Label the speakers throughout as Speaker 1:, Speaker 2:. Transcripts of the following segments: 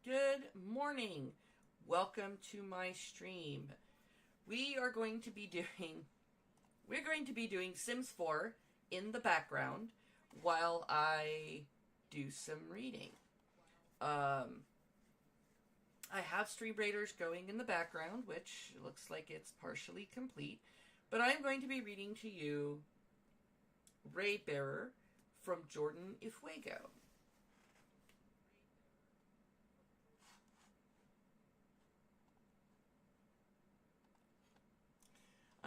Speaker 1: Good morning. Welcome to my stream. We're going to be doing Sims 4 in the background while I do some reading. I have Stream Raiders going in the background, which looks like it's partially complete, but I'm going to be reading to you Raybearer from Jordan y Fuego.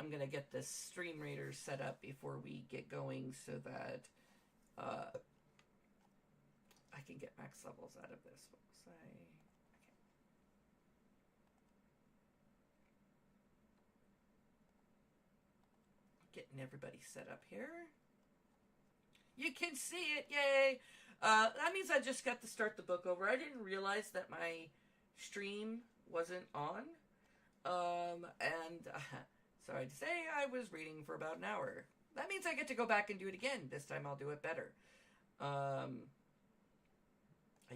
Speaker 1: I'm going to get this Stream Raider set up before we get going so that I can get max levels out of this. What was I? Okay. Getting everybody set up here. You can see it, yay! That means I just got to start the book over. I didn't realize that my stream wasn't on. Sorry to say, I was reading for about an hour. That means I get to go back and do it again. This time I'll do it better. I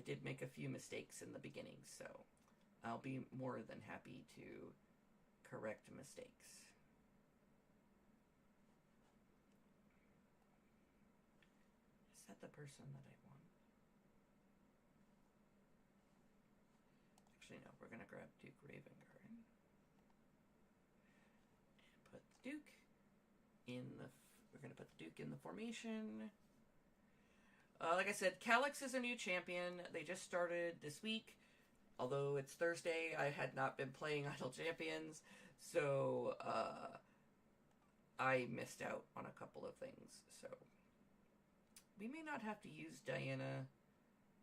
Speaker 1: did make a few mistakes in the beginning, so I'll be more than happy to correct mistakes. Is that the person that I want? Actually, no. We're going to grab Duke Ravenguard. Put the Duke in the... We're going to put the Duke in the formation. Like I said, Calyx is a new champion. They just started this week. Although it's Thursday, I had not been playing Idle Champions. So, I missed out on a couple of things. So, we may not have to use Diana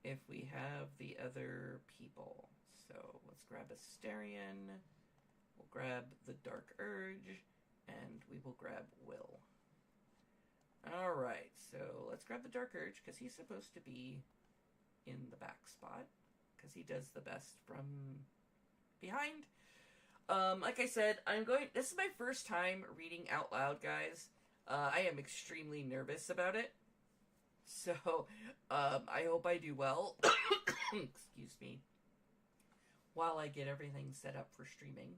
Speaker 1: if we have the other people. So, let's grab Asterion. We'll grab the Dark Urge. And we will grab Will. Alright, so let's grab the Dark Urge, because he's supposed to be in the back spot, because he does the best from behind. Like I said, this is my first time reading out loud, guys. I am extremely nervous about it. So, I hope I do well. Excuse me. While I get everything set up for streaming.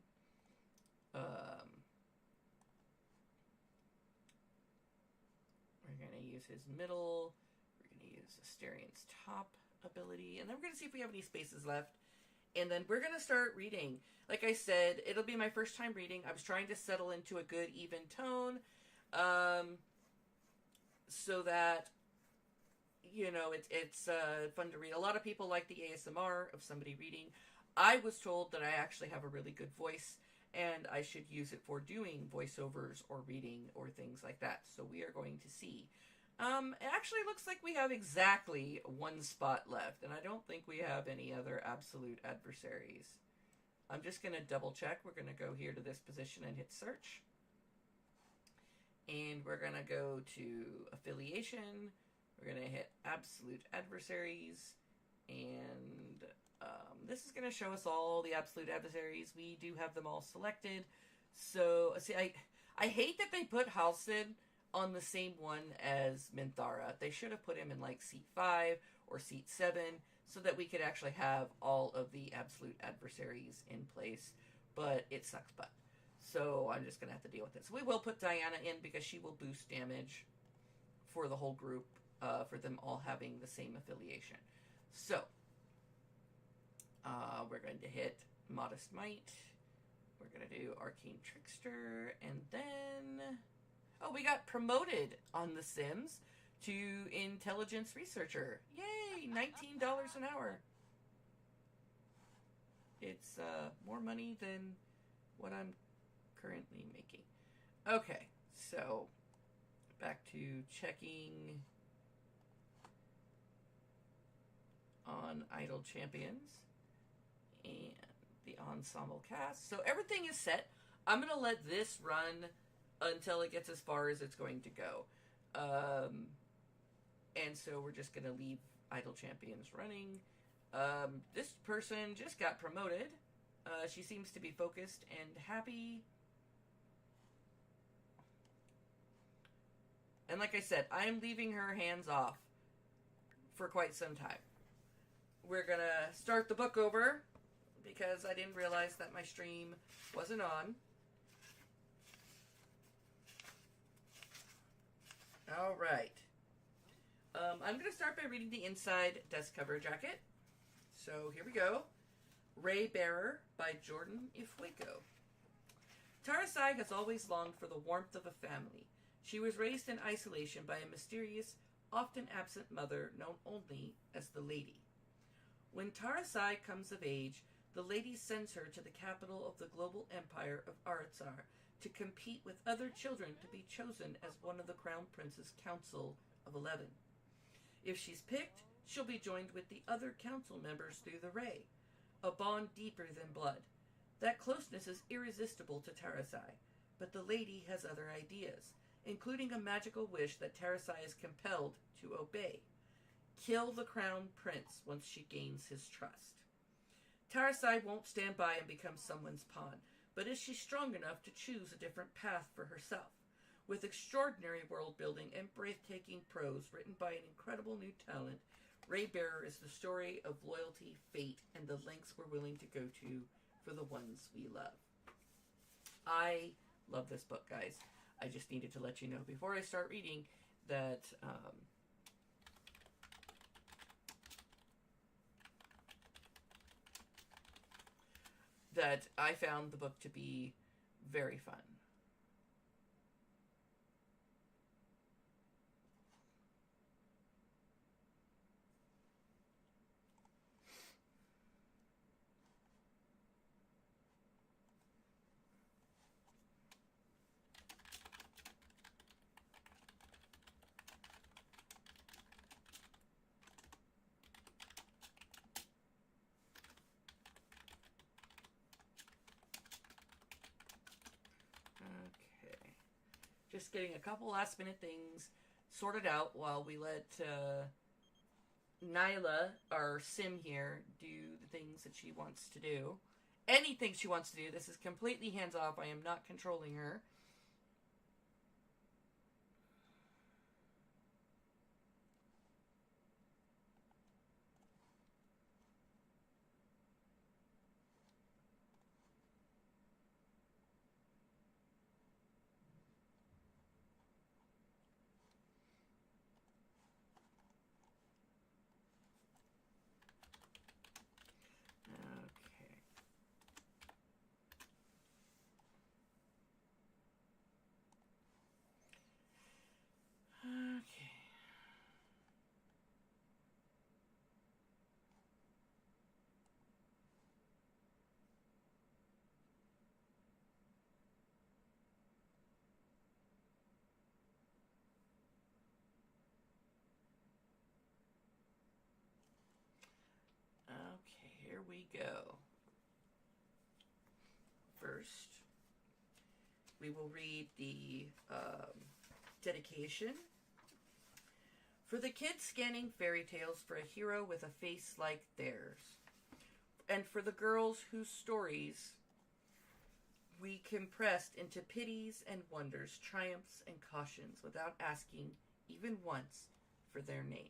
Speaker 1: We're going to use his middle. We're going to use Asterion's top ability. And then we're going to see if we have any spaces left. And then we're going to start reading. Like I said, it'll be my first time reading. I was trying to settle into a good, even tone. So that, you know, it's fun to read. A lot of people like the ASMR of somebody reading. I was told that I actually have a really good voice. And I should use it for doing voiceovers or reading or things like that. So we are going to see. It actually looks like we have exactly one spot left. And I don't think we have any other absolute adversaries. I'm just going to double check. We're going to go here to this position and hit search. And we're going to go to affiliation. We're going to hit absolute adversaries. And... this is going to show us all the absolute adversaries. We do have them all selected. So, see, I hate that they put Halcyon on the same one as Minthara. They should have put him in, like, seat 5 or seat 7 so that we could actually have all of the absolute adversaries in place. But it sucks butt. So, I'm just going to have to deal with it. So, we will put Diana in because she will boost damage for the whole group, for them all having the same affiliation. So... we're going to hit Modest Might. We're going to do Arcane Trickster. And then... Oh, we got promoted on The Sims to Intelligence Researcher. Yay! $19 an hour. It's more money than what I'm currently making. Okay, so back to checking on Idle Champions. And the ensemble cast. So everything is set. I'm going to let this run until it gets as far as it's going to go. And so we're just going to leave Idle Champions running. This person just got promoted. She seems to be focused and happy. And like I said, I'm leaving her hands off for quite some time. we're going to start the book over because I didn't realize that my stream wasn't on. All right. I'm going to start by reading the inside desk cover jacket. So here we go. Ray Bearer by Jordan Ifueko. Tarasai has always longed for the warmth of a family. She was raised in isolation by a mysterious, often absent mother known only as the Lady. When Tarasai comes of age, the Lady sends her to the capital of the global empire of Aratsar to compete with other children to be chosen as one of the Crown Prince's Council of 11. If she's picked, she'll be joined with the other council members through the Ray, a bond deeper than blood. That closeness is irresistible to Tarasai, but the Lady has other ideas, including a magical wish that Tarasai is compelled to obey. Kill the Crown Prince once she gains his trust. Tarasai won't stand by and become someone's pawn, but is she strong enough to choose a different path for herself? With extraordinary world building and breathtaking prose written by an incredible new talent, Ray Bearer is the story of loyalty, fate, and the lengths we're willing to go to for the ones we love. I love this book, guys. I just needed to let you know before I start reading that that I found the book to be very fun. Just getting a couple last minute things sorted out while we let Nyla, our sim here, do the things that she wants to do. Anything she wants to do. This is completely hands off. I am not controlling her. Okay, here we go. First, we will read the dedication. For the kids scanning fairy tales for a hero with a face like theirs. And for the girls whose stories we compressed into pities and wonders, triumphs and cautions without asking, even once, for their names.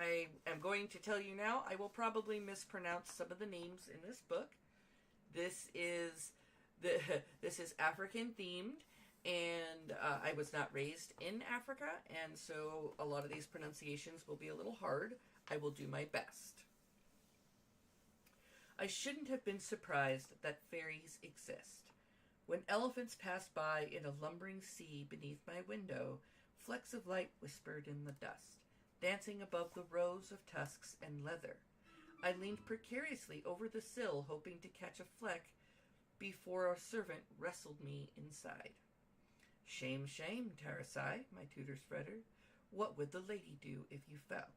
Speaker 1: I am going to tell you now, I will probably mispronounce some of the names in this book. This is African themed, and I was not raised in Africa, and so a lot of these pronunciations will be a little hard. I will do my best. I shouldn't have been surprised that fairies exist. When elephants passed by in a lumbering sea beneath my window, flecks of light whispered in the dust, dancing above the rows of tusks and leather. I leaned precariously over the sill, hoping to catch a fleck before a servant wrestled me inside. Shame, shame, Tarasai, my tutors fretted. What would the lady do if you fell?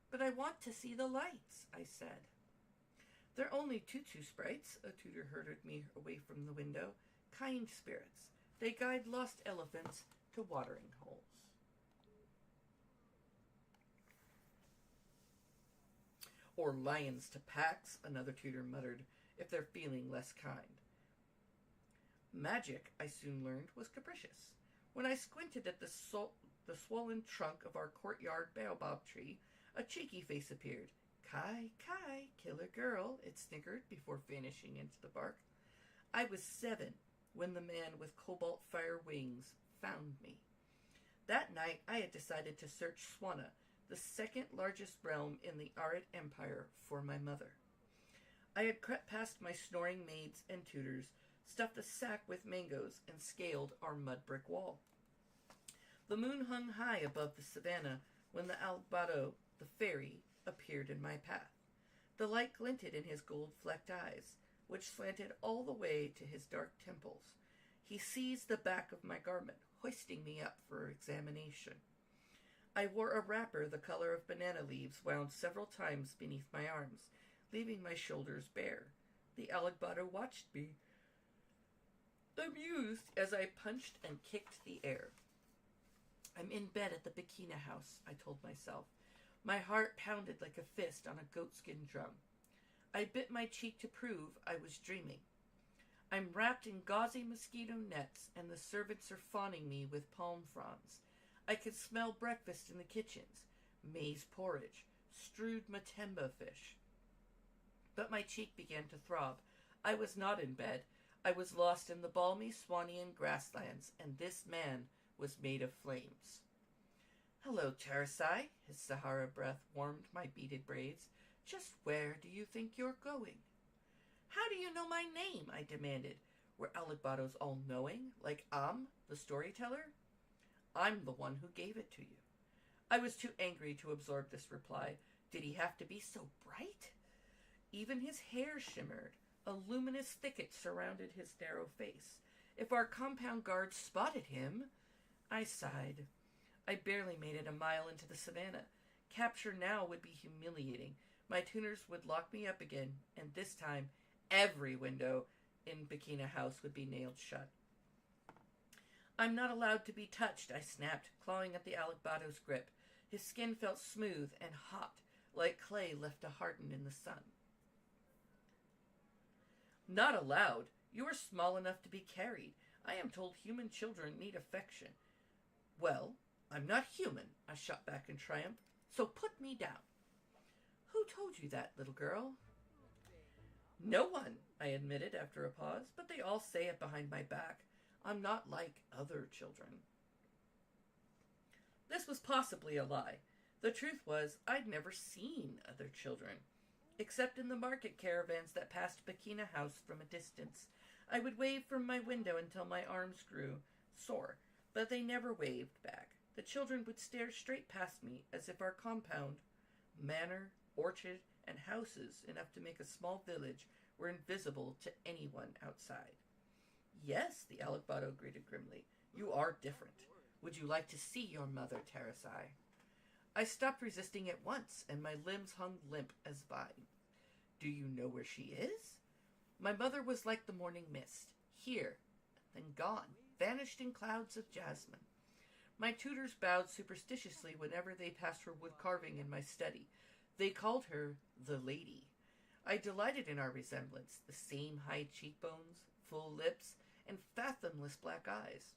Speaker 1: But I want to see the lights, I said. They're only tutu sprites, a tutor herded me away from the window. Kind spirits. They guide lost elephants to watering holes. Or lions to packs, another tutor muttered, if they're feeling less kind. Magic, I soon learned, was capricious. When I squinted at the the swollen trunk of our courtyard baobab tree, a cheeky face appeared. "Kai, Kai, killer girl," it snickered before vanishing into the bark. I was 7 when the man with cobalt fire wings found me. That night I had decided to search Swana, the second largest realm in the Arid Empire, for my mother. I had crept past my snoring maids and tutors, stuffed a sack with mangoes, and scaled our mud brick wall. The moon hung high above the savannah when the Algbado, the fairy, appeared in my path. The light glinted in his gold-flecked eyes, which slanted all the way to his dark temples. He seized the back of my garment, hoisting me up for examination. I wore a wrapper the color of banana leaves wound several times beneath my arms, leaving my shoulders bare. The Algbado watched me, amused as I punched and kicked the air. "I'm in bed at the Bikina house," I told myself. My heart pounded like a fist on a goatskin drum. I bit my cheek to prove I was dreaming. I'm wrapped in gauzy mosquito nets, and the servants are fawning me with palm fronds. I could smell breakfast in the kitchens, maize porridge, stewed matemba fish. But my cheek began to throb. I was not in bed. I was lost in the balmy Swanian grasslands, and this man was made of flames. "Hello, Terasai." His Sahara breath warmed my beaded braids. "Just where do you think you're going?" "How do you know my name?" I demanded. Were Algbados all-knowing, like the storyteller? "I'm the one who gave it to you." I was too angry to absorb this reply. Did he have to be so bright? Even his hair shimmered. A luminous thicket surrounded his narrow face. If our compound guards spotted him... I sighed. I barely made it a mile into the savannah. Capture now would be humiliating. My tuners would lock me up again, and this time every window in Bikina House would be nailed shut. "I'm not allowed to be touched," I snapped, clawing at the Algbado's grip. His skin felt smooth and hot, like clay left to harden in the sun. "Not allowed? You are small enough to be carried. I am told human children need affection." "Well, I'm not human," I shot back in triumph, "so put me down." "Who told you that, little girl?" "No one," I admitted after a pause, "but they all say it behind my back. I'm not like other children." This was possibly a lie. The truth was, I'd never seen other children. Except in the market caravans that passed Bikina House from a distance. I would wave from my window until my arms grew sore, but they never waved back. The children would stare straight past me as if our compound, manor, orchard, and houses enough to make a small village were invisible to anyone outside. "Yes," the Algbado greeted grimly. "You are different. Would you like to see your mother, Terasai?" I stopped resisting at once, and my limbs hung limp as vine. "Do you know where she is?" My mother was like the morning mist, here, then gone, vanished in clouds of jasmine. My tutors bowed superstitiously whenever they passed her wood carving in my study. They called her the Lady. I delighted in our resemblance, the same high cheekbones, full lips, and fathomless black eyes.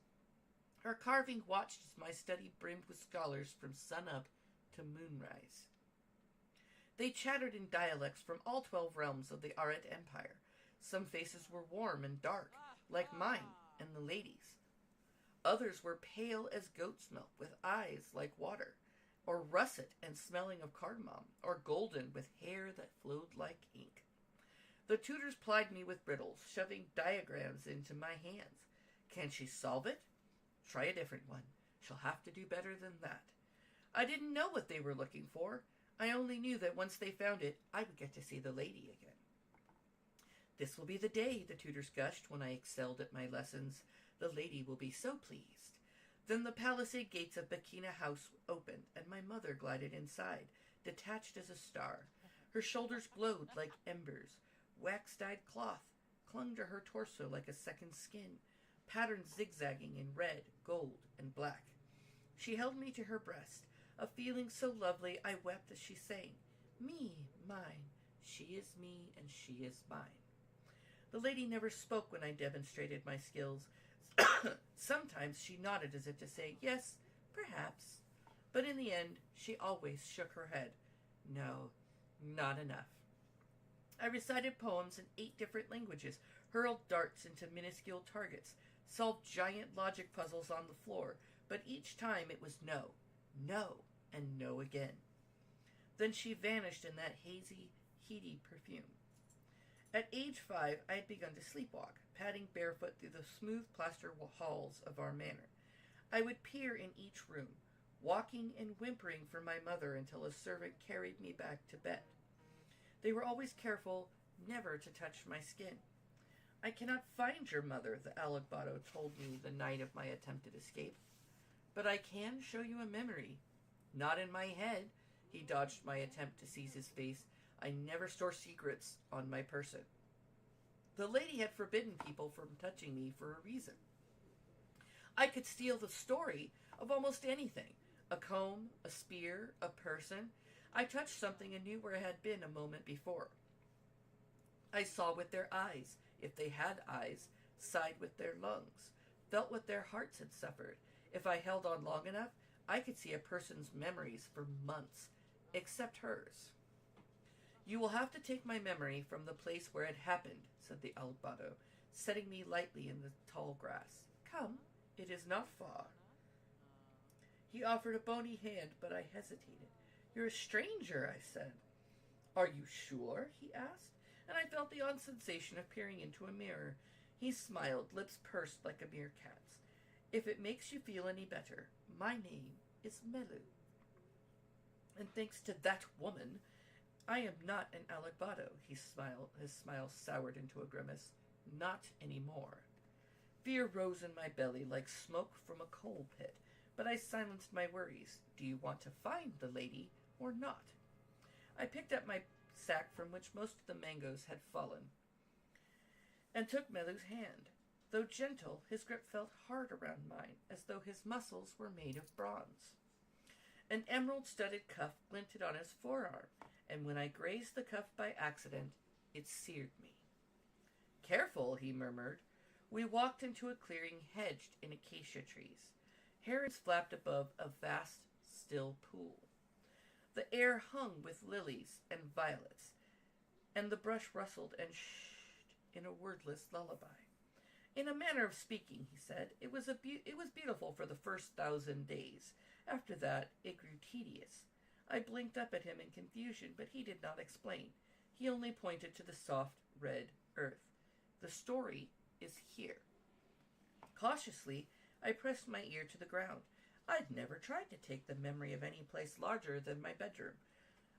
Speaker 1: Her carving watched as my study brimmed with scholars from sun-up to moonrise. They chattered in dialects from all 12 realms of the Arid Empire. Some faces were warm and dark, like mine and the lady's. Others were pale as goat's milk, with eyes like water, or russet and smelling of cardamom, or golden with hair that flowed like ink. The tutors plied me with riddles, shoving diagrams into my hands. "Can she solve it?" "Try a different one. She'll have to do better than that." I didn't know what they were looking for. I only knew that once they found it, I would get to see the lady again. "This will be the day," the tutors gushed when I excelled at my lessons. "The lady will be so pleased." Then the palisade gates of Bikina House opened, and my mother glided inside, detached as a star. Her shoulders glowed like embers. Wax-dyed cloth clung to her torso like a second skin, patterns zigzagging in red, gold, and black. She held me to her breast, a feeling so lovely I wept as she sang, "Me, mine, she is me, and she is mine." The lady never spoke when I demonstrated my skills. Sometimes she nodded as if to say, "Yes, Perhaps. But in the end, she always shook her head. No, not enough. I recited poems in 8 different languages, hurled darts into minuscule targets, solved giant logic puzzles on the floor, but each time it was no, no, and no again. Then she vanished in that hazy, heady perfume. At age 5, I had begun to sleepwalk, padding barefoot through the smooth plaster halls of our manor. I would peer in each room, walking and whimpering for my mother until a servant carried me back to bed. They were always careful never to touch my skin. I cannot find your mother, the Alagbato told me the night of my attempted escape. But I can show you a memory. Not in my head. He dodged my attempt to seize his face. I never store secrets on my person. The lady had forbidden people from touching me for a reason. I could steal the story of almost anything. A comb, a spear, a person. I touched something and knew where I had been a moment before. I saw with their eyes, if they had eyes, sighed with their lungs, felt what their hearts had suffered. If I held on long enough, I could see a person's memories for months, except hers. You will have to take my memory from the place where it happened, said the Alagbato, setting me lightly in the tall grass. Come, it is not far. He offered a bony hand, but I hesitated. You're a stranger, I said. Are you sure? He asked, and I felt the odd sensation of peering into a mirror. He smiled, lips pursed like a meerkat's. If it makes you feel any better, my name is Melu. And thanks to that woman, I am not an Alagbato, he smiled. His smile soured into a grimace. Not anymore. Fear rose in my belly like smoke from a coal pit, but I silenced my worries. Do you want to find the lady or not? I picked up my sack from which most of the mangoes had fallen and took Melu's hand. Though gentle, his grip felt hard around mine, as though his muscles were made of bronze. An emerald-studded cuff glinted on his forearm, and when I grazed the cuff by accident, it seared me. Careful, he murmured. We walked into a clearing hedged in acacia trees. Herons flapped above a vast, still pool. The air hung with lilies and violets, and the brush rustled and shh in a wordless lullaby. In a manner of speaking, he said, it was beautiful for the first 1,000 days. After that, it grew tedious. I blinked up at him in confusion, but he did not explain. He only pointed to the soft, red earth. The story is here. Cautiously, I pressed my ear to the ground. I'd never tried to take the memory of any place larger than my bedroom.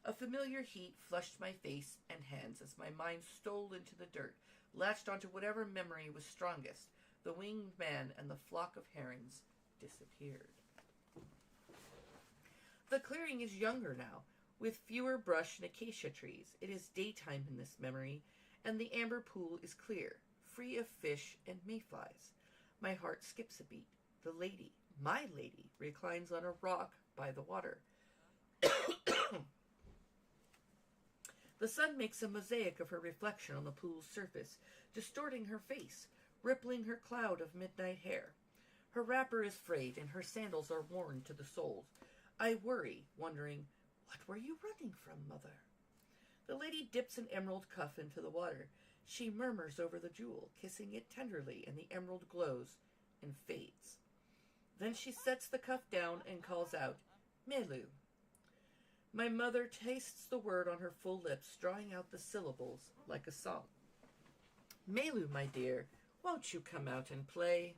Speaker 1: A familiar heat flushed my face and hands as my mind stole into the dirt, latched onto whatever memory was strongest. The winged man and the flock of herons disappeared. The clearing is younger now, with fewer brush and acacia trees. It is daytime in this memory, and the amber pool is clear, free of fish and mayflies. My heart skips a beat. The lady, my lady, reclines on a rock by the water. The sun makes a mosaic of her reflection on the pool's surface, distorting her face, rippling her cloud of midnight hair. Her wrapper is frayed, and her sandals are worn to the soles. I worry, wondering, what were you running from, mother? The lady dips an emerald cuff into the water. She murmurs over the jewel, kissing it tenderly, and the emerald glows and fades. Then she sets the cuff down and calls out, Melu. My mother tastes the word on her full lips, drawing out the syllables like a song. Melu, my dear, won't you come out and play?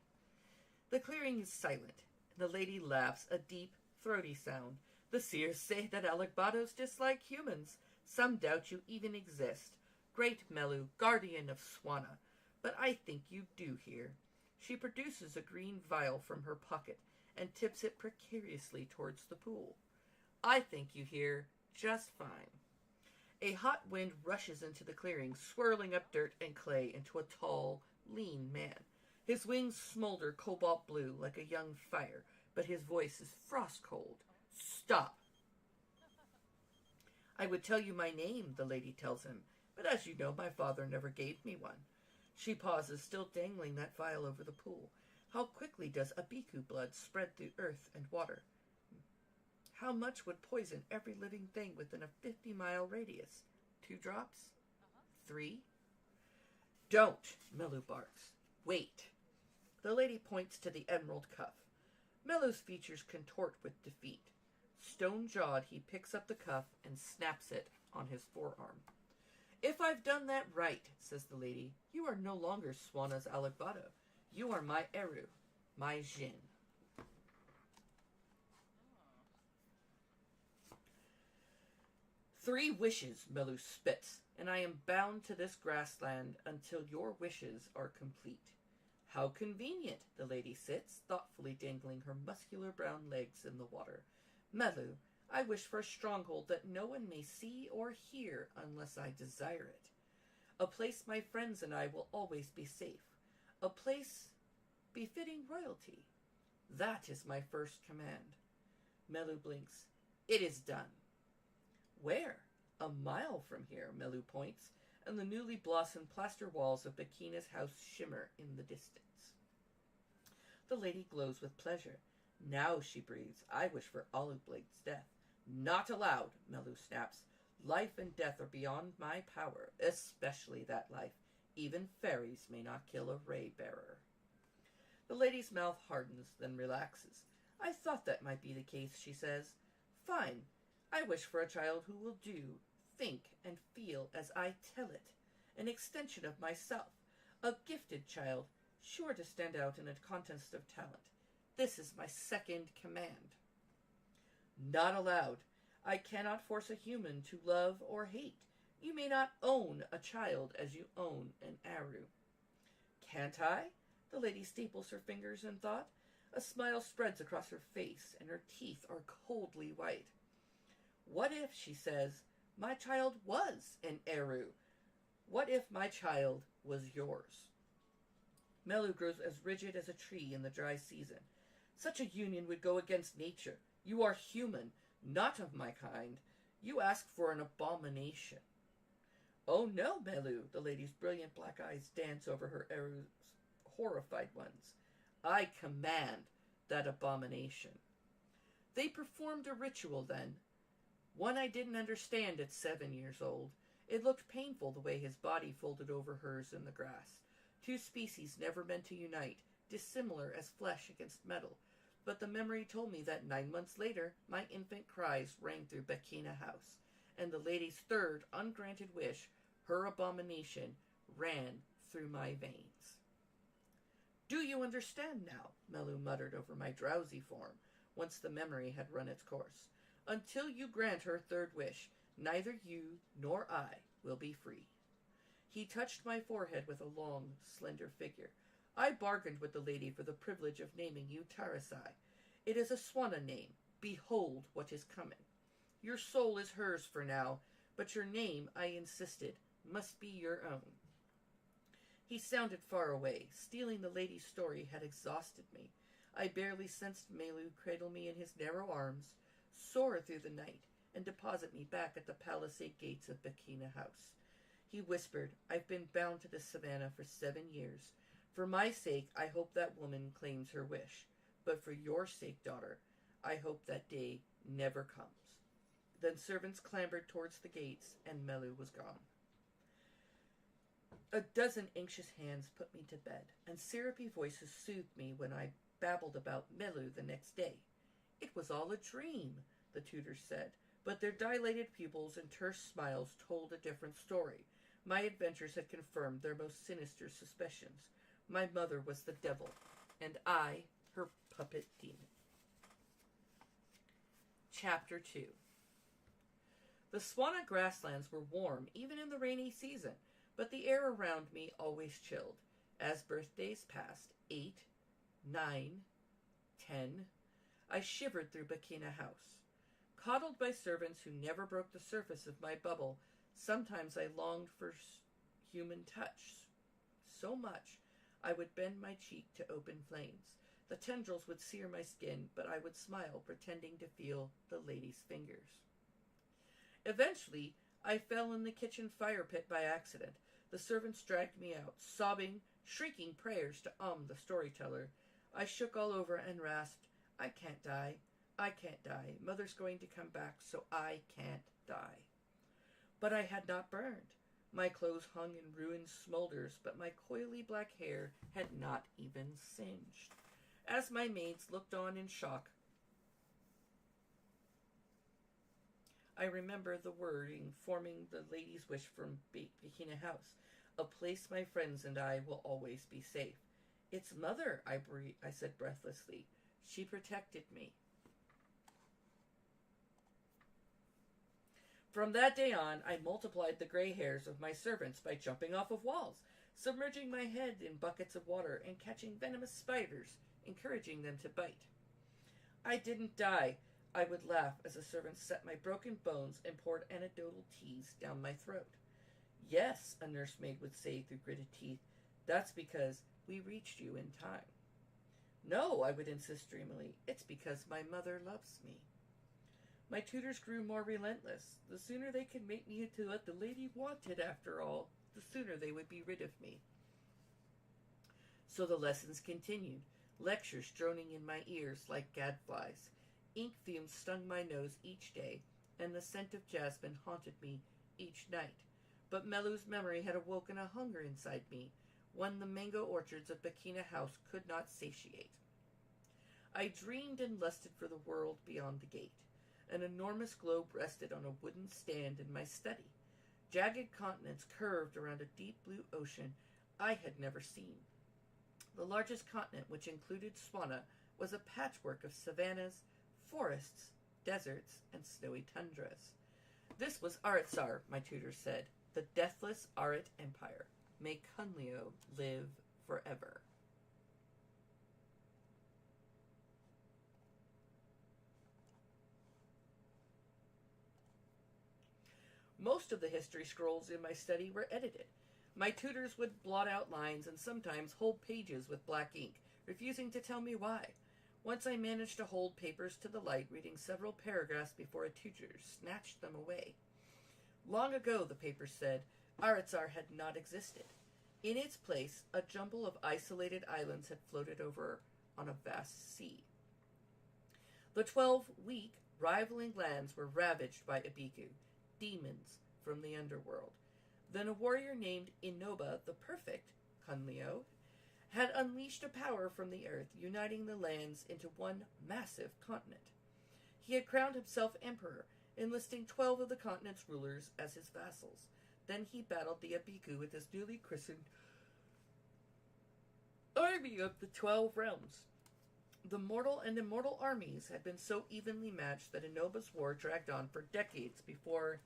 Speaker 1: The clearing is silent. The lady laughs, a deep, throaty sound. The seers say that Alagbatos dislike humans. Some doubt you even exist. Great Melu, guardian of Swana. But I think you do here. She produces a green vial from her pocket and tips it precariously towards the pool. I think you hear just fine. A hot wind rushes into the clearing, swirling up dirt and clay into a tall, lean man. His wings smolder cobalt blue like a young fire, but his voice is frost-cold. Stop! I would tell you my name, the lady tells him, but as you know, my father never gave me one. She pauses, still dangling that vial over the pool. How quickly does Abiku blood spread through earth and water? How much would poison every living thing within a 50-mile radius? 2 drops? 3? Don't, Melu barks. Wait. The lady points to the emerald cuff. Melu's features contort with defeat. Stone-jawed, he picks up the cuff and snaps it on his forearm. If I've done that right, says the lady, you are no longer Swanna's Alagbado. You are my Eru, my Jin. "3 wishes, Melu spits, and I am bound to this grassland until your wishes are complete." How convenient, the lady sits, thoughtfully dangling her muscular brown legs in the water. Melu, I wish for a stronghold that no one may see or hear unless I desire it. A place my friends and I will always be safe. A place befitting royalty. That is my first command. Melu blinks. It is done. Where? A mile from here, Melu points, and the newly blossomed plaster walls of Bakina's house shimmer in the distance. The lady glows with pleasure. Now, she breathes, I wish for Olive Blade's death. Not allowed, Melu snaps. Life and death are beyond my power, especially that life. Even fairies may not kill a ray bearer. The lady's mouth hardens, then relaxes. I thought that might be the case, she says. Fine. I wish for a child who will do, think, and feel as I tell it. An extension of myself. A gifted child, sure to stand out in a contest of talent. This is my second command. Not allowed. I cannot force a human to love or hate. You may not own a child as you own an Aru. Can't I? The lady staples her fingers in thought. A smile spreads across her face, and her teeth are coldly white. What if, she says, my child was an Eru? What if my child was yours? Melu grows as rigid as a tree in the dry season. Such a union would go against nature. You are human, not of my kind. You ask for an abomination. Oh no, Melu, the lady's brilliant black eyes dance over her Eru's horrified ones. I command that abomination. They performed a ritual then. One I didn't understand at 7 years old. It looked painful the way his body folded over hers in the grass. 2 species never meant to unite, dissimilar as flesh against metal. But the memory told me that 9 months later, my infant cries rang through Bakina House, and the lady's third ungranted wish, her abomination, ran through my veins. Do you understand now? Melu muttered over my drowsy form, once the memory had run its course. Until you grant her third wish, neither you nor I will be free. He touched my forehead with a long, slender figure. I bargained with the lady for the privilege of naming you Tarasai. It is a Swanna name. Behold what is coming. Your soul is hers for now, but your name, I insisted, must be your own. He sounded far away. Stealing the lady's story had exhausted me. I barely sensed Melu cradle me in his narrow arms, soar through the night, and deposit me back at the palisade gates of Bakina House. He whispered, I've been bound to this savannah for 7 years. For my sake, I hope that woman claims her wish. But for your sake, daughter, I hope that day never comes. Then servants clambered towards the gates, and Melu was gone. A dozen anxious hands put me to bed, and syrupy voices soothed me when I babbled about Melu the next day. It was all a dream, the tutors said, but their dilated pupils and terse smiles told a different story. My adventures had confirmed their most sinister suspicions. My mother was the devil, and I, her puppet demon. Chapter 2. The Swanna grasslands were warm, even in the rainy season, but the air around me always chilled. As birthdays passed, 8, 9, 10, I shivered through Bakina House. Coddled by servants who never broke the surface of my bubble, sometimes I longed for human touch. So much, I would bend my cheek to open flames. The tendrils would sear my skin, but I would smile, pretending to feel the lady's fingers. Eventually, I fell in the kitchen fire pit by accident. The servants dragged me out, sobbing, shrieking prayers to the storyteller.
Speaker 2: I shook all over and rasped, I can't die. I can't die. Mother's going to come back, so I can't die. But I had not burned. My clothes hung in ruined smolders, but my coily black hair had not even singed. As my maids looked on in shock, I remember the wording forming the lady's wish from Bikina House, a place my friends and I will always be safe. It's Mother, I said breathlessly. She protected me. From that day on, I multiplied the gray hairs of my servants by jumping off of walls, submerging my head in buckets of water, and catching venomous spiders, encouraging them to bite. I didn't die, I would laugh as the servants set my broken bones and poured anecdotal teas down my throat. Yes, a nursemaid would say through gritted teeth, that's because we reached you in time. No, I would insist dreamily, it's because my mother loves me. My tutors grew more relentless. The sooner they could make me into what the lady wanted, after all, the sooner they would be rid of me. So the lessons continued, lectures droning in my ears like gadflies. Ink fumes stung my nose each day, and the scent of jasmine haunted me each night. But Melu's memory had awoken a hunger inside me, one the mango orchards of Bikina House could not satiate. I dreamed and lusted for the world beyond the gate. An enormous globe rested on a wooden stand in my study. Jagged continents curved around a deep blue ocean I had never seen. The largest continent, which included Swana, was a patchwork of savannas, forests, deserts, and snowy tundras. This was Aritsar, my tutor said, the deathless Arit Empire. May Kunlio live forever. Most of the history scrolls in my study were edited. My tutors would blot out lines and sometimes whole pages with black ink, refusing to tell me why. Once I managed to hold papers to the light, reading several paragraphs before a tutor snatched them away. Long ago, the paper said, Aritsar had not existed. In its place, a jumble of isolated islands had floated over on a vast sea. The 12 weak, rivaling lands were ravaged by Abiku, demons from the underworld. Then a warrior named Inoba the Perfect, Kunlio, had unleashed a power from the earth, uniting the lands into one massive continent. He had crowned himself emperor, enlisting 12 of the continent's rulers as his vassals. Then he battled the Abiku with his newly christened army of the 12 realms. The mortal and immortal armies had been so evenly matched that Inoba's war dragged on for decades before,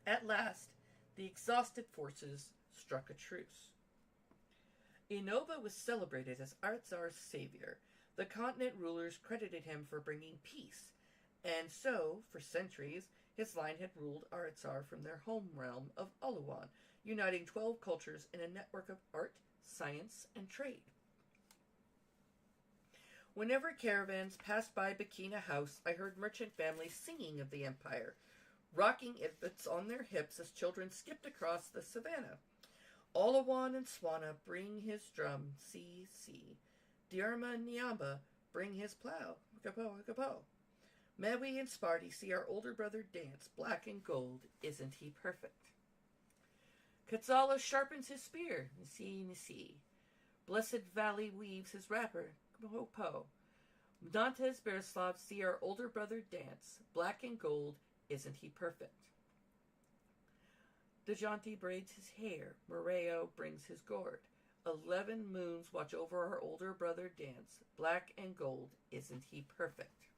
Speaker 2: at last, the exhausted forces struck a truce. Inoba was celebrated as Aritsar's savior. The continent rulers credited him for bringing peace, and so, for centuries, his line had ruled Aritsar from their home realm of Uluwan, uniting 12 cultures in a network of art, science, and trade. Whenever caravans passed by Bikina House, I heard merchant families singing of the empire, rocking infants on their hips as children skipped across the savannah. Uluwan and Swana bring his drum, see, see. Diarma and Niamba bring his plow, kapo, kapo. Mewi and Sparty see our older brother dance, black and gold, isn't he perfect? Katsala sharpens his spear, nisi, nisi. Blessed Valley weaves his wrapper, po, po. Dantes Berislav see our older brother dance, black and gold, isn't he perfect? Dejanti braids his hair, Moreo brings his gourd. 11 moons watch over our older brother dance, black and gold, isn't he perfect?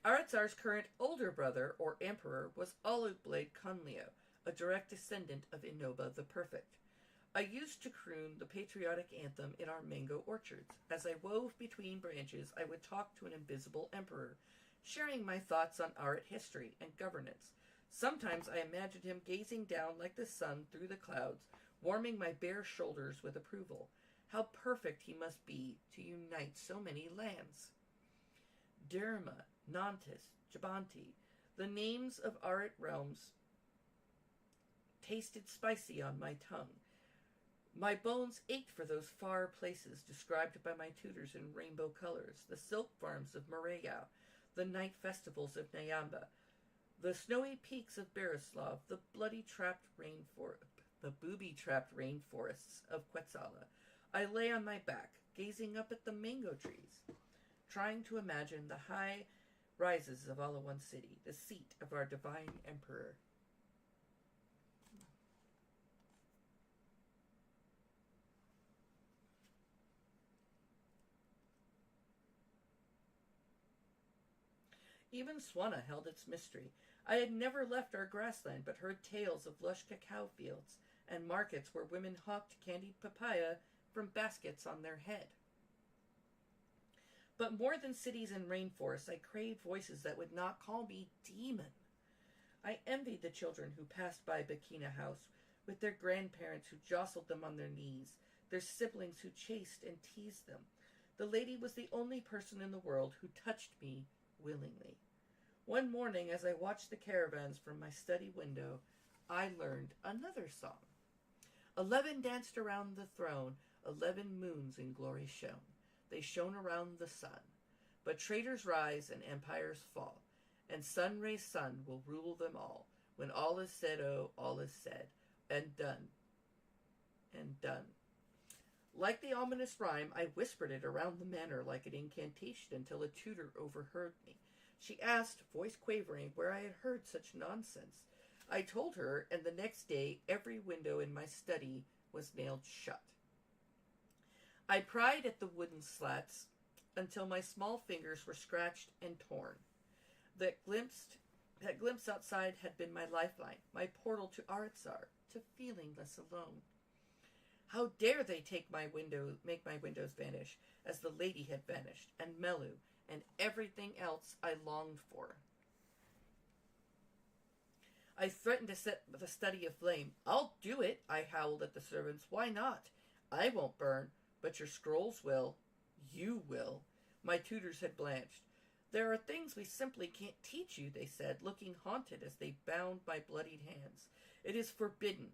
Speaker 2: Aritsar's current older brother, or emperor, was Alublade Kunlio, a direct descendant of Inoba the Perfect. I used to croon the patriotic anthem in our mango orchards. As I wove between branches, I would talk to an invisible emperor, sharing my thoughts on Arit history and governance. Sometimes I imagined him gazing down like the sun through the clouds, warming my bare shoulders with approval. How perfect he must be to unite so many lands. Derma, Nantes, Jabanti, the names of Arit realms tasted spicy on my tongue. My bones ached for those far places described by my tutors in rainbow colors, the silk farms of Morayao, the night festivals of Nyamba, the snowy peaks of Berislav, the booby-trapped rainforests of Quetzala. I lay on my back, gazing up at the mango trees, trying to imagine the high rises of Alawan City, the seat of our divine emperor. Even Swana held its mystery. I had never left our grassland, but heard tales of lush cacao fields and markets where women hawked candied papaya from baskets on their head. But more than cities and rainforests, I craved voices that would not call me demon. I envied the children who passed by Bikina House with their grandparents who jostled them on their knees, their siblings who chased and teased them. The lady was the only person in the world who touched me willingly. One morning, as I watched the caravans from my study window, I learned another song. 11 danced around the throne, 11 moons in glory shone. They shone around the sun. But traitors rise and empires fall, and sun-raised sun will rule them all. When all is said, oh, all is said, and done, and done. Like the ominous rhyme, I whispered it around the manor like an incantation until a tutor overheard me. She asked, voice quavering, where I had heard such nonsense. I told her, and the next day every window in my study was nailed shut. I pried at the wooden slats until my small fingers were scratched and torn. That glimpse outside had been my lifeline, my portal to Artsar, to feeling less alone. How dare they make my windows vanish, as the lady had vanished, and Melu, and everything else I longed for. I threatened to set the study aflame. I'll do it, I howled at the servants. Why not? I won't burn, but your scrolls will. You will. My tutors had blanched. There are things we simply can't teach you, they said, looking haunted as they bound my bloodied hands. It is forbidden.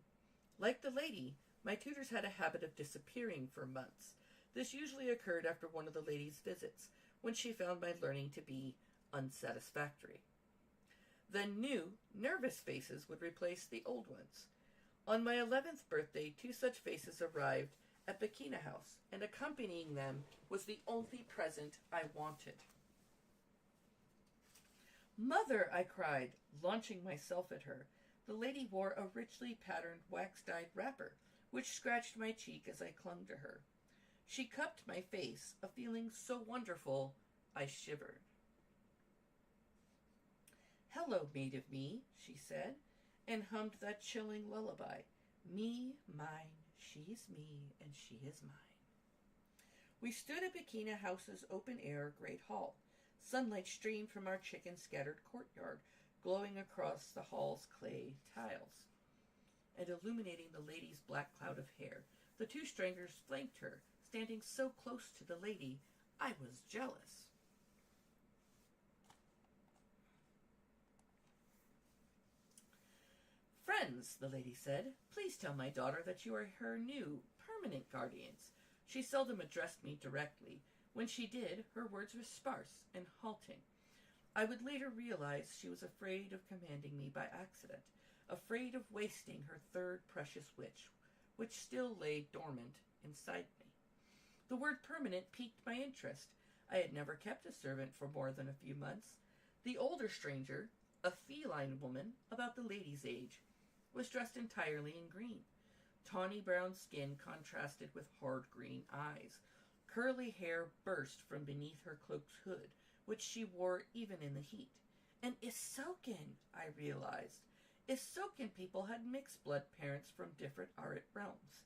Speaker 2: Like the lady, my tutors had a habit of disappearing for months. This usually occurred after one of the lady's visits, when she found my learning to be unsatisfactory. The new, nervous faces would replace the old ones. On my 11th birthday, 2 such faces arrived at Bikina House, and accompanying them was the only present I wanted. Mother, I cried, launching myself at her. The lady wore a richly patterned wax-dyed wrapper, which scratched my cheek as I clung to her. She cupped my face, a feeling so wonderful, I shivered. Hello, maid of me, she said, and hummed that chilling lullaby. Me, mine, she's me, and she is mine. We stood at Bikina House's open-air great hall. Sunlight streamed from our chicken-scattered courtyard, glowing across the hall's clay tiles, and illuminating the lady's black cloud of hair. The 2 strangers flanked her, standing so close to the lady, I was jealous. Friends, the lady said, please tell my daughter that you are her new, permanent guardians. She seldom addressed me directly. When she did, her words were sparse and halting. I would later realize she was afraid of commanding me by accident, afraid of wasting her 3rd precious wish, which still lay dormant inside me. The word permanent piqued my interest. I had never kept a servant for more than a few months. The older stranger, a feline woman about the lady's age, was dressed entirely in green. Tawny brown skin contrasted with hard green eyes. Curly hair burst from beneath her cloak's hood, which she wore even in the heat. An Isoken, I realized. Isoken people had mixed blood parents from different Arit realms.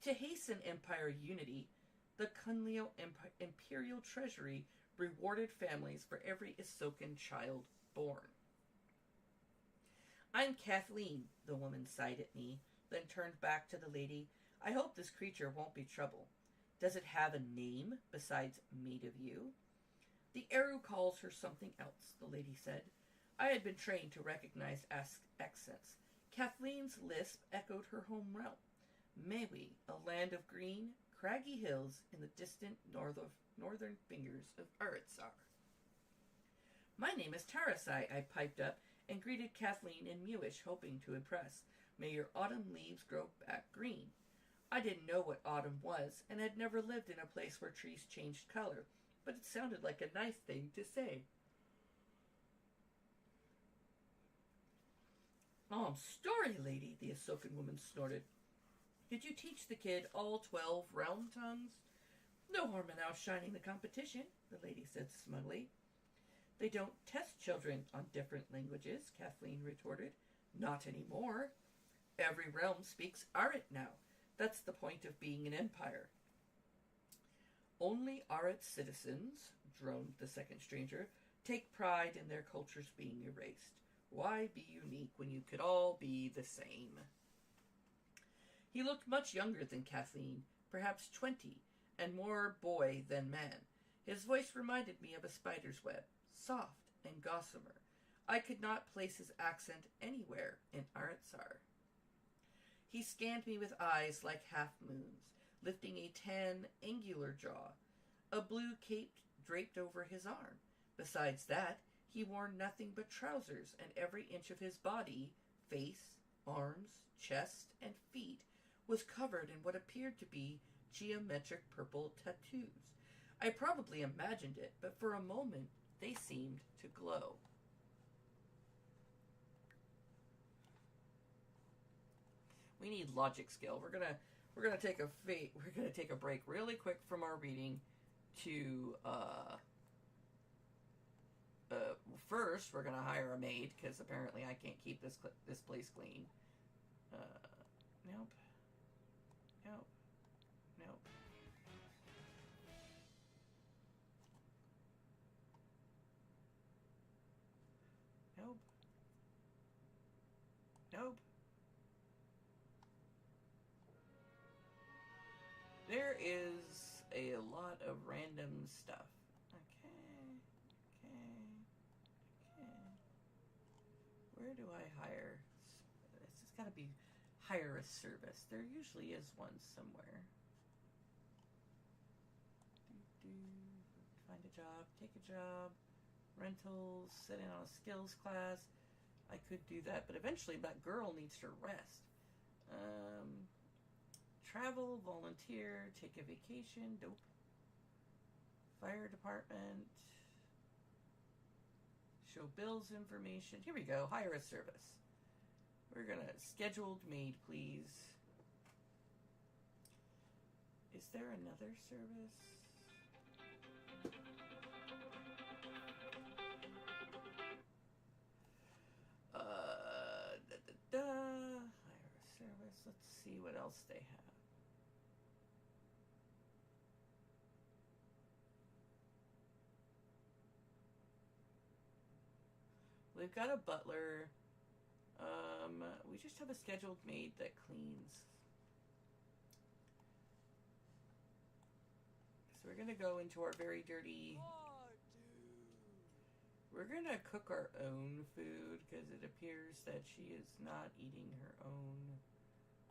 Speaker 2: To hasten empire unity, the Kunlio Imperial Treasury rewarded families for every Isoken child born. I'm Kathleen, the woman sighed at me, then turned back to the lady. I hope this creature won't be trouble. Does it have a name besides Maid of You? The Eru calls her something else, the lady said. I had been trained to recognize accents. Kathleen's lisp echoed her home realm. Mewi, a land of green, craggy hills in the distant northern fingers of Aritsar. My name is Tarasai, I piped up and greeted Kathleen in Mewish, hoping to impress. May your autumn leaves grow back green. I didn't know what autumn was and had never lived in a place where trees changed color, but it sounded like a nice thing to say. Story lady, the Ahsokan woman snorted. Did you teach the kid all 12 realm tongues? No harm in outshining the competition, the lady said smugly. They don't test children on different languages, Kathleen retorted. Not anymore. Every realm speaks Arit now. That's the point of being an empire. Only Arit citizens, droned the second stranger, take pride in their cultures being erased. Why be unique when you could all be the same? He looked much younger than Kathleen, perhaps 20, and more boy than man. His voice reminded me of a spider's web, soft and gossamer. I could not place his accent anywhere in Aritsar. He scanned me with eyes like half-moons, lifting a tan, angular jaw. A blue cape draped over his arm. Besides that, he wore nothing but trousers, and every inch of his body, face, arms, chest, and feet, was covered in what appeared to be geometric purple tattoos. I probably imagined it, but for a moment they seemed to glow. We need logic skill. We're gonna take a break really quick from our reading to first we're gonna hire a maid because apparently I can't keep this place clean. Nope. Nope. Nope. Nope. Nope. There is a lot of random stuff. Okay. Where do I hire? This has got to be hire a service. There usually is one somewhere. Find a job, take a job, rentals, sit in on a skills class. I could do that, but eventually that girl needs to rest. Travel, volunteer, take a vacation, dope. Fire department. Show bills information. Here we go. Hire a service. We're gonna scheduled maid, please. Is there another service? Hire a service. Let's see what else they have. We've got a butler. We just have a scheduled maid that cleans. So we're gonna go into our very dirty... We're gonna cook our own food because it appears that she is not eating her own.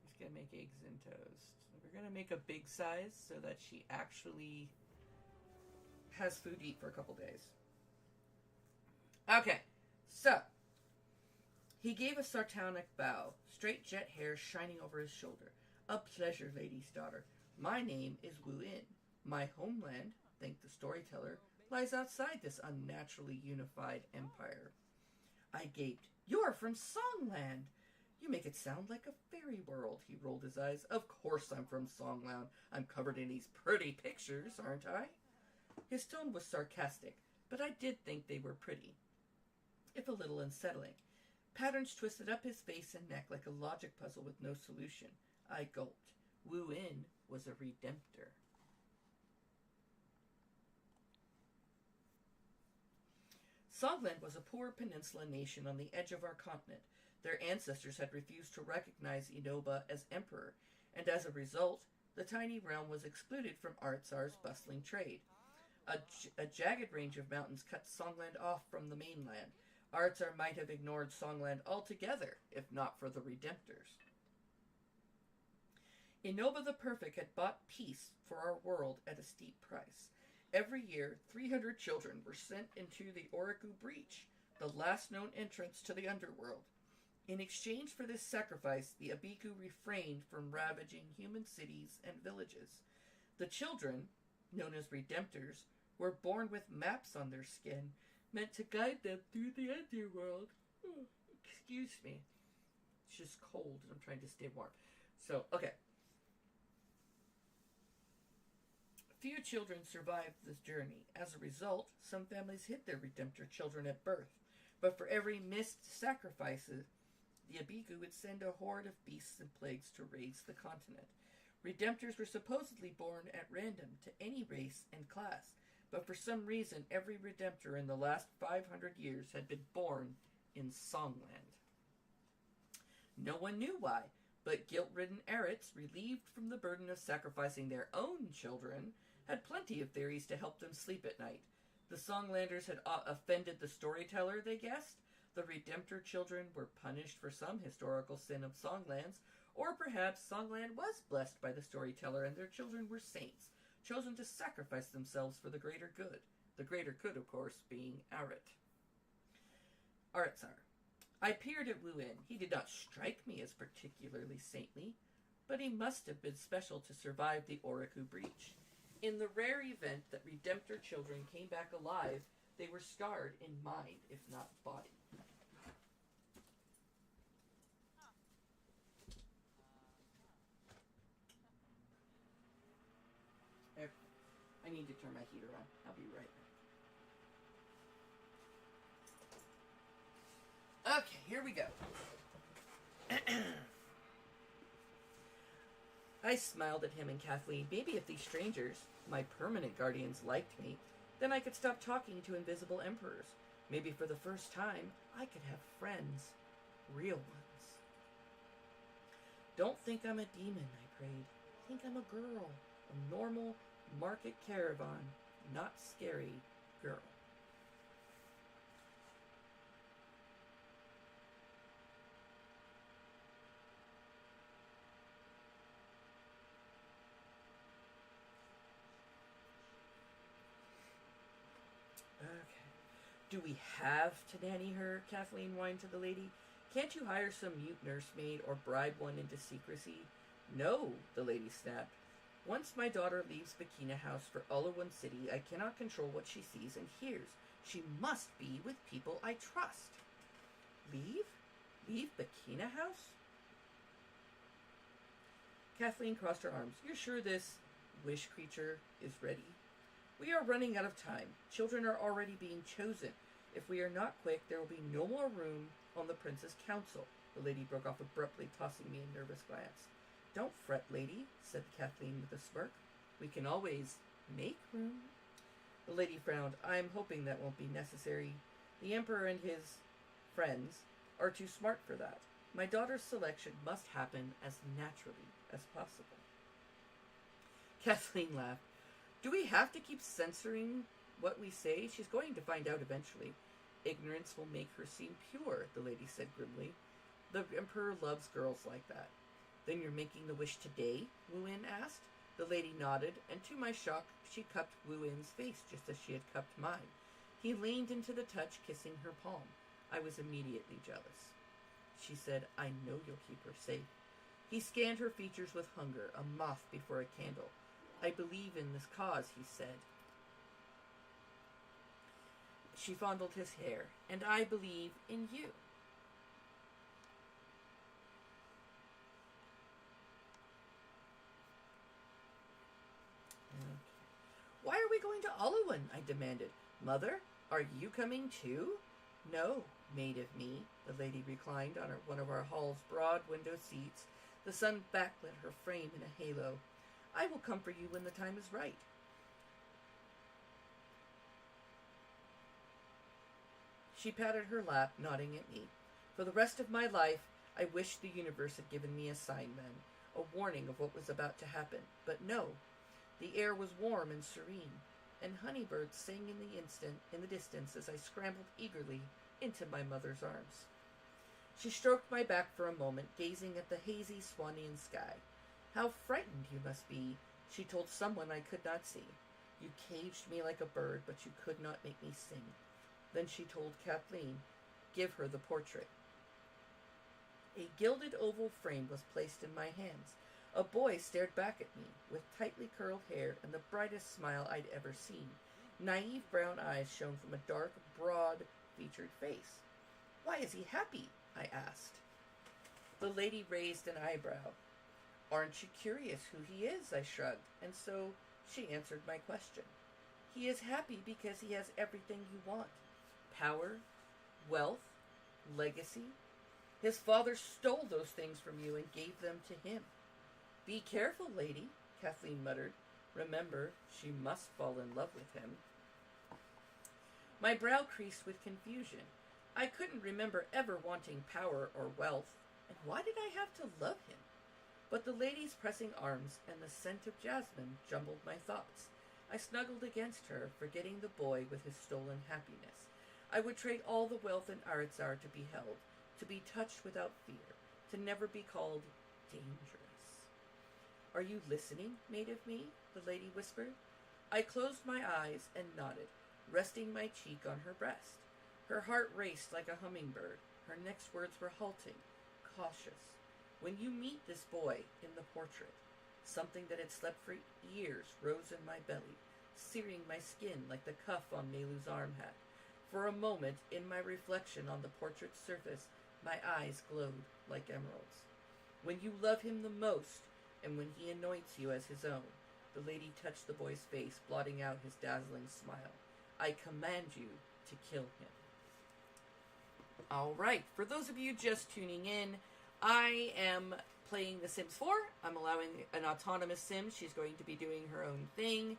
Speaker 2: Just gonna make eggs and toast. We're gonna make a big size so that she actually has food to eat for a couple days. Okay. So, he gave a sardonic bow, straight jet hair shining over his shoulder. A pleasure, lady's daughter. My name is Wu In. My homeland, thank the storyteller, lies outside this unnaturally unified empire. I gaped. You're from Songland. You make it sound like a fairy world. He rolled his eyes. Of course I'm from Songland. I'm covered in these pretty pictures, aren't I? His tone was sarcastic, but I did think they were pretty, if a little unsettling. Patterns twisted up his face and neck like a logic puzzle with no solution. I gulped. Wu In was a redemptor. Songland was a poor peninsula nation on the edge of our continent. Their ancestors had refused to recognize Inoba as emperor, and as a result, the tiny realm was excluded from Aritsar's bustling trade. A jagged range of mountains cut Songland off from the mainland. Aritsar might have ignored Songland altogether, if not for the redemptors. Innova the Perfect had bought peace for our world at a steep price. Every year, 300 children were sent into the Oriku Breach, the last known entrance to the underworld. In exchange for this sacrifice, the Abiku refrained from ravaging human cities and villages. The children, known as Redemptors, were born with maps on their skin, meant to guide them through the underworld. Excuse me. It's just cold and I'm trying to stay warm. So, okay. Few children survived this journey. As a result, some families hid their Redemptor children at birth. But for every missed sacrifices, the Abiku would send a horde of beasts and plagues to raise the continent. Redemptors were supposedly born at random to any race and class, but for some reason every Redemptor in the last 500 years had been born in Songland. No one knew why, but guilt-ridden Arits, relieved from the burden of sacrificing their own children, had plenty of theories to help them sleep at night. The Songlanders had offended the storyteller, they guessed. The Redemptor children were punished for some historical sin of Songlands, or perhaps Songland was blessed by the storyteller and their children were saints, chosen to sacrifice themselves for the greater good. The greater good, of course, being Arit. Aritsar. I peered at Wu In. He did not strike me as particularly saintly, but he must have been special to survive the Oriku Breach. In the rare event that Redemptor children came back alive, they were scarred in mind, if not body. I need to turn my heater on. I'll be right back. Okay, here we go. I smiled at him and Kathleen. Maybe if these strangers, my permanent guardians, liked me, then I could stop talking to invisible emperors. Maybe for the first time, I could have friends. Real ones. Don't think I'm a demon, I prayed. Think I'm a girl. A normal market caravan, not scary girl. Okay. Do we have to nanny her? Kathleen whined to the lady. Can't you hire some mute nursemaid or bribe one into secrecy? No, the lady snapped. Once my daughter leaves Bakina House for Uluwun City, I cannot control what she sees and hears. She must be with people I trust. Leave? Leave Bakina House? Kathleen crossed her arms. You're sure this wish creature is ready? We are running out of time. Children are already being chosen. If we are not quick, there will be no more room on the Prince's Council. The lady broke off abruptly, tossing me a nervous glance. Don't fret, lady, said Kathleen with a smirk. We can always make room. The lady frowned. I am hoping that won't be necessary. The Emperor and his friends are too smart for that. My daughter's selection must happen as naturally as possible. Kathleen laughed. Do we have to keep censoring what we say? She's going to find out eventually. Ignorance will make her seem pure, the lady said grimly. The Emperor loves girls like that. Then you're making the wish today? Wu In asked. The lady nodded, and to my shock, she cupped Wu In's face just as she had cupped mine. He leaned into the touch, kissing her palm. I was immediately jealous. She said, I know you'll keep her safe. He scanned her features with hunger, a moth before a candle. I believe in this cause, he said. She fondled his hair. And I believe in you. Why are we going to Uluwun? I demanded. Mother, are you coming too? No, maid of me, the lady reclined on one of our hall's broad window seats. The sun backlit her frame in a halo. I will come for you when the time is right. She patted her lap, nodding at me. For the rest of my life, I wished the universe had given me a sign then, a warning of what was about to happen. But no, the air was warm and serene, and honeybirds sang in the distance as I scrambled eagerly into my mother's arms. She stroked my back for a moment, gazing at the hazy Swannian sky. How frightened you must be, she told someone I could not see. You caged me like a bird, but you could not make me sing. Then she told Kathleen, give her the portrait. A gilded oval frame was placed in my hands. A boy stared back at me, with tightly curled hair and the brightest smile I'd ever seen. Naive brown eyes shone from a dark, broad-featured face. Why is he happy? I asked. The lady raised an eyebrow. Aren't you curious who he is? I shrugged, and so she answered my question. He is happy because he has everything you want. Power, wealth, legacy. His father stole those things from you and gave them to him. Be careful, lady, Kathleen muttered. Remember, she must fall in love with him. My brow creased with confusion. I couldn't remember ever wanting power or wealth, and why did I have to love him? But the lady's pressing arms and the scent of jasmine jumbled my thoughts. I snuggled against her, forgetting the boy with his stolen happiness. I would trade all the wealth in Aritzar to be held, to be touched without fear, to never be called dangerous. Are you listening, maid of me? The lady whispered. I closed my eyes and nodded, resting my cheek on her breast. Her heart raced like a hummingbird. Her next words were halting, cautious. When you meet this boy in the portrait, something that had slept for years rose in my belly, searing my skin like the cuff on Nelu's arm hat. For a moment, in my reflection on the portrait's surface, my eyes glowed like emeralds. When you love him the most, and when he anoints you as his own, the lady touched the boy's face, blotting out his dazzling smile. I command you to kill him. All right, for those of you just tuning in, I am playing The Sims 4. I'm allowing an autonomous sim. She's going to be doing her own thing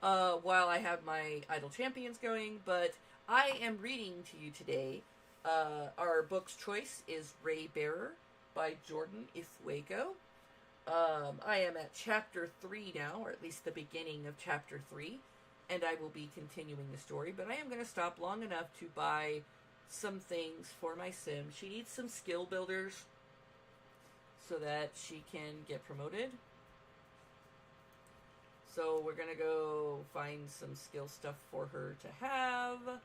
Speaker 2: while I have my Idle Champions going, but I am reading to you today. Our book's choice is Ray Bearer by Jordan Ifueko. I am at chapter 3 now, or at least the beginning of chapter 3, and I will be continuing the story, but I am going to stop long enough to buy some things for my sim. She needs some skill builders so that she can get promoted. So we're going to go find some skill stuff for her to have.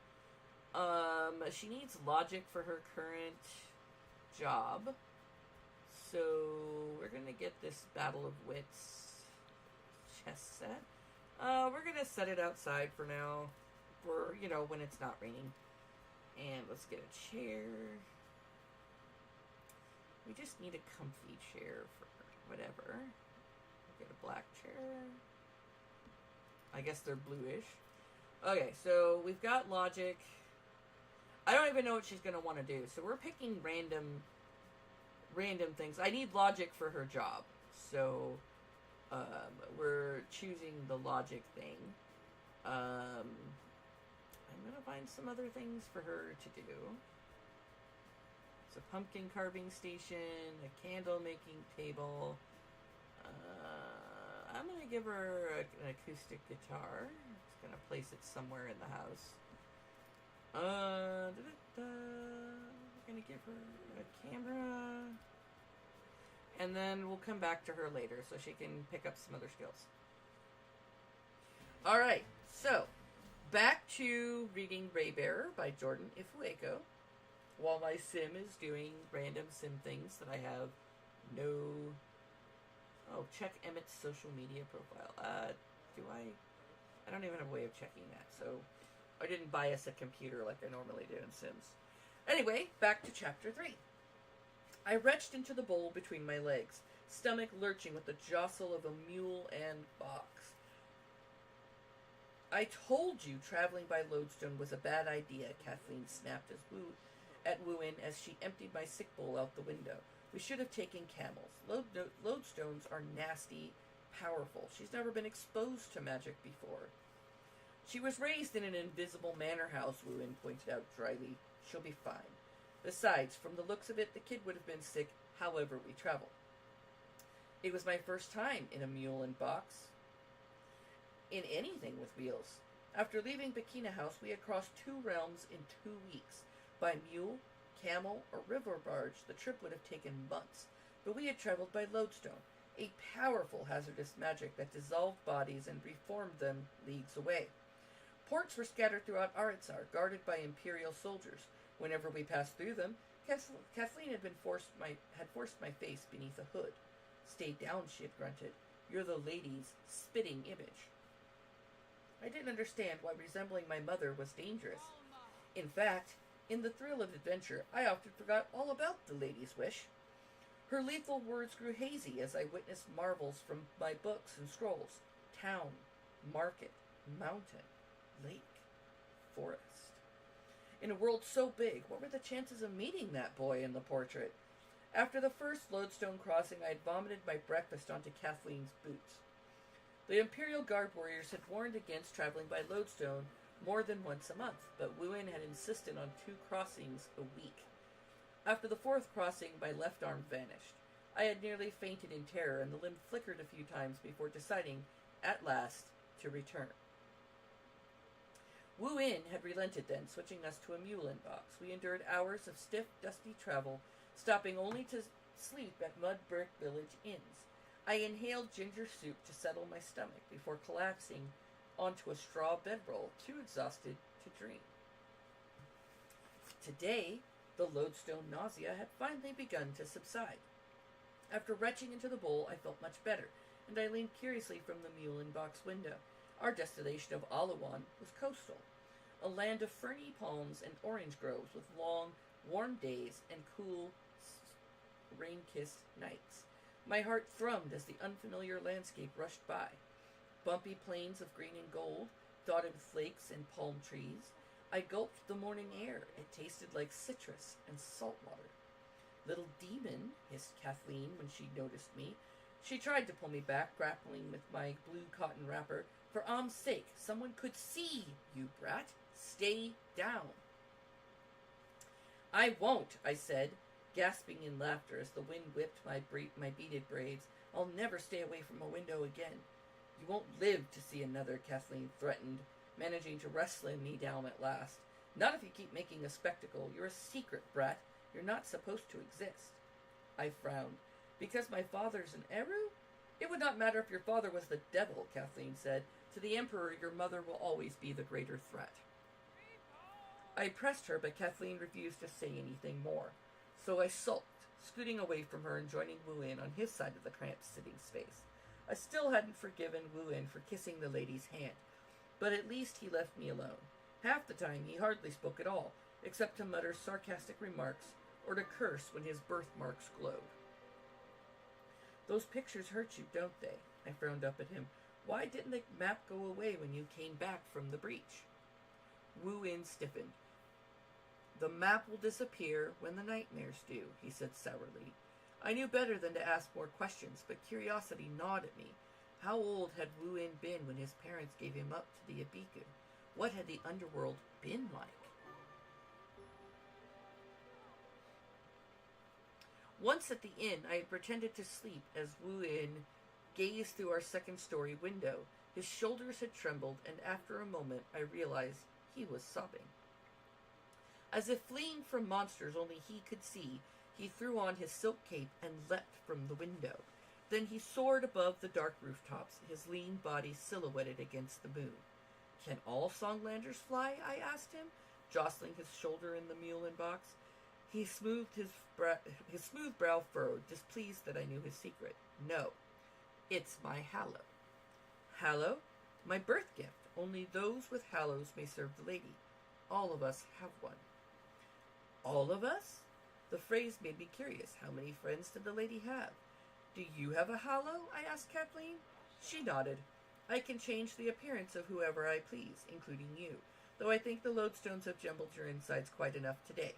Speaker 2: She needs logic for her current job. So we're going to get this Battle of Wits chess set. We're going to set it outside for now, for, when it's not raining. And let's get a chair. We just need a comfy chair for whatever. Get a black chair. I guess they're bluish. Okay, so we've got logic. I don't even know what she's going to want to do. So we're picking random things. I need logic for her job. So we're choosing the logic thing. I'm going to find some other things for her to do. It's a pumpkin carving station, a candle making table. I'm going to give her an acoustic guitar. It's going to place it somewhere in the house. We're going to give her a camera. And then we'll come back to her later so she can pick up some other skills. Alright, so back to reading Ray Bearer by Jordan Ifueko, while my sim is doing random sim things that I have no... Oh, check Emmett's social media profile. I don't even have a way of checking that, so I didn't buy us a computer like I normally do in Sims. Anyway, back to chapter 3. I retched into the bowl between my legs, stomach lurching with the jostle of a mule and box. I told you traveling by Lodestone was a bad idea, Kathleen snapped at Wooin as she emptied my sick bowl out the window. We should have taken camels. Lodestones are nasty, powerful. She's never been exposed to magic before. She was raised in an invisible manor house, Wooin pointed out dryly. She'll be fine. Besides, from the looks of it, the kid would have been sick however we traveled. It was my first time in a mule and box. In anything with wheels. After leaving Bikina House, we had crossed 2 realms in 2 weeks. By mule, camel, or river barge, the trip would have taken months. But we had traveled by Lodestone, a powerful hazardous magic that dissolved bodies and reformed them leagues away. Ports were scattered throughout Aritzar, guarded by Imperial soldiers. Whenever we passed through them, Kathleen had forced my face beneath a hood. "Stay down," she had grunted. "You're the lady's spitting image." I didn't understand why resembling my mother was dangerous. In fact, in the thrill of adventure, I often forgot all about the lady's wish. Her lethal words grew hazy as I witnessed marvels from my books and scrolls. Town, market, mountain, lake, forest. In a world so big, what were the chances of meeting that boy in the portrait? After the first lodestone crossing, I had vomited my breakfast onto Kathleen's boots. The Imperial Guard warriors had warned against traveling by lodestone more than once a month, but Wuin had insisted on 2 crossings a week. After the 4th crossing, my left arm vanished. I had nearly fainted in terror, and the limb flickered a few times before deciding, at last, to return. Wuin had relented then, switching us to a Mulin box. We endured hours of stiff, dusty travel, stopping only to sleep at mud brick village inns. I inhaled ginger soup to settle my stomach before collapsing onto a straw bedroll, too exhausted to dream. Today, the lodestone nausea had finally begun to subside. After retching into the bowl, I felt much better, and I leaned curiously from the Mulin box window. Our destination of Alawan was coastal, a land of ferny palms and orange groves with long, warm days and cool, rain-kissed nights. My heart thrummed as the unfamiliar landscape rushed by. Bumpy plains of green and gold, dotted with lakes and palm trees. I gulped the morning air. It tasted like citrus and salt water. "Little demon," hissed Kathleen when she noticed me. She tried to pull me back, grappling with my blue cotton wrapper. "For Am's sake, someone could see, you brat. Stay down." "I won't," I said, gasping in laughter as the wind whipped my beaded braids. "I'll never stay away from a window again." "You won't live to see another," Kathleen threatened, managing to wrestle me down at last. "Not if you keep making a spectacle. You're a secret, brat. You're not supposed to exist." I frowned. "Because my father's an Eru? It would not matter if your father was the devil," Kathleen said. "To the Emperor, your mother will always be the greater threat." I pressed her, but Kathleen refused to say anything more. So I sulked, scooting away from her and joining Wuin on his side of the cramped sitting space. I still hadn't forgiven Wuin for kissing the lady's hand, but at least he left me alone. Half the time he hardly spoke at all, except to mutter sarcastic remarks or to curse when his birthmarks glowed. "Those pictures hurt you, don't they?" I frowned up at him. "Why didn't the map go away when you came back from the breach?" Wuin stiffened. "The map will disappear when the nightmares do," he said sourly. I knew better than to ask more questions, but curiosity gnawed at me. How old had Wuin been when his parents gave him up to the Abiku? What had the underworld been like? Once at the inn, I had pretended to sleep as Wuin gazed through our second-story window. His shoulders had trembled, and after a moment I realized he was sobbing. As if fleeing from monsters only he could see, he threw on his silk cape and leapt from the window. Then he soared above the dark rooftops, his lean body silhouetted against the moon. "Can all Songlanders fly?" I asked him, jostling his shoulder in the Mulin box. He smoothed his smooth brow furrowed, displeased that I knew his secret. "No, it's my hallow." "Hallow? My birth gift. Only those with hallows may serve the lady. All of us have one." "All of us?" The phrase made me curious. How many friends did the lady have? "Do you have a hallow?" I asked Kathleen. She nodded. "I can change the appearance of whoever I please, including you, though I think the lodestones have jumbled your insides quite enough today."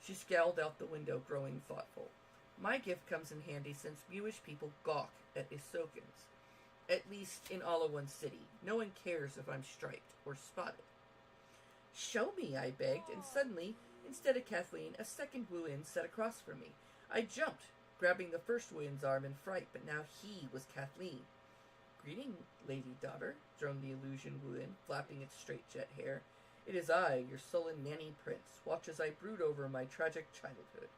Speaker 2: She scowled out the window, growing thoughtful. "My gift comes in handy since Muish people gawk at Isokans. At least in Alawan City. No one cares if I'm striped or spotted." "Show me," I begged, and suddenly, instead of Kathleen, a second Wuin sat across from me. I jumped, grabbing the first Wuin's arm in fright, but now he was Kathleen. "Greeting, lady daughter," droned the illusion Wuin, flapping its straight jet hair. "It is I, your sullen nanny prince. Watch as I brood over my tragic childhood."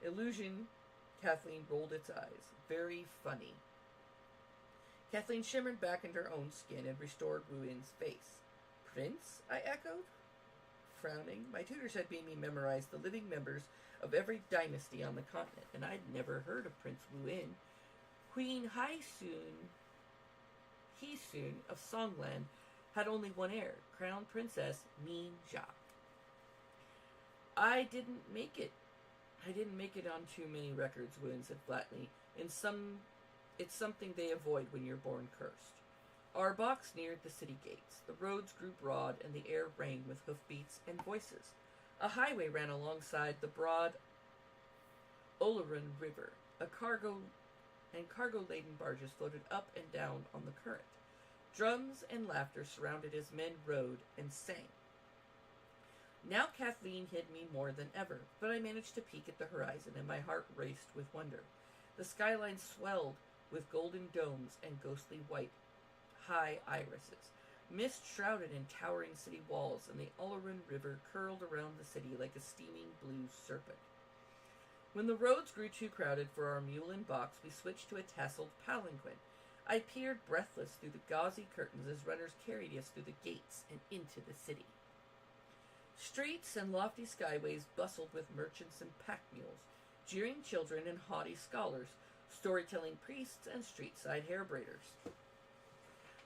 Speaker 2: Illusion, Kathleen rolled its eyes. "Very funny. Kathleen shimmered back into her own skin and restored Wu-In's face. Prince? I echoed. Frowning, my tutors had made me memorize the living members of every dynasty on the continent, and I'd never heard of Prince Wu-In. Queen Hesun of Songland had only one heir, Crown Princess Min Jia. I didn't make it on too many records, Wu-In said flatly. It's something they avoid when you're born cursed. Our box neared the city gates. The roads grew broad, and the air rang with hoofbeats and voices. A highway ran alongside the broad Oloron River. Cargo-laden barges floated up and down on the current. Drums and laughter surrounded as men rode and sang. Now Kathleen hid me more than ever, but I managed to peek at the horizon, and my heart raced with wonder. The skyline swelled with golden domes and ghostly white high irises. Mist shrouded in towering city walls, and the Oloron River curled around the city like a steaming blue serpent. When the roads grew too crowded for our mule and box, we switched to a tasseled palanquin. I peered breathless through the gauzy curtains as runners carried us through the gates and into the city. Streets and lofty skyways bustled with merchants and pack mules, jeering children and haughty scholars, storytelling priests and street-side hair braiders.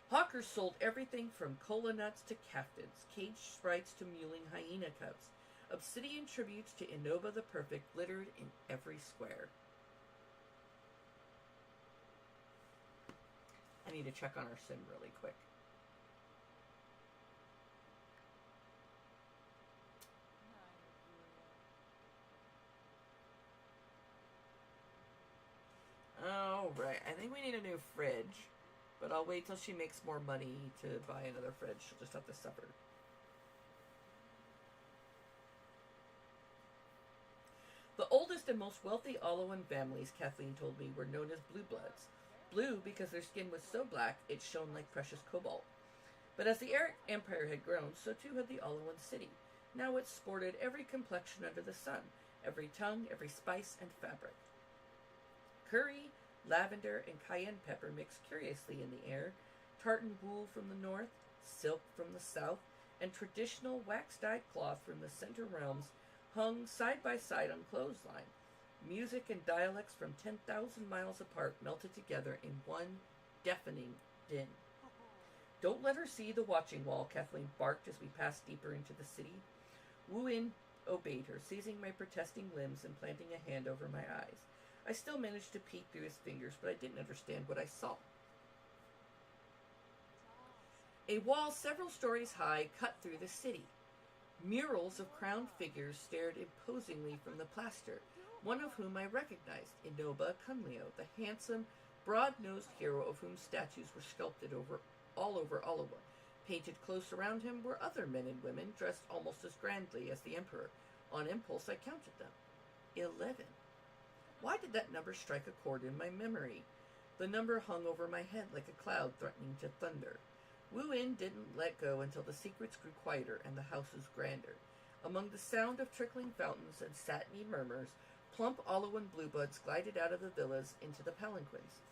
Speaker 2: Hawkers sold everything from cola nuts to caftans, caged sprites to mewling hyena cubs. Obsidian tributes to Inoba the Perfect glittered in every square. I need to check on our sim really quick. Oh, right. I think we need a new fridge. But I'll wait till she makes more money to buy another fridge. She'll just have to suffer. The oldest and most wealthy Olowan families, Kathleen told me, were known as blue bloods. Blue because their skin was so black it shone like precious cobalt. But as the Eric Empire had grown, so too had the Olowan city. Now it sported every complexion under the sun, every tongue, every spice and fabric. Curry, lavender, and cayenne pepper mixed curiously in the air, tartan wool from the north, silk from the south, and traditional wax-dyed cloth from the center realms hung side by side on clothesline. Music and dialects from 10,000 miles apart melted together in one deafening din. Don't let her see the watching wall, Kathleen barked as we passed deeper into the city. Wu-In obeyed her, seizing my protesting limbs and planting a hand over my eyes. I still managed to peek through his fingers, but I didn't understand what I saw. A wall several stories high cut through the city. Murals of crowned figures stared imposingly from the plaster, one of whom I recognized, Inoba Kunleo, the handsome, broad-nosed hero of whom statues were sculpted all over Olowa. Painted close around him were other men and women dressed almost as grandly as the emperor. On impulse, I counted them. 11. Why did that number strike a chord in my memory? The number hung over my head like a cloud threatening to thunder. Wu-In didn't let go until the secrets grew quieter and the houses grander. Among the sound of trickling fountains and satiny murmurs, plump Olowan bluebuds glided out of the villas into the palanquins.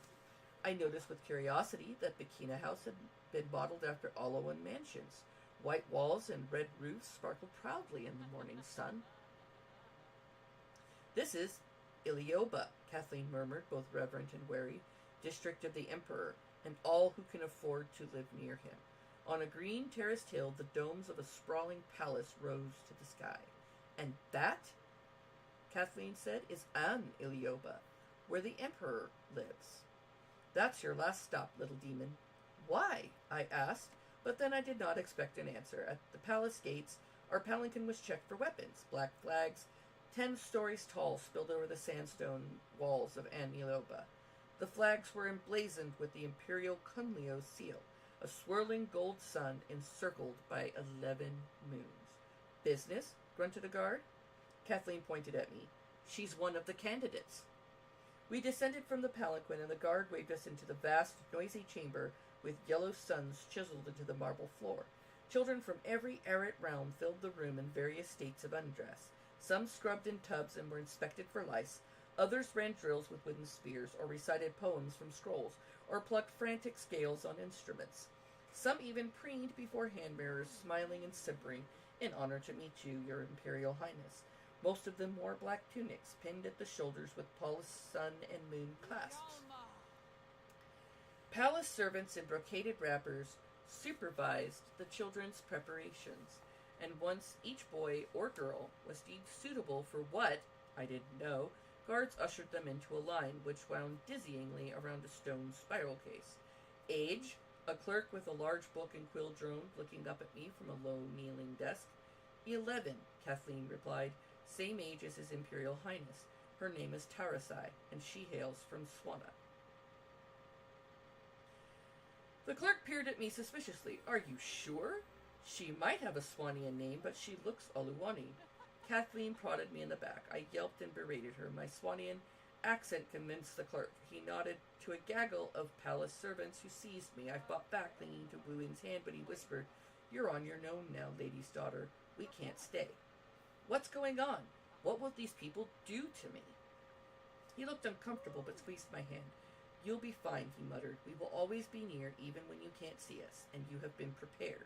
Speaker 2: I noticed with curiosity that Bikina House had been modeled after Olowan mansions. White walls and red roofs sparkled proudly in the morning sun. This is Ilioba, Kathleen murmured, both reverent and wary, district of the Emperor, and all who can afford to live near him. On a green terraced hill, the domes of a sprawling palace rose to the sky. And that, Kathleen said, is An Ilioba, where the Emperor lives. That's your last stop, little demon. Why? I asked, but then I did not expect an answer. At the palace gates, our palanquin was checked for weapons. Black flags, 10 stories tall, spilled over the sandstone walls of An Ilioba. The flags were emblazoned with the imperial Kunleo seal, a swirling gold sun encircled by 11 moons. Business? Grunted a guard. Kathleen pointed at me. She's one of the candidates. We descended from the palanquin, and the guard waved us into the vast, noisy chamber with yellow suns chiseled into the marble floor. Children from every arid realm filled the room in various states of undress. Some scrubbed in tubs and were inspected for lice. Others ran drills with wooden spears, or recited poems from scrolls, or plucked frantic scales on instruments. Some even preened before hand mirrors, smiling and simpering, in honor to meet you, your Imperial Highness. Most of them wore black tunics, pinned at the shoulders with polished sun and moon clasps. Palace servants in brocaded wrappers supervised the children's preparations, and once each boy or girl was deemed suitable for what, I didn't know, guards ushered them into a line which wound dizzyingly around a stone spiral case. Age? A clerk with a large book and quill droned, looking up at me from a low, kneeling desk. 11, Kathleen replied, same age as His Imperial Highness. Her name is Tarasai, and she hails from Swana. The clerk peered at me suspiciously. Are you sure? She might have a Swanian name, but she looks Oluwani. Kathleen prodded me in the back. I yelped and berated her. My Swanian accent convinced the clerk. He nodded to a gaggle of palace servants who seized me. I fought back, clinging to Wuin's hand, but he whispered, You're on your own now, lady's daughter. We can't stay. What's going on? What will these people do to me? He looked uncomfortable, but squeezed my hand. You'll be fine, he muttered. We will always be near, even when you can't see us, and you have been prepared.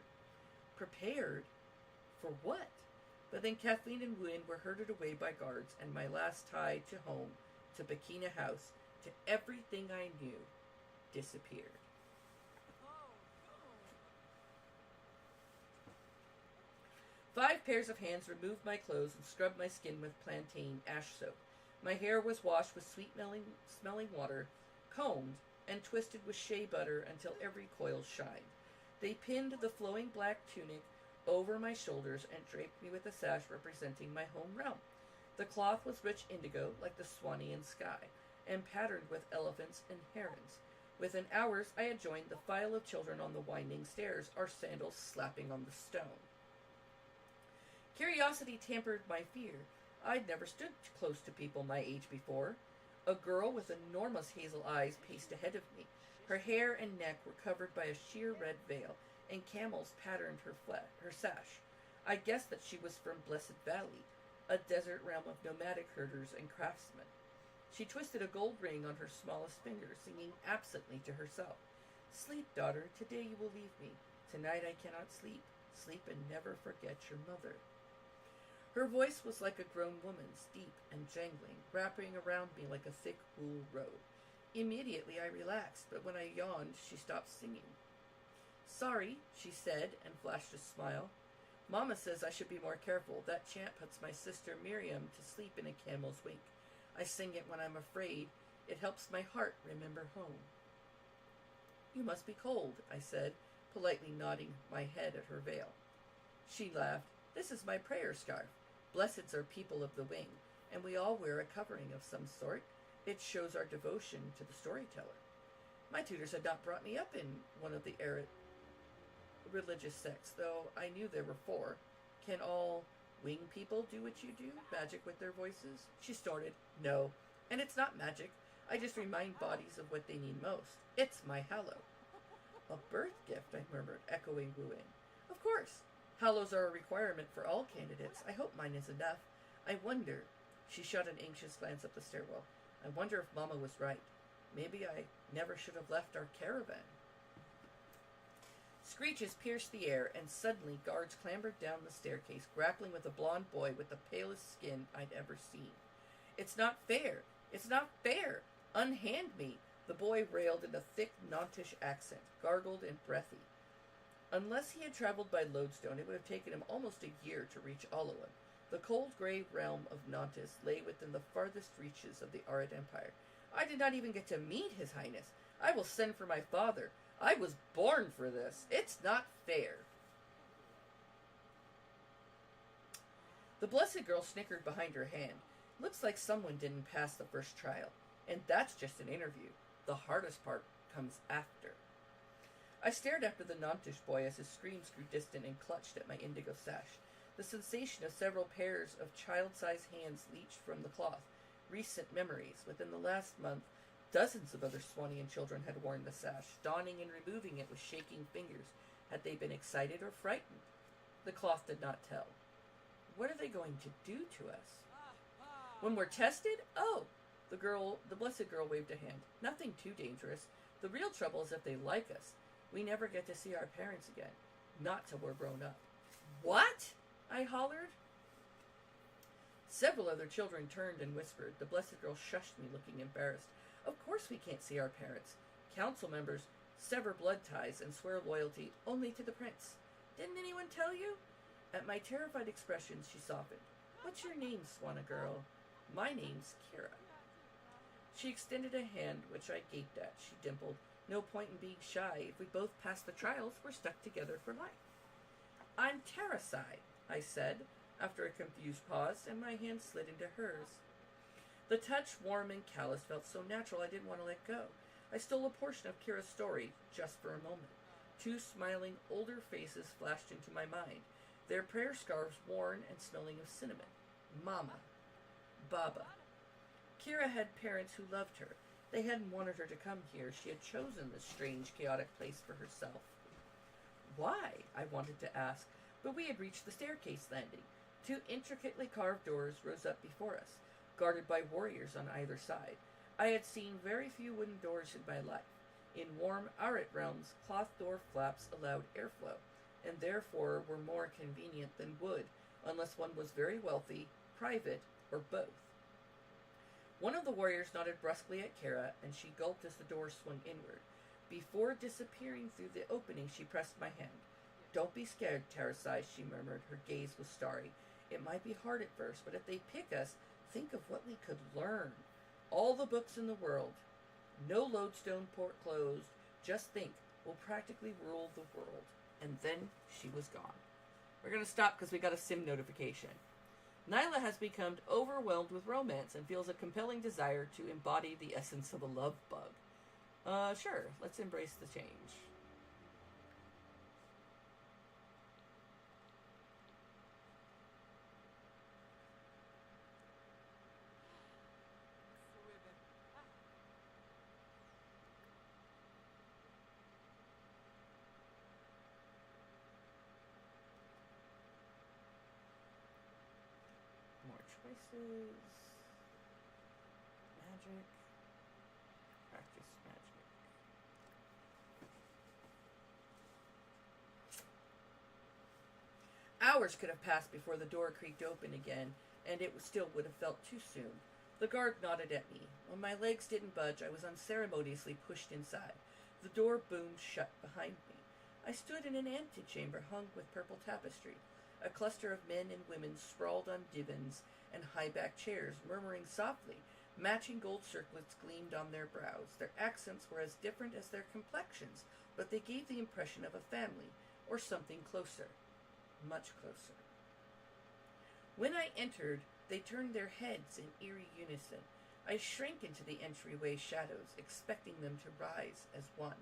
Speaker 2: Prepared? For what? But then Kathleen and Wuin were herded away by guards, and my last tie to home, to Bakina House, to everything I knew, disappeared. Five pairs of hands removed my clothes and scrubbed my skin with plantain ash soap. My hair was washed with sweet-smelling water, combed, and twisted with shea butter until every coil shined. They pinned the flowing black tunic over my shoulders and draped me with a sash representing my home realm. The cloth was rich indigo, like the Swanian sky, and patterned with elephants and herons. Within hours, I had joined the file of children on the winding stairs, our sandals slapping on the stone. Curiosity tempered my fear. I'd never stood close to people my age before. A girl with enormous hazel eyes paced ahead of me. Her hair and neck were covered by a sheer red veil, and camels patterned her sash. I guessed that she was from Blessed Valley, a desert realm of nomadic herders and craftsmen. She twisted a gold ring on her smallest finger, singing absently to herself. Sleep, daughter, today you will leave me. Tonight I cannot sleep. Sleep and never forget your mother. Her voice was like a grown woman's, deep and jangling, wrapping around me like a thick wool robe. Immediately I relaxed, but when I yawned, she stopped singing. Sorry, she said, and flashed a smile. Mama says I should be more careful. That chant puts my sister Miriam to sleep in a camel's wink. I sing it when I'm afraid. It helps my heart remember home. You must be cold, I said, politely nodding my head at her veil. She laughed. This is my prayer scarf. Blesseds are people of the wing, and we all wear a covering of some sort. It shows our devotion to the storyteller. My tutors had not brought me up in one of the religious sects, though I knew there were 4. Can all wing people do what you do? Magic with their voices? She snorted. No, and it's not magic. I just remind bodies of what they need most. It's my hallow. A birth gift, I murmured, echoing Wuin. Of course. Hallows are a requirement for all candidates. I hope mine is enough. I wonder. She shot an anxious glance up the stairwell. I wonder if Mama was right. Maybe I never should have left our caravan. Screeches pierced the air, and suddenly guards clambered down the staircase, grappling with a blond boy with the palest skin I'd ever seen. It's not fair. It's not fair. Unhand me. The boy railed in a thick, Nantish accent, gargled and breathy. Unless he had traveled by lodestone, it would have taken him almost a year to reach Oluwan. The cold gray realm of Nantis lay within the farthest reaches of the Arid Empire. I did not even get to meet His Highness. I will send for my father. I was born for this. It's not fair. The Blessed Girl snickered behind her hand. Looks like someone didn't pass the first trial. And that's just an interview. The hardest part comes after. I stared after the Nantish boy as his screams grew distant and clutched at my indigo sash. The sensation of several pairs of child-sized hands leached from the cloth. Recent memories. Within the last month, dozens of other Swanian children had worn the sash, donning and removing it with shaking fingers. Had they been excited or frightened? The cloth did not tell. What are they going to do to us? When we're tested? Oh! The blessed girl waved a hand. Nothing too dangerous. The real trouble is if they like us. We never get to see our parents again. Not till we're grown up. What? I hollered. Several other children turned and whispered. The blessed girl shushed me, looking embarrassed. Of course we can't see our parents. Council members sever blood ties and swear loyalty only to the prince. Didn't anyone tell you? At my terrified expression, she softened. What's your name, Swanna girl? My name's Kira. She extended a hand, which I gaped at. She dimpled. No point in being shy. If we both pass the trials, we're stuck together for life. I'm Terasai, I said, after a confused pause, and my hand slid into hers. The touch, warm and callous, felt so natural I didn't want to let go. I stole a portion of Kira's story, just for a moment. 2 smiling, older faces flashed into my mind, their prayer scarves worn and smelling of cinnamon. Mama. Baba. Kira had parents who loved her. They hadn't wanted her to come here. She had chosen this strange, chaotic place for herself. Why? I wanted to ask, but we had reached the staircase landing. 2 intricately carved doors rose up before us, guarded by warriors on either side. I had seen very few wooden doors in my life. In warm Arit realms, cloth door flaps allowed airflow, and therefore were more convenient than wood, unless one was very wealthy, private, or both. One of the warriors nodded brusquely at Kira, and she gulped as the door swung inward. Before disappearing through the opening, she pressed my hand. Don't be scared, Terasai, she murmured. Her gaze was starry. It might be hard at first, but if they pick us, think of what we could learn. All the books in the world. No lodestone port closed. Just think, we'll practically rule the world.
Speaker 1: And then she was gone. We're going to stop because we got a sim notification. Nyla has become overwhelmed with romance and feels a compelling desire to embody the essence of a love bug. Sure, let's embrace the change. Choices, magic, practice magic.
Speaker 2: Hours could have passed before the door creaked open again, and it still would have felt too soon. The guard nodded at me. When my legs didn't budge, I was unceremoniously pushed inside. The door boomed shut behind me. I stood in an antechamber hung with purple tapestry. A cluster of men and women sprawled on divans and high-backed chairs, murmuring softly. Matching gold circlets gleamed on their brows. Their accents were as different as their complexions, but they gave the impression of a family, or something closer. Much closer. When I entered, they turned their heads in eerie unison. I shrank into the entryway shadows, expecting them to rise as one.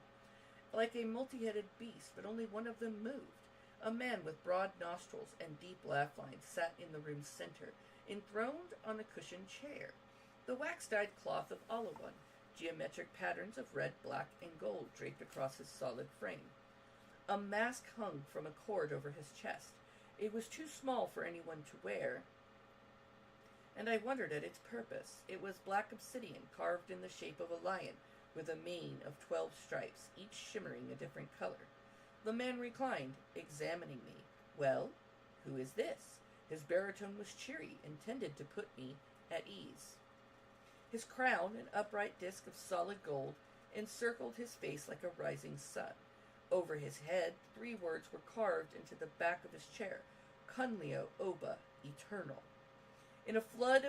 Speaker 2: Like a multi-headed beast, but only one of them moved. A man with broad nostrils and deep laugh lines sat in the room's center, enthroned on a cushioned chair. The wax-dyed cloth of Olawan, geometric patterns of red, black, and gold draped across his solid frame. A mask hung from a cord over his chest. It was too small for anyone to wear, and I wondered at its purpose. It was black obsidian carved in the shape of a lion, with a mane of 12 stripes, each shimmering a different color. The man reclined, examining me. Well, who is this? His baritone was cheery, intended to put me at ease. His crown, an upright disk of solid gold, encircled his face like a rising sun. Over his head, 3 words were carved into the back of his chair. Kunlio Oba, eternal. In a flood,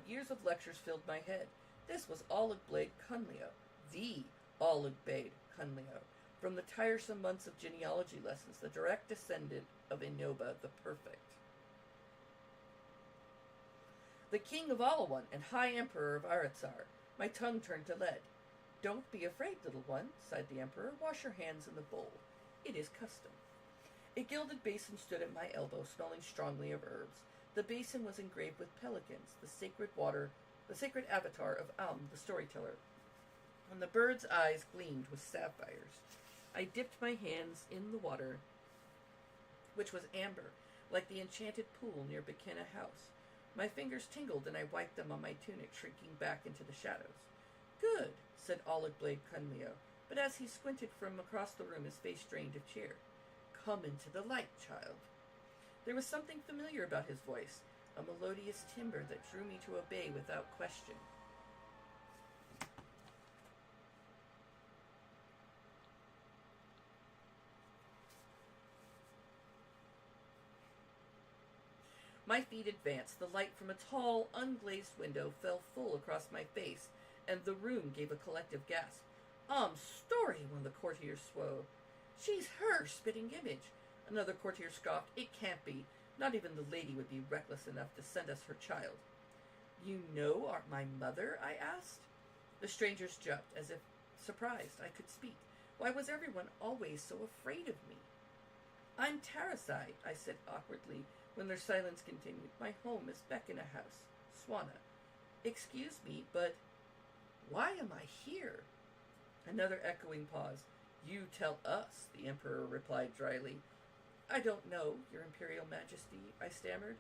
Speaker 2: years of lectures filled my head. This was Oleg Blade Kunlio, the Oleg Blade Kunlio, from the tiresome months of genealogy lessons, the direct descendant of Inoba the Perfect. The king of Olawan and high emperor of Aratsar. My tongue turned to lead. Don't be afraid, little one, sighed the emperor. Wash your hands in the bowl. It is custom. A gilded basin stood at my elbow, smelling strongly of herbs. The basin was engraved with pelicans, the sacred avatar of the storyteller, and the bird's eyes gleamed with sapphires. I dipped my hands in the water, which was amber, like the enchanted pool near Bekena House. My fingers tingled, and I wiped them on my tunic, shrinking back into the shadows. "Good," said Oleg Blade Cunleo, but as he squinted from across the room, his face strained of cheer. "Come into the light, child." There was something familiar about his voice, a melodious timbre that drew me to obey without question. My feet advanced. The light from a tall, unglazed window fell full across my face, and the room gave a collective gasp. Story, one of the courtiers swore. "She's her spitting image." Another courtier scoffed. "It can't be. Not even the lady would be reckless enough to send us her child." "You know my mother?" I asked. The strangers jumped, as if surprised I could speak. Why was everyone always so afraid of me? "I'm Tarasai," I said awkwardly, when their silence continued. "My home is Bekina House, Swana. Excuse me, but why am I here?" Another echoing pause. "You tell us," the Emperor replied dryly. "I don't know, Your Imperial Majesty," I stammered.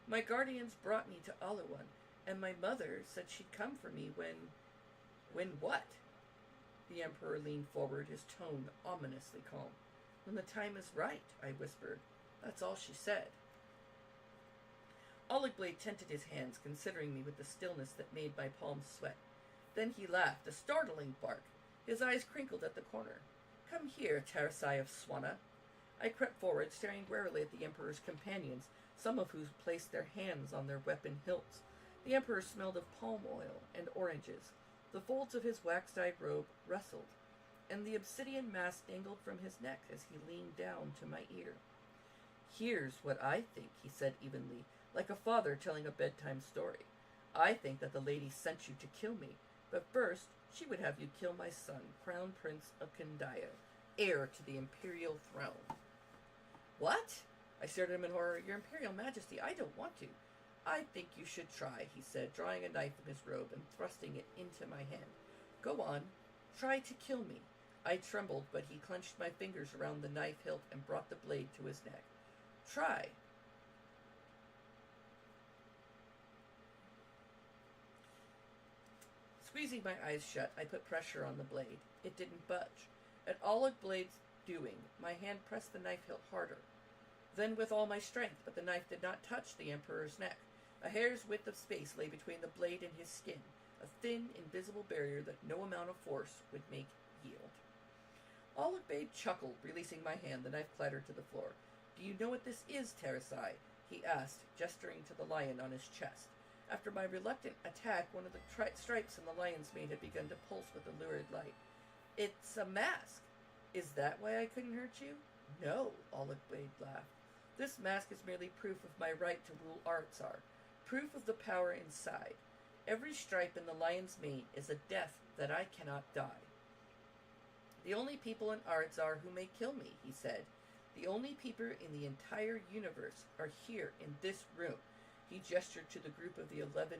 Speaker 2: "My guardians brought me to Alawan, and my mother said she'd come for me when..." "When what?" The Emperor leaned forward, his tone ominously calm. "When the time is right," I whispered. "That's all she said." Oleg Blade tented his hands, considering me with the stillness that made my palms sweat. Then he laughed, a startling bark. His eyes crinkled at the corner. "Come here, Tarasai of Swana." I crept forward, staring warily at the Emperor's companions, some of whom placed their hands on their weapon hilts. The Emperor smelled of palm oil and oranges. The folds of his waxed-dyed robe rustled, and the obsidian mask dangled from his neck as he leaned down to my ear. "Here's what I think," he said evenly, like a father telling a bedtime story. "I think that the lady sent you to kill me, but first she would have you kill my son, Crown Prince of Kandaya, heir to the imperial throne." "What?" I stared at him in horror. "Your Imperial Majesty, I don't want to." "I think you should try," he said, drawing a knife from his robe and thrusting it into my hand. "Go on. Try to kill me." I trembled, but he clenched my fingers around the knife hilt and brought the blade to his neck. "Try." Squeezing my eyes shut, I put pressure on the blade. It didn't budge. At Oleg Blade's doing, my hand pressed the knife hilt harder. Then with all my strength, but the knife did not touch the Emperor's neck. A hair's width of space lay between the blade and his skin, a thin, invisible barrier that no amount of force would make yield. Oleg Blade chuckled, releasing my hand. The knife clattered to the floor. "Do you know what this is, Tarasai?" he asked, gesturing to the lion on his chest. After my reluctant attack, one of the stripes in the lion's mane had begun to pulse with a lurid light. "It's a mask." "Is that why I couldn't hurt you?" "No," Oleg Blade laughed. "This mask is merely proof of my right to rule Artsar, proof of the power inside. Every stripe in the lion's mane is a death that I cannot die. The only people in Artsar who may kill me," he said, "the only people in the entire universe are here in this room." He gestured to the group of the 11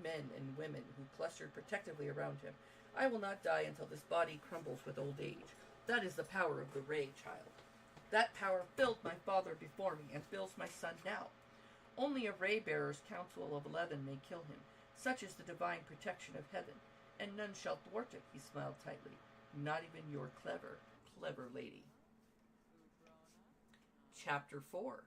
Speaker 2: men and women who clustered protectively around him. "I will not die until this body crumbles with old age. That is the power of the Ray, child. That power filled my father before me and fills my son now. Only a Ray-bearer's council of 11 may kill him. Such is the divine protection of heaven, and none shall thwart it," he smiled tightly. "Not even your clever lady." Chapter 4.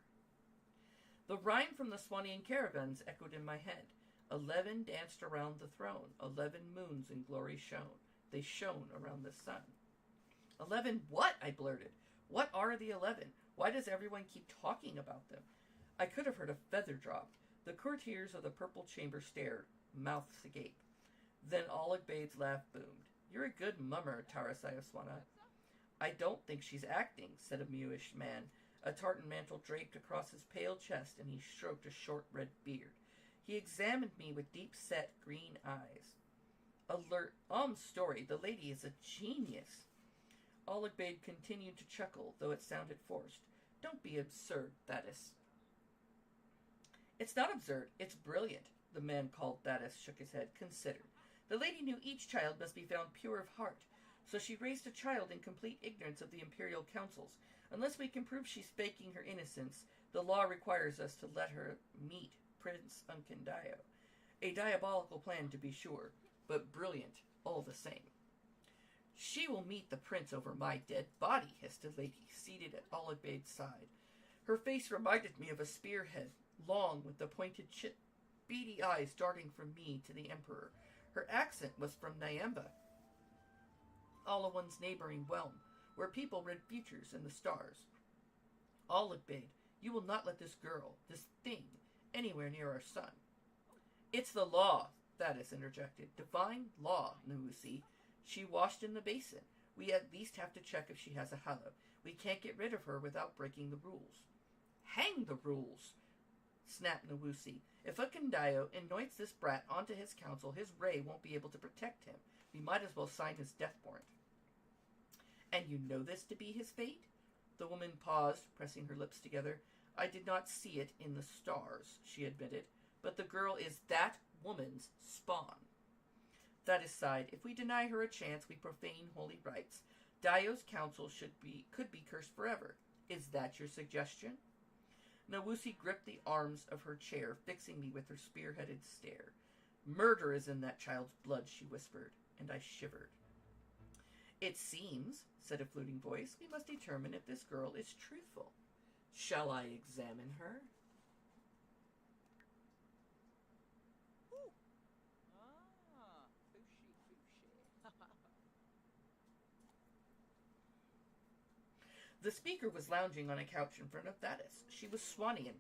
Speaker 2: The rhyme from the Swanian caravans echoed in my head. 11 danced around the throne. 11 moons in glory shone. They shone around the sun. 11 what? I blurted. What are the 11? Why does everyone keep talking about them? I could have heard a feather drop. The courtiers of the purple chamber stared, mouths agape. Then Oleg Blade's laugh boomed. "You're a good mummer, Tarasai of Swana." "I don't think she's acting," said a muish man. A tartan mantle draped across his pale chest, and he stroked a short red beard. He examined me with deep-set green eyes. "Alert, story, the lady is a genius." Oleg Blade continued to chuckle, though it sounded forced. "Don't be absurd, Thaddeus." "It's not absurd, it's brilliant," the man called Thaddeus shook his head. "Consider. The lady knew each child must be found pure of heart, so she raised a child in complete ignorance of the imperial councils. Unless we can prove she's faking her innocence, the law requires us to let her meet Prince Uncandayo. A diabolical plan, to be sure, but brilliant all the same. She will meet the prince over my dead body, hissed a lady seated at Oligbade's side. Her face reminded me of a spearhead, long with the pointed beady eyes darting from me to the emperor. Her accent was from Nyamba, Olawan's neighboring realm, where people read futures in the stars. Oligbade, you will not let this girl, this thing, anywhere near our son. It's the law, Thaddeus interjected. Divine law, Nuusi. She washed in the basin. We at least have to check if she has a hallow. We can't get rid of her without breaking the rules. Hang the rules, snapped Nuusi. If Uncandayo anoints this brat onto his council, his ray won't be able to protect him. We might as well sign his death warrant. And you know this to be his fate? The woman paused, pressing her lips together. I did not see it in the stars, she admitted, but the girl is that woman's spawn. That aside, if we deny her a chance, we profane holy rites. Daio's council could be cursed forever. Is that your suggestion? Nuusi gripped the arms of her chair, fixing me with her spear-headed stare. Murder is in that child's blood, she whispered, and I shivered. It seems, said a fluting voice, we must determine if this girl is truthful. Shall I examine her? The speaker was lounging on a couch in front of Thaddeus. She was Swannian,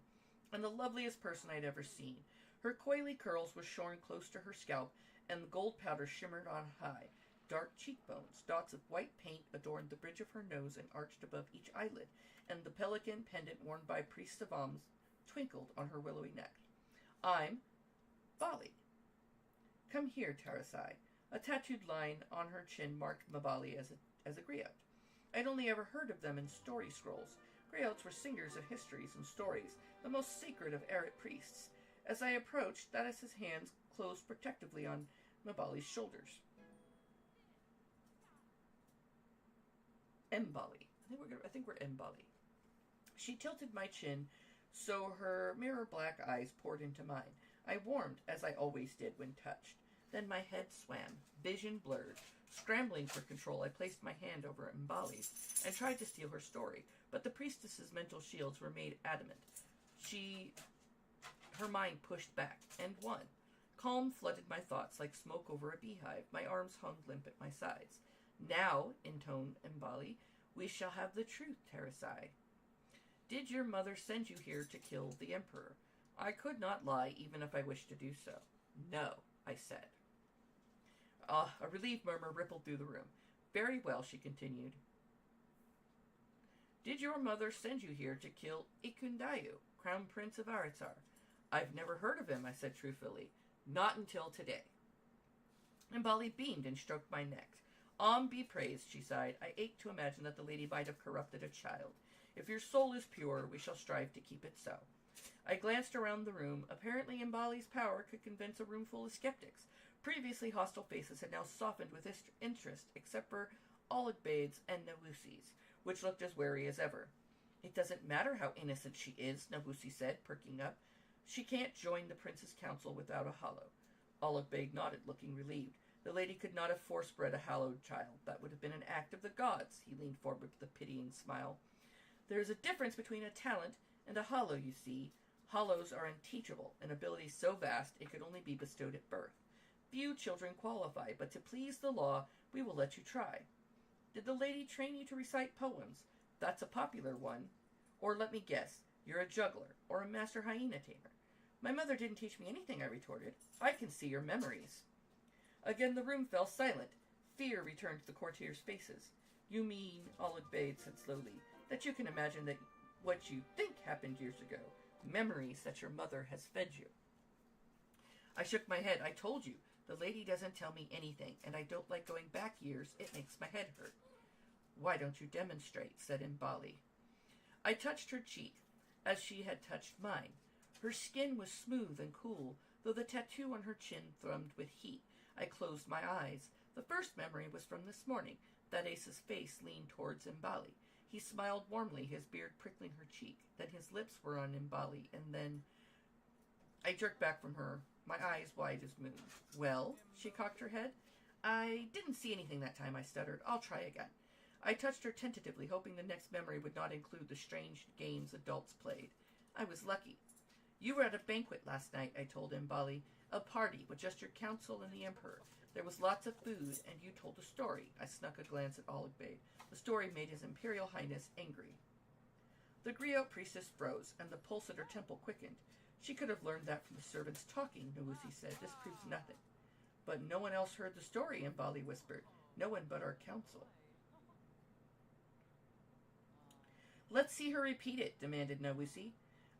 Speaker 2: and the loveliest person I'd ever seen. Her coily curls were shorn close to her scalp, and the gold powder shimmered on high. Dark cheekbones, dots of white paint adorned the bridge of her nose and arched above each eyelid, and the pelican pendant worn by Priest of Oms twinkled on her willowy neck. I'm Bali. Come here, Tarasai. A tattooed line on her chin marked Mabali as a griot. I'd only ever heard of them in story scrolls. Griots were singers of histories and stories, the most sacred of Eret priests. As I approached, Thaddeus' hands closed protectively on Mabali's shoulders. Mbali. I think we're Mbali. She tilted my chin so her mirror black eyes poured into mine. I warmed, as I always did when touched. Then my head swam, vision blurred. Scrambling for control, I placed my hand over Mbali's and tried to steal her story, but the priestess's mental shields were made adamant. Her mind pushed back, and won. Calm flooded my thoughts like smoke over a beehive. My arms hung limp at my sides. Now, intoned Mbali, we shall have the truth, Tarasai. Did your mother send you here to kill the Emperor? I could not lie, even if I wished to do so. No, I said. A relieved murmur rippled through the room. Very well, she continued. Did your mother send you here to kill Ikundayu, Crown Prince of Aratar? I've never heard of him, I said truthfully. Not until today. Mbali beamed and stroked my neck. Be praised, she sighed. I ached to imagine that the lady might have corrupted a child. If your soul is pure, we shall strive to keep it so. I glanced around the room. Apparently Mbali's power could convince a room full of skeptics. Previously hostile faces had now softened with interest, except for Oligbade's and Nuusi's, which looked as wary as ever. It doesn't matter how innocent she is, Nuusi said, perking up. She can't join the prince's council without a hallow. Oligbade nodded, looking relieved. The lady could not have force-bred a hallowed child. That would have been an act of the gods, he leaned forward with a pitying smile. There is a difference between a talent and a hallow, you see. Hallows are unteachable, an ability so vast it could only be bestowed at birth. Few children qualify, but to please the law, we will let you try. Did the lady train you to recite poems? That's a popular one. Or let me guess, you're a juggler, or a master hyena tamer. My mother didn't teach me anything, I retorted. I can see your memories. Again the room fell silent. Fear returned to the courtiers' faces. You mean, Oligbade said slowly, that you can imagine that what you think happened years ago, memories that your mother has fed you. I shook my head. I told you, the lady doesn't tell me anything, and I don't like going back years. It makes my head hurt. Why don't you demonstrate, said Mbali. I touched her cheek, as she had touched mine. Her skin was smooth and cool, though the tattoo on her chin thrummed with heat. I closed my eyes. The first memory was from this morning. Thaddeus' face leaned towards Mbali. He smiled warmly, his beard prickling her cheek. Then his lips were on Mbali, and then... I jerked back from her, my eyes wide as moon. Well, she cocked her head. I didn't see anything that time, I stuttered. I'll try again. I touched her tentatively, hoping the next memory would not include the strange games adults played. I was lucky. You were at a banquet last night, I told Mbali. A party with just your council and the Emperor. There was lots of food, and you told a story. I snuck a glance at Oligbade. The story made His Imperial Highness angry. The griot priestess froze, and the pulse at her temple quickened. She could have learned that from the servants talking, Nuwusi said. This proves nothing. But no one else heard the story, Mbali whispered. No one but our council. Let's see her repeat it, demanded Nuwusi.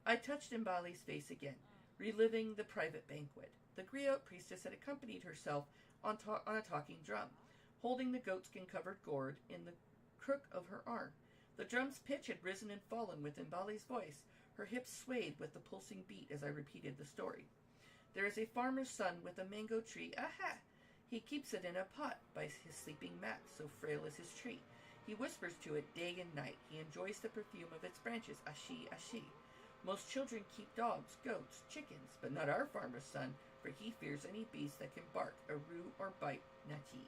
Speaker 2: I touched Mbali's face again, reliving the private banquet. The griot priestess had accompanied herself on a talking drum, holding the goatskin-covered gourd in the crook of her arm. The drum's pitch had risen and fallen with Mbali's voice. Her hips swayed with the pulsing beat as I repeated the story. There is a farmer's son with a mango tree. Aha! He keeps it in a pot by his sleeping mat, so frail is his tree. He whispers to it day and night. He enjoys the perfume of its branches. Ashi, ashi. Most children keep dogs, goats, chickens, but not our farmer's son, for he fears any beast that can bark, aroo, or bite, nati.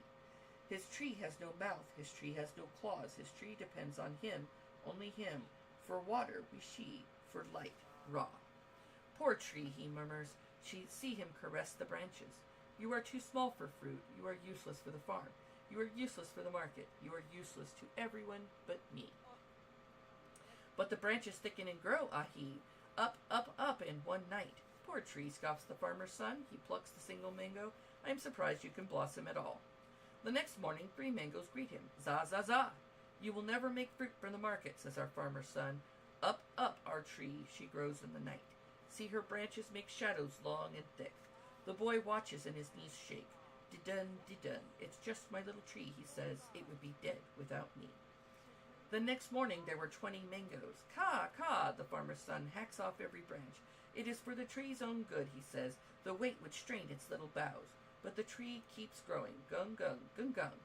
Speaker 2: His tree has no mouth, his tree has no claws, his tree depends on him, only him. For water, we she, for light, raw. Poor tree, he murmurs. See him caress the branches. You are too small for fruit, you are useless for the farm. You are useless for the market, you are useless to everyone but me. But the branches thicken and grow, ahi. Up, up, up in one night. Poor tree, scoffs the farmer's son. He plucks the single mango. I am surprised you can blossom at all. The next morning, 3 mangoes greet him. Za, za, za. You will never make fruit for the market, says our farmer's son. Up, up, our tree, she grows in the night. See her branches make shadows long and thick. The boy watches and his knees shake. Didun, didun. It's just my little tree, he says. It would be dead without me. The next morning there were 20 mangoes. Ka, ka, the farmer's son hacks off every branch. It is for the tree's own good, he says. The weight would strain its little boughs. But the tree keeps growing. Gung, gung, gung, gung.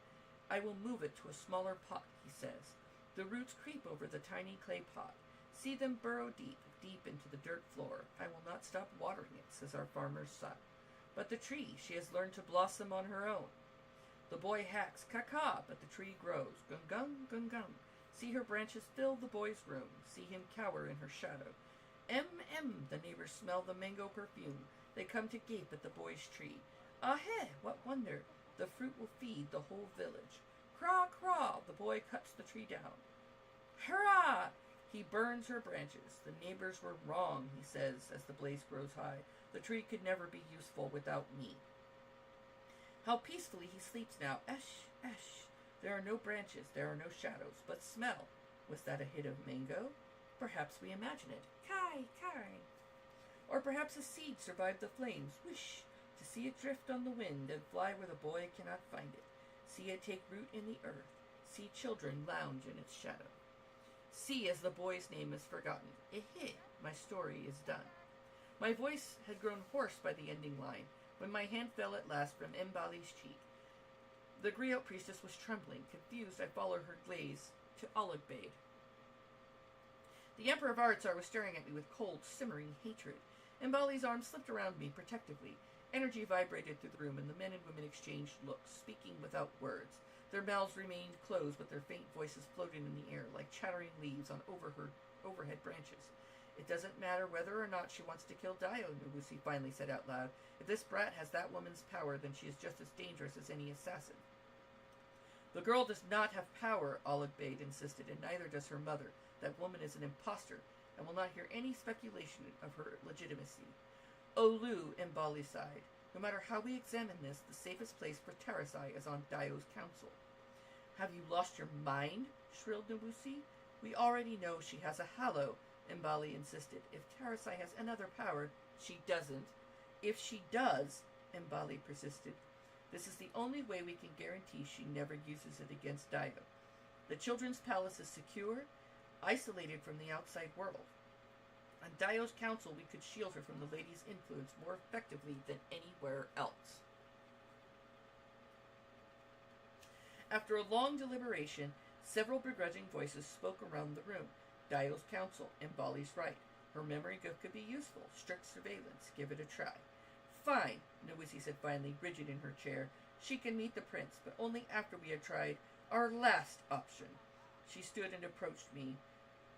Speaker 2: I will move it to a smaller pot, he says. The roots creep over the tiny clay pot. See them burrow deep, deep into the dirt floor. I will not stop watering it, says our farmer's son. But the tree, she has learned to blossom on her own. The boy hacks, ka-ka, but the tree grows. Gung, gung, gung, gung. See her branches fill the boy's room. See him cower in her shadow. The neighbors smell the mango perfume. They come to gape at the boy's tree. Ah-heh, what wonder! The fruit will feed the whole village. Craw, craw, the boy cuts the tree down. Hurrah! He burns her branches. The neighbors were wrong, he says, as the blaze grows high. The tree could never be useful without me. How peacefully he sleeps now. Esh, esh. There are no branches, there are no shadows, but smell. Was that a hit of mango? Perhaps we imagine it. Kai, kai. Or perhaps a seed survived the flames. Whoosh! To see it drift on the wind and fly where the boy cannot find it. See it take root in the earth. See children lounge in its shadow. See as the boy's name is forgotten. Eh, my story is done. My voice had grown hoarse by the ending line, when my hand fell at last from Mbali's cheek. The griot priestess was trembling. Confused, I followed her gaze to Oligbade. The Emperor of Artsar was staring at me with cold, simmering hatred. Mbali's arm slipped around me protectively. Energy vibrated through the room, and the men and women exchanged looks, speaking without words. Their mouths remained closed, but their faint voices floated in the air like chattering leaves on overhead branches. It doesn't matter whether or not she wants to kill Dio, Nuwusi finally said out loud. If this brat has that woman's power, then she is just as dangerous as any assassin. The girl does not have power, Oligbade insisted, and neither does her mother. That woman is an impostor, and will not hear any speculation of her legitimacy. Olu, Mbali sighed. No matter how we examine this, the safest place for Tarasai is on Dio's council. Have you lost your mind? Shrilled Nuwusi. We already know she has a halo, Mbali insisted. If Tarasai has another power, she doesn't. If she does, Mbali persisted, this is the only way we can guarantee she never uses it against Dio. The children's palace is secure, isolated from the outside world. On Dio's council, we could shield her from the lady's influence more effectively than anywhere else. After a long deliberation, several begrudging voices spoke around the room. Dio's council, Mbali's right. Her memory could be useful. Strict surveillance. Give it a try. Fine, Nwusi said finally, rigid in her chair. She can meet the prince, but only after we had tried our last option. She stood and approached me,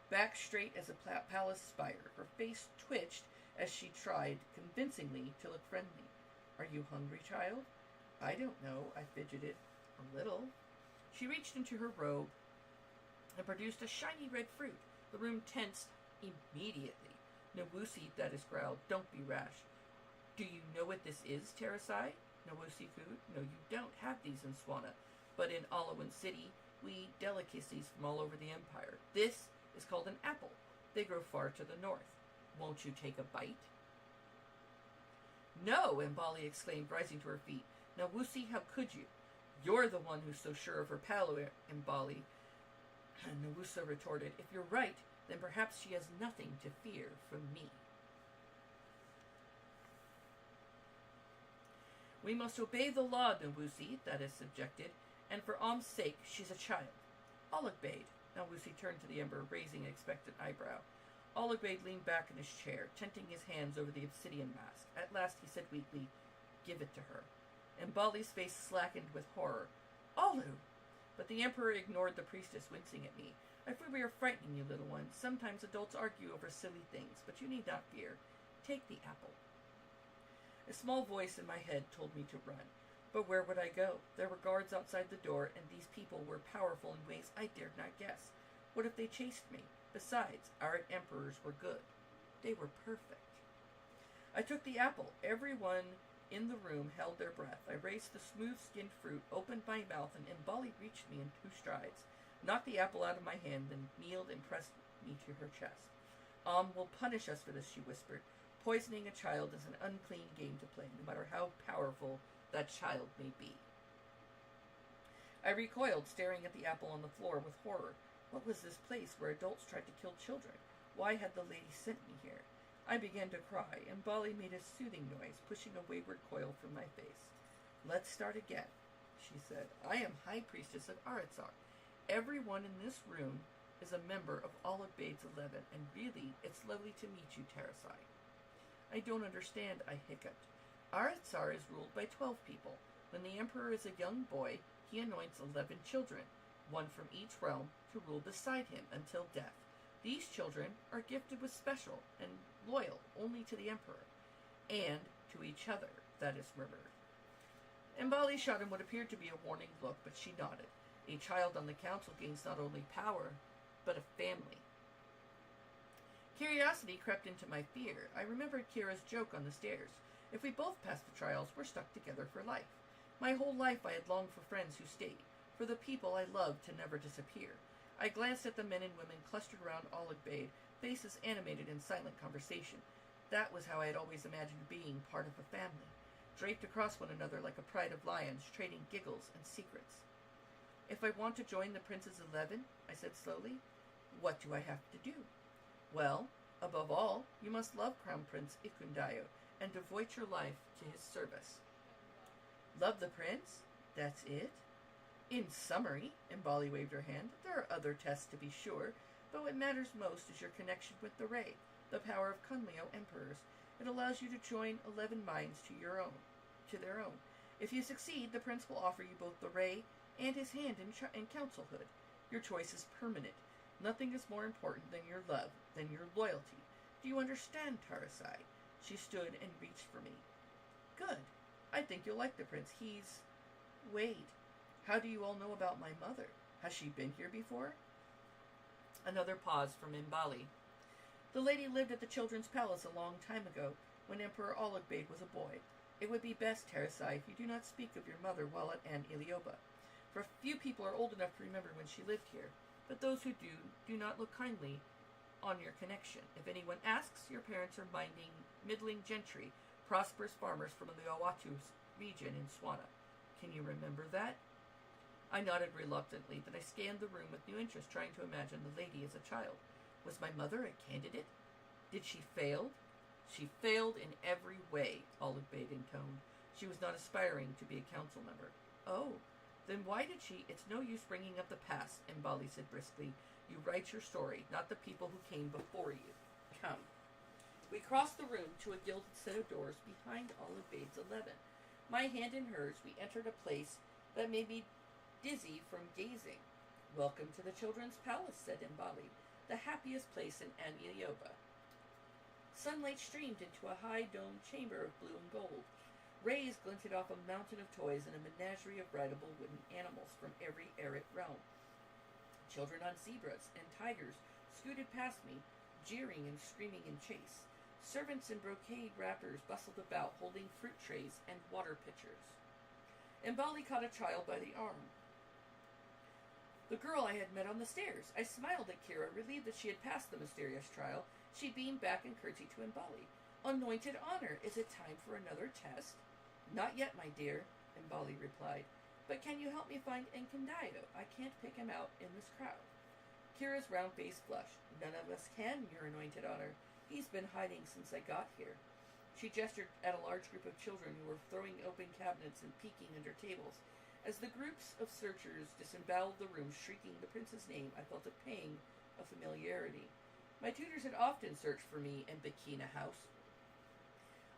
Speaker 2: back straight as a palace spire. Her face twitched as she tried, convincingly, to look friendly. Are you hungry, child? I don't know, I fidgeted. A little. She reached into her robe and produced a shiny red fruit. The room tensed immediately. Nwusi, that is, growled. Don't be rash. Do you know what this is, Terasai? Nwusi cooed. No, you don't have these in Swana. But in Alawyn City, we eat delicacies from all over the Empire. This is called an apple. They grow far to the north. Won't you take a bite? No, Mbali exclaimed, rising to her feet. Nwusi, how could you? You're the one who's so sure of her power, Mbali. Nwusi retorted. If you're right, then perhaps she has nothing to fear from me. We must obey the law, Nwusi, that is subjected, and for Om's sake, she's a child. Olegbaid. Nwusi turned to the Emperor, raising an expectant eyebrow. Olegbaid leaned back in his chair, tenting his hands over the obsidian mask. At last he said weakly, Give it to her. Mbali's face slackened with horror. Olu! But the Emperor ignored the priestess, wincing at me. I fear we are frightening you, little one. Sometimes adults argue over silly things, but you need not fear. Take the apple. A small voice in my head told me to run. But where would I go? There were guards outside the door, and these people were powerful in ways I dared not guess. What if they chased me? Besides, our emperors were good. They were perfect. I took the apple. Everyone in the room held their breath. I raised the smooth-skinned fruit, opened my mouth, and Mbali reached me in 2 strides, knocked the apple out of my hand, then kneeled and pressed me to her chest. Will punish us for this, she whispered. Poisoning a child is an unclean game to play, no matter how powerful that child may be. I recoiled, staring at the apple on the floor with horror. What was this place where adults tried to kill children? Why had the lady sent me here? I began to cry, and Mbali made a soothing noise, pushing a wayward coil from my face. Let's start again, she said. I am High Priestess of Aratzar. Everyone in this room is a member of Olegbaid's 11, and really, it's lovely to meet you, Terasai. I don't understand, I hiccuped. Aratzar is ruled by 12 people. When the Emperor is a young boy, he anoints 11 children, one from each realm, to rule beside him until death. These children are gifted with special and loyal only to the Emperor, and to each other, that is murmured. Mbali shot him what appeared to be a warning look, but she nodded. A child on the council gains not only power, but a family. Curiosity crept into my fear. I remembered Kira's joke on the stairs. If we both pass the trials, we're stuck together for life. My whole life I had longed for friends who stayed, for the people I loved to never disappear. I glanced at the men and women clustered around Olegbaid, faces animated in silent conversation. That was how I had always imagined being part of a family, draped across one another like a pride of lions, trading giggles and secrets. If I want to join the Prince's 11, I said slowly, what do I have to do? Well, above all, you must love Crown Prince Ikundayo and devote your life to his service. Love the prince? That's it? In summary, Mbali waved her hand, there are other tests to be sure, but what matters most is your connection with the Ray, the power of Kunleo emperors. It allows you to join 11 minds to their own. If you succeed, the prince will offer you both the Ray and his hand in councilhood. Your choice is permanent. Nothing is more important than your love, than your loyalty. Do you understand, Terasai? She stood and reached for me. Good. I think you'll like the prince. He's... Wait. How do you all know about my mother? Has she been here before? Another pause from Mbali. The lady lived at the Children's Palace a long time ago, when Emperor Olegbaid was a boy. It would be best, Terasai, if you do not speak of your mother while at An Ilioba. For few people are old enough to remember when she lived here, but those who do not look kindly on your connection. If anyone asks, your parents are middling gentry, prosperous farmers from the Awatu region in Swana. Can you remember that? I nodded reluctantly, then I scanned the room with new interest, trying to imagine the lady as a child. Was my mother a candidate? Did she fail? She failed in every way, Olegbaid intoned. She was not aspiring to be a council member. Oh, then why did she? It's no use bringing up the past, Mbali said briskly. You write your story, not the people who came before you. Come. We crossed the room to a gilded set of doors behind Olive Bates 11. My hand in hers, we entered a place that made me dizzy from gazing. Welcome to the Children's Palace, said Imbali, the happiest place in Anilioba. Sunlight streamed into a high-domed chamber of blue and gold. Rays glinted off a mountain of toys and a menagerie of rideable wooden animals from every arid realm. Children on zebras and tigers scooted past me, jeering and screaming in chase. Servants in brocade wrappers bustled about, holding fruit trays and water pitchers. Imbali caught a child by the arm. The girl I had met on the stairs. I smiled at Kira, relieved that she had passed the mysterious trial. She beamed back and curtsied to Imbali. Anointed honor, is it time for another test? Not yet, my dear, Imbali replied. But can you help me find Encandayo? I can't pick him out in this crowd. Kira's round face flushed. None of us can, your anointed honor. He's been hiding since I got here. She gestured at a large group of children who were throwing open cabinets and peeking under tables. As the groups of searchers disemboweled the room, shrieking the prince's name, I felt a pang of familiarity. My tutors had often searched for me in Bikina House.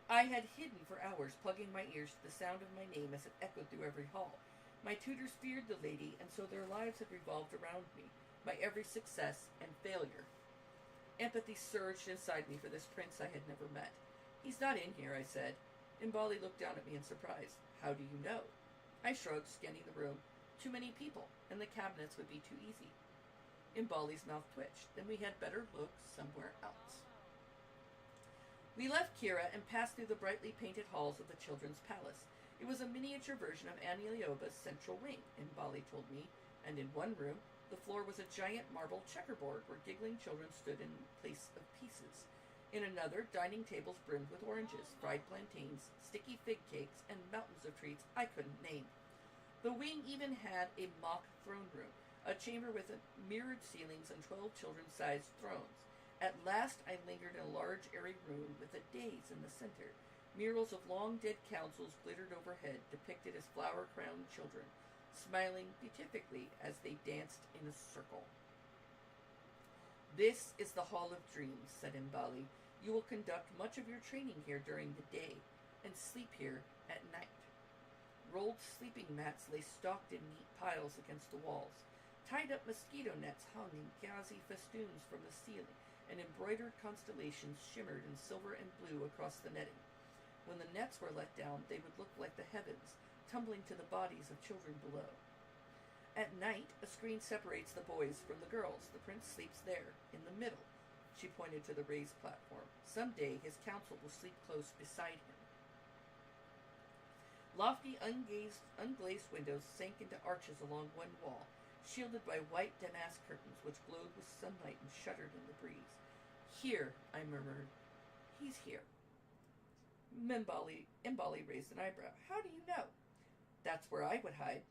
Speaker 2: I had hidden for hours, plugging my ears to the sound of my name as it echoed through every hall. My tutors feared the lady, and so their lives had revolved around me, my every success and failure. Empathy surged inside me for this prince I had never met. He's not in here, I said. Imbali looked down at me in surprise. How do you know? I shrugged, scanning the room. Too many people, and the cabinets would be too easy. Imbali's mouth twitched. Then we had better look somewhere else. We left Kira and passed through the brightly painted halls of the Children's Palace. It was a miniature version of Anilioba's central wing, Imbali told me, and in one room, the floor was a giant marble checkerboard where giggling children stood in place of pieces. In another, dining tables brimmed with oranges, fried plantains, sticky fig cakes, and mountains of treats I couldn't name. The wing even had a mock throne room, a chamber with mirrored ceilings and 12 children-sized thrones. At last I lingered in a large, airy room with a dais in the center. Murals of long-dead councils glittered overhead, depicted as flower-crowned children, smiling beatifically as they danced in a circle. This is the Hall of Dreams, said Imbali. You will conduct much of your training here during the day and sleep here at night. Rolled sleeping mats lay stocked in neat piles against the walls. Tied-up mosquito nets hung in gauzy festoons from the ceiling, and embroidered constellations shimmered in silver and blue across the netting. When the nets were let down, they would look like the heavens, tumbling to the bodies of children below. At night, a screen separates the boys from the girls. The prince sleeps there, in the middle. She pointed to the raised platform. Someday his council will sleep close beside him. Lofty, unglazed windows sank into arches along one wall, shielded by white damask curtains which glowed with sunlight and shuddered in the breeze. Here, I murmured. He's here. Imbali raised an eyebrow. How do you know? That's where I would hide.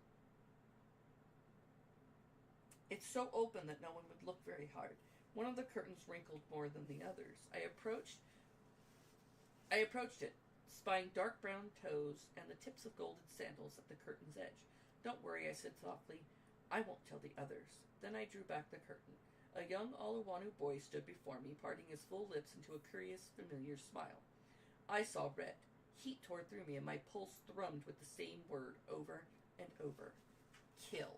Speaker 2: It's so open that no one would look very hard. One of the curtains wrinkled more than the others. I approached it, spying dark brown toes and the tips of golden sandals at the curtain's edge. Don't worry, I said softly. I won't tell the others. Then I drew back the curtain. A young Olawanu boy stood before me, parting his full lips into a curious, familiar smile. I saw red. Heat tore through me, and my pulse thrummed with the same word over and over. Kill.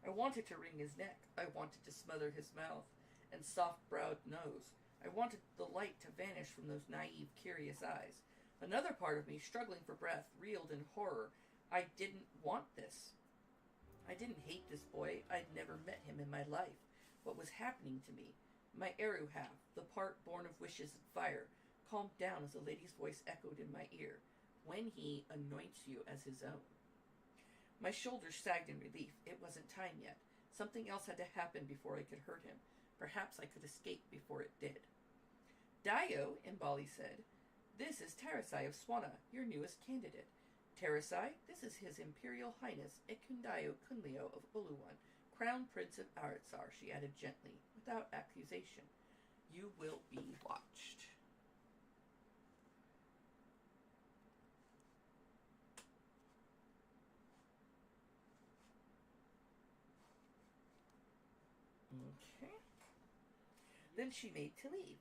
Speaker 2: I wanted to wring his neck. I wanted to smother his mouth and soft-browed nose. I wanted the light to vanish from those naive, curious eyes. Another part of me, struggling for breath, reeled in horror. I didn't want this. I didn't hate this boy. I'd never met him in my life. What was happening to me? My Eru half, the part born of wishes and fire, calmed down as a lady's voice echoed in my ear. When he anoints you as his own. My shoulders sagged in relief. It wasn't time yet. Something else had to happen before I could hurt him. Perhaps I could escape before it did. Dayo, Imbali said. This is Tarasai of Swana, your newest candidate. Tarasai, this is His Imperial Highness Encandayo Kunlio of Uluwan, Crown Prince of Aratsar, she added gently, without accusation. You will be watched. Okay. Then she made to leave.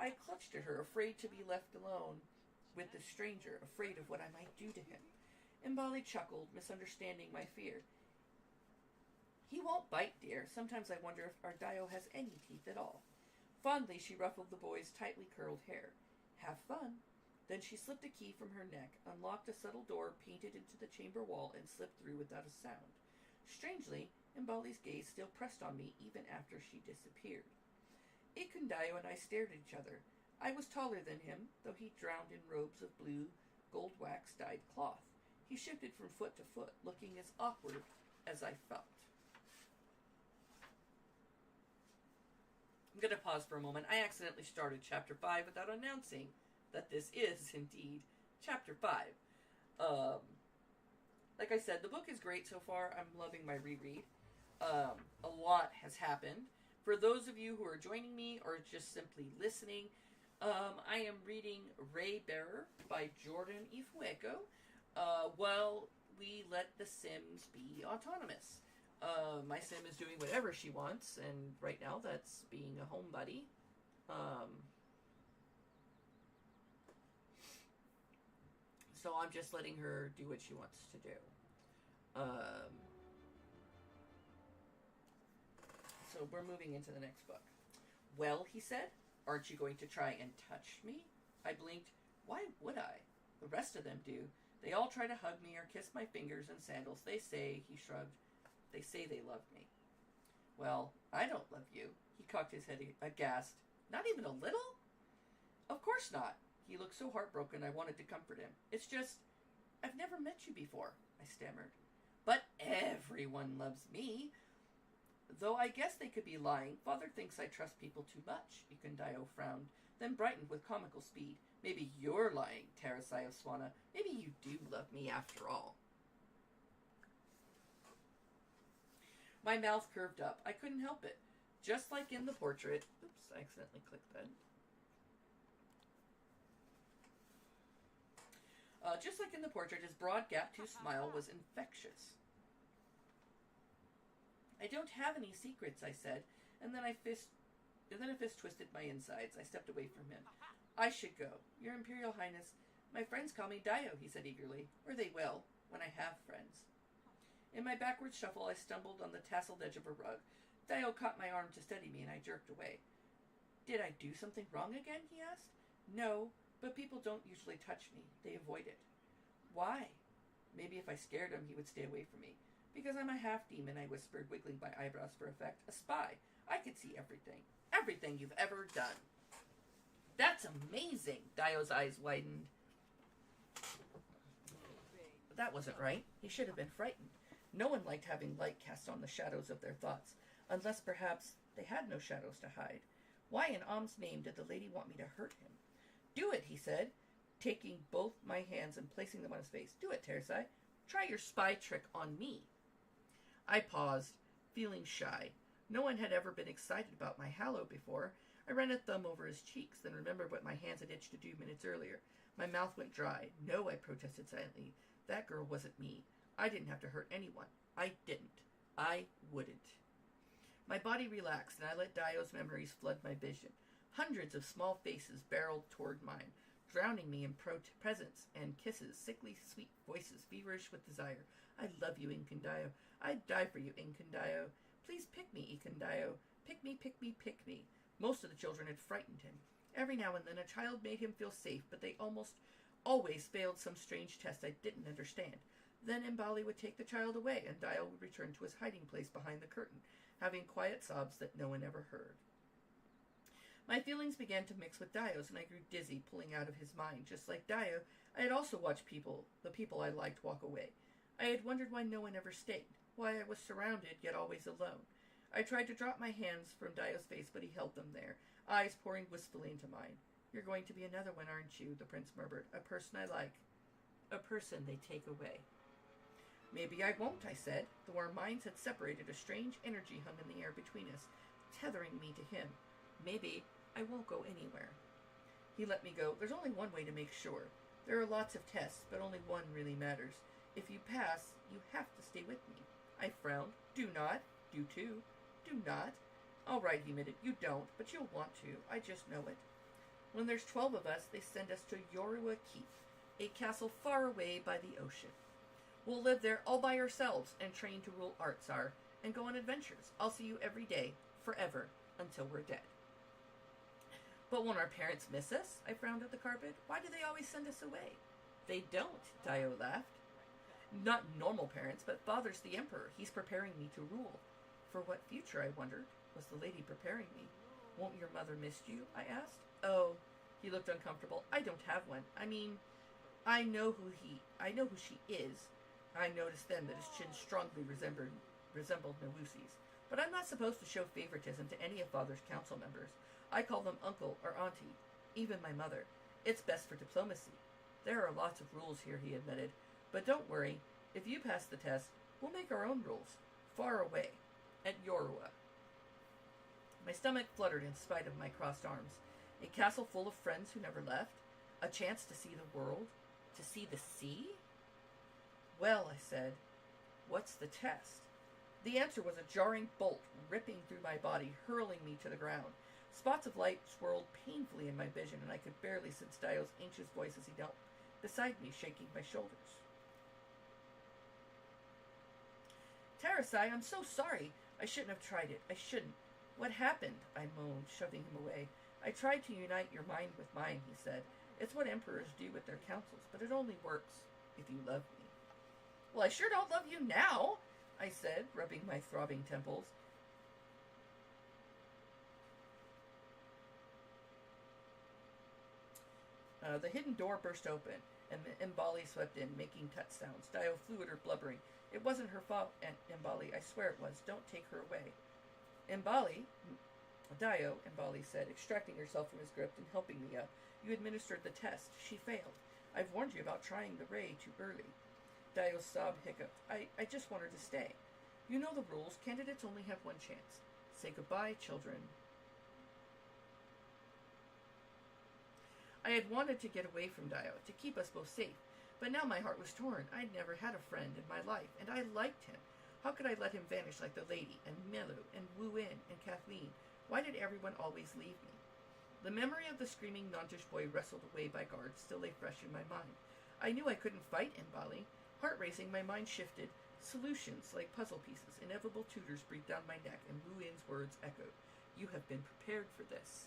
Speaker 2: I clutched at her, afraid to be left alone with this stranger, afraid of what I might do to him. Imbali chuckled, misunderstanding my fear. He won't bite, dear. Sometimes I wonder if our Dio has any teeth at all. Fondly, she ruffled the boy's tightly curled hair. Have fun. Then she slipped a key from her neck, unlocked a subtle door painted into the chamber wall, and slipped through without a sound. Strangely, Imbali's gaze still pressed on me even after she disappeared. Ikundayo and I stared at each other. I was taller than him, though he drowned in robes of blue, gold wax-dyed cloth. He shifted from foot to foot, looking as awkward as I felt. I'm going to pause for a moment. I accidentally started Chapter 5 without announcing that this is, indeed, Chapter 5. Like I said, the book is great so far. I'm loving my reread. A lot has happened. For those of you who are joining me or just simply listening, I am reading Ray Bearer by Jordan E. Fuego while we let the Sims be autonomous. My Sim is doing whatever she wants, and right now that's being a home buddy. So I'm just letting her do what she wants to do. So we're moving into the next book. Well, he said, aren't you going to try and touch me? I blinked. Why would I? The rest of them do. They all try to hug me or kiss my fingers and sandals. They say, he shrugged, they say they love me. Well, I don't love you. He cocked his head aghast. Not even a little? Of course not. He looked so heartbroken I wanted to comfort him. It's just, I've never met you before, I stammered. But everyone loves me. Though I guess they could be lying. Father thinks I trust people too much. Ikundayo frowned, then brightened with comical speed. Maybe you're lying, Terasai of Swana. Maybe you do love me after all. My mouth curved up. I couldn't help it. Just like in the portrait. Oops, I accidentally clicked that. Just like in the portrait, his broad gap-toothed smile was infectious. I don't have any secrets, I said, and then a fist twisted my insides. I stepped away from him. I should go. Your Imperial Highness, my friends call me Dio, he said eagerly. Or they will, when I have friends. In my backward shuffle, I stumbled on the tasseled edge of a rug. Dio caught my arm to steady me, and I jerked away. Did I do something wrong again, he asked. No, but people don't usually touch me. They avoid it. Why? Maybe if I scared him, he would stay away from me. Because I'm a half-demon, I whispered, wiggling my eyebrows for effect. A spy. I could see everything. Everything you've ever done. That's amazing. Dio's eyes widened. But that wasn't right. He should have been frightened. No one liked having light cast on the shadows of their thoughts, unless perhaps they had no shadows to hide. Why in Am's name did the lady want me to hurt him? Do it, he said, taking both my hands and placing them on his face. Do it, Terasai. Try your spy trick on me. I paused, feeling shy. No one had ever been excited about my hallow before. I ran a thumb over his cheeks, then remembered what my hands had itched to do minutes earlier. My mouth went dry. No, I protested silently. That girl wasn't me. I didn't have to hurt anyone. I didn't. I wouldn't. My body relaxed, and I let Dio's memories flood my vision. Hundreds of small faces barreled toward mine, drowning me in presents and kisses, sickly sweet voices, feverish with desire. I love you, Ikundayo. I'd die for you, Ikundayo. Please pick me, Ikundayo. Pick me, pick me, pick me. Most of the children had frightened him. Every now and then a child made him feel safe, but they almost always failed some strange test I didn't understand. Then Imbali would take the child away, and Dio would return to his hiding place behind the curtain, having quiet sobs that no one ever heard. My feelings began to mix with Dio's, and I grew dizzy, pulling out of his mind. Just like Dio, I had also watched the people I liked, walk away. I had wondered why no one ever stayed, why I was surrounded, yet always alone. I tried to drop my hands from Dio's face, but he held them there, eyes pouring wistfully into mine. You're going to be another one, aren't you? The prince murmured. A person I like. A person they take away. Maybe I won't, I said, though our minds had separated. A strange energy hung in the air between us, tethering me to him. Maybe I won't go anywhere. He let me go. There's only one way to make sure. There are lots of tests, but only one really matters. If you pass, you have to stay with me. I frowned. Do not. Do too. Do not. All right, he admitted. You don't, but you'll want to. I just know it. When there's 12 of us, they send us to Yorua Keep, a castle far away by the ocean. We'll live there all by ourselves and train to rule Artsar and go on adventures. I'll see you every day, forever, until we're dead. But won't our parents miss us? I frowned at the carpet. Why do they always send us away? They don't, Dio laughed. Not normal parents, but father's the emperor. He's preparing me to rule. For what future, I wondered? Was the lady preparing me? Won't your mother miss you? I asked. Oh, he looked uncomfortable. I don't have one. I mean, I know who she is. I noticed then that his chin strongly resembled Newusi's. But I'm not supposed to show favoritism to any of father's council members. I call them uncle or auntie, even my mother. It's best for diplomacy. There are lots of rules here, he admitted. But don't worry. If you pass the test, we'll make our own rules. Far away. At Yorua. My stomach fluttered in spite of my crossed arms. A castle full of friends who never left. A chance to see the world. To see the sea? Well, I said, what's the test? The answer was a jarring bolt ripping through my body, hurling me to the ground. Spots of light swirled painfully in my vision, and I could barely sense Dio's anxious voice as he knelt beside me, shaking my shoulders. Tarasai, I'm so sorry. I shouldn't have tried it. I shouldn't. What happened? I moaned, shoving him away. I tried to unite your mind with mine, he said. It's what emperors do with their councils, but it only works if you love me. Well, I sure don't love you now, I said, rubbing my throbbing temples. The hidden door burst open, and Mbali swept in, making tut sounds. Dio flew at her, blubbering. It wasn't her fault, Mbali. I swear it was. Don't take her away. Dio, Mbali said, extracting herself from his grip and helping me up. You administered the test. She failed. I've warned you about trying the ray too early. Dio's sob hiccuped. I just want her to stay. You know the rules. Candidates only have one chance. Say goodbye, children. I had wanted to get away from Dio, to keep us both safe, but now my heart was torn. I'd never had a friend in my life, and I liked him. How could I let him vanish like the lady, and Melu, and Wu In, and Kathleen? Why did everyone always leave me? The memory of the screaming Nantish boy wrestled away by guards still lay fresh in my mind. I knew I couldn't fight Mbali. Heart-racing, my mind shifted. Solutions, like puzzle pieces, inevitable tutors breathed down my neck, and Wu In's words echoed. You have been prepared for this.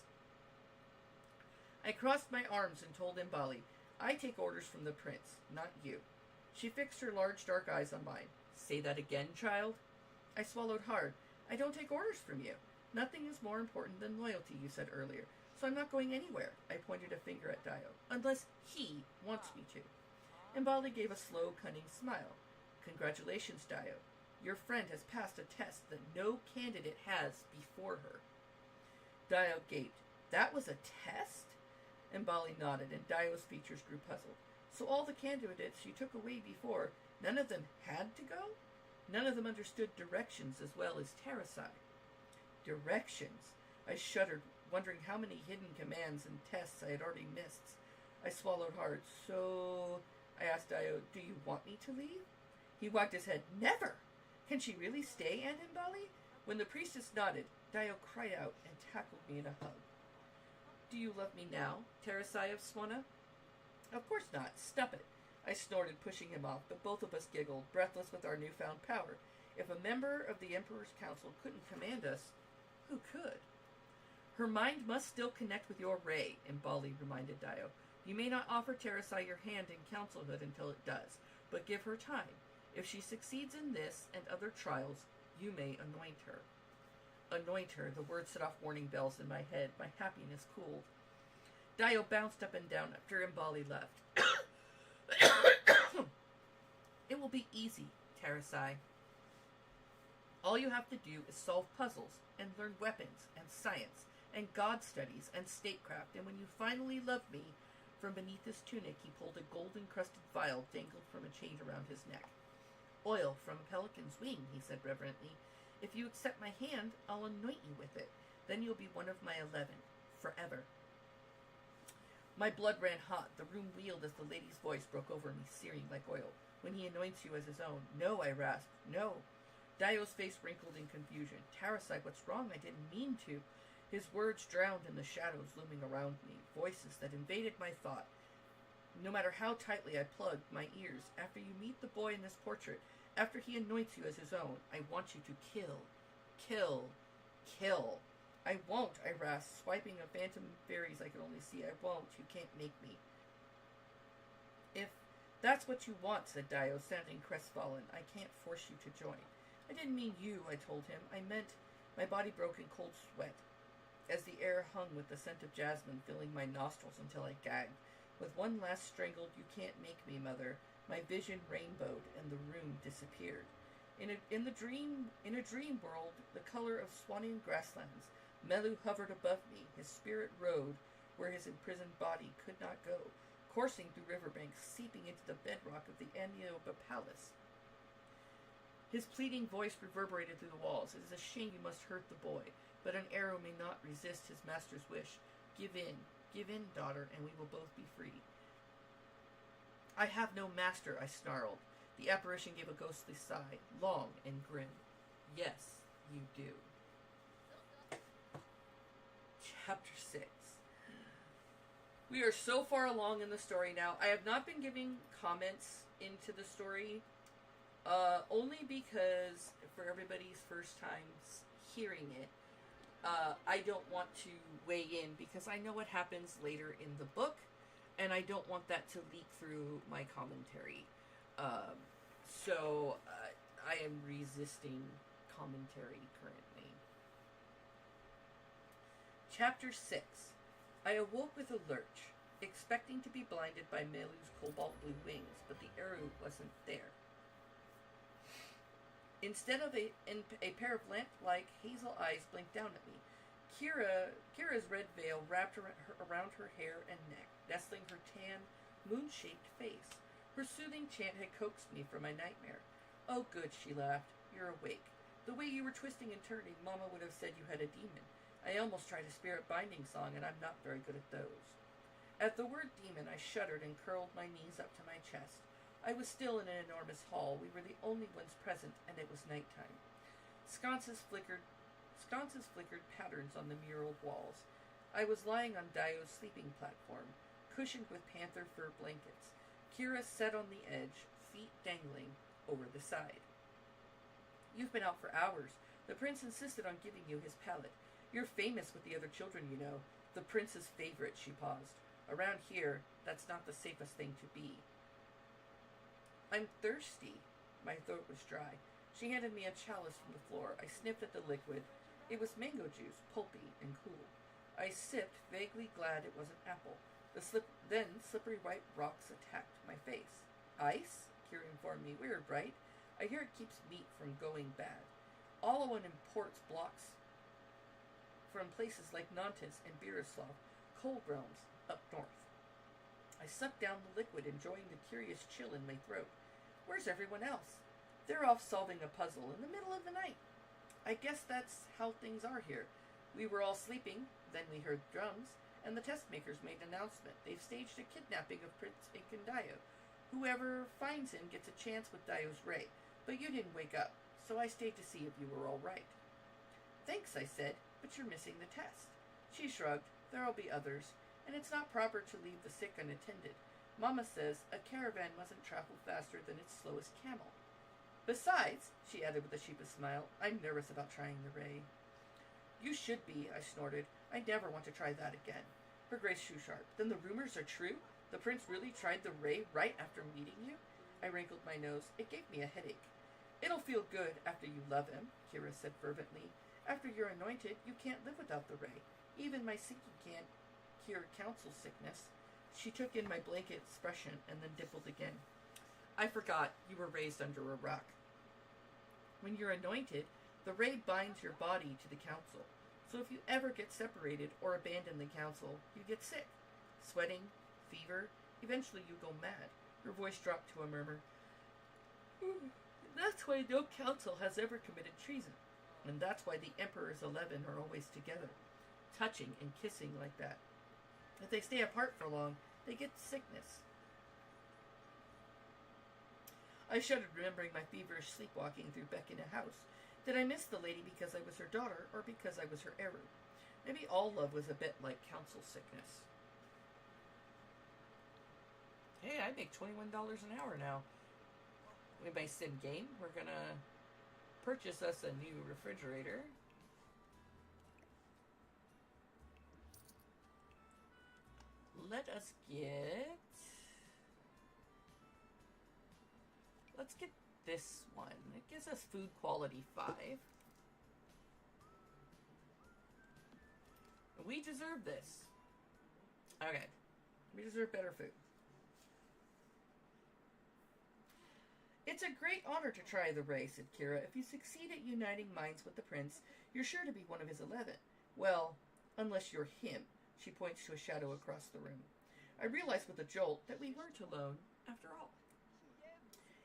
Speaker 2: I crossed my arms and told Mbali, I take orders from the prince, not you. She fixed her large dark eyes on mine. Say that again, child? I swallowed hard. I don't take orders from you. Nothing is more important than loyalty, you said earlier, so I'm not going anywhere. I pointed a finger at Dio, unless he wants me to. Mbali gave a slow, cunning smile. Congratulations, Dio. Your friend has passed a test that no candidate has before her. Dio gaped. That was a test? Mbali nodded, and Dio's features grew puzzled. So all the candidates you took away before, none of them had to go? None of them understood directions as well as Tarasai. Directions? I shuddered, wondering how many hidden commands and tests I had already missed. I swallowed hard. So, I asked Dio, do you want me to leave? He wagged his head. Never! Can she really stay, Aunt Mbali? When the priestess nodded, Dio cried out and tackled me in a hug. Do you love me now, Tarasai of Swana? Of course not. Stop it. I snorted, pushing him off, but both of us giggled, breathless with our newfound power. If a member of the Emperor's Council couldn't command us, who could? Her mind must still connect with your ray, Mbali reminded Dio. You may not offer Tarasai your hand in councilhood until it does, but give her time. If she succeeds in this and other trials, you may anoint her. Anoint her, the word set off warning bells in my head. My happiness cooled. Dio bounced up and down after Mbali left. It will be easy, Tarasai. All you have to do is solve puzzles and learn weapons and science and god studies and statecraft, and when you finally love me, from beneath his tunic he pulled a gold-encrusted vial dangled from a chain around his neck. Oil from a pelican's wing, he said reverently. If you accept my hand, I'll anoint you with it. Then you'll be one of my 11, forever. My blood ran hot. The room wheeled as the lady's voice broke over me, searing like oil. When he anoints you as his own. No, I rasped. No. Dio's face wrinkled in confusion. Tarasai, what's wrong? I didn't mean to. His words drowned in the shadows looming around me, voices that invaded my thought. No matter how tightly I plugged my ears, after you meet the boy in this portrait, after he anoints you as his own, I want you to kill. Kill. Kill. I won't, I rasped, swiping at phantom fairies I could only see. I won't. You can't make me. If that's what you want, said Dio, sounding crestfallen, I can't force you to join. I didn't mean you, I told him. I meant my body broke in cold sweat, as the air hung with the scent of jasmine filling my nostrils until I gagged. With one last strangled, you can't make me, mother, my vision rainbowed and the room disappeared. In a dream world, the color of Swannian grasslands, Melu hovered above me. His spirit rode where his imprisoned body could not go, coursing through riverbanks, seeping into the bedrock of the Anioba Palace. His pleading voice reverberated through the walls. It is a shame you must hurt the boy, but an arrow may not resist his master's wish. Give in, daughter, and we will both be free. I have no master, I snarled. The apparition gave a ghostly sigh, long and grim. Yes, you do. Chapter 6. We are so far along in the story now. I have not been giving comments into the story, only because for everybody's first times hearing it, I don't want to weigh in because I know what happens later in the book, and I don't want that to leak through my commentary. So I am resisting commentary currently. Chapter 6. I awoke with a lurch, expecting to be blinded by Melu's cobalt blue wings, but the arrow wasn't there. Instead of a pair of lamp-like hazel eyes blinked down at me. Kira's red veil wrapped around her hair and neck, nestling her tan, moon-shaped face. Her soothing chant had coaxed me from my nightmare. Oh, good, she laughed. You're awake. The way you were twisting and turning, Mama would have said you had a demon. I almost tried a spirit binding song, and I'm not very good at those. At the word demon, I shuddered and curled my knees up to my chest. I was still in an enormous hall. We were the only ones present, and it was nighttime. Sconces flickered patterns on the muraled walls. I was lying on Dio's sleeping platform, cushioned with panther fur blankets. Kira sat on the edge, feet dangling over the side. You've been out for hours. The prince insisted on giving you his pallet. You're famous with the other children, you know. The prince's favorite, she paused. Around here, that's not the safest thing to be. I'm thirsty. My throat was dry. She handed me a chalice from the floor. I sniffed at the liquid. It was mango juice, pulpy and cool. I sipped, vaguely glad it wasn't apple. Then slippery white rocks attacked my face. Ice? Kira informed me. Weird, right? I hear it keeps meat from going bad. Olawan imports blocks from places like Nantes and Birislav, cold realms up north. I sucked down the liquid, enjoying the curious chill in my throat. Where's everyone else? They're off solving a puzzle in the middle of the night. I guess that's how things are here. We were all sleeping, then we heard drums, and the test makers made an announcement. They've staged a kidnapping of Prince Incandio. Whoever finds him gets a chance with Dio's ray, but you didn't wake up, so I stayed to see if you were all right. Thanks, I said, but you're missing the test. She shrugged. There'll be others, and it's not proper to leave the sick unattended. Mama says a caravan mustn't travel faster than its slowest camel. Besides, she added with a sheepish smile, I'm nervous about trying the ray. You should be, I snorted. I never want to try that again. Her grace grew sharp. Then the rumors are true? The prince really tried the ray right after meeting you? I wrinkled my nose. It gave me a headache. It'll feel good after you love him, Kira said fervently. After you're anointed, you can't live without the ray. Even my sinking can't cure council sickness. She took in my blanket expression and then dimpled again. I forgot you were raised under a rock. When you're anointed, the ray binds your body to the council. So if you ever get separated or abandon the council, you get sick. Sweating, fever, eventually you go mad. Her voice dropped to a murmur. That's why no council has ever committed treason. And that's why the Emperor's 11 are always together, touching and kissing like that. If they stay apart for long, they get sickness. I shuddered, remembering my feverish sleepwalking through Beckina House. Did I miss the lady because I was her daughter, or because I was her Eru? Maybe all love was a bit like council sickness. Hey, I make $21 an hour now. With my sim game, we're gonna purchase us a new refrigerator. Let us get... Let's get this one. It gives us food quality 5. We deserve this. Okay. We deserve better food. It's a great honor to try the race, said Kira. If you succeed at uniting minds with the prince, you're sure to be one of his 11. Well, unless you're him. She points to a shadow across the room. I realized with a jolt that we weren't alone, after all.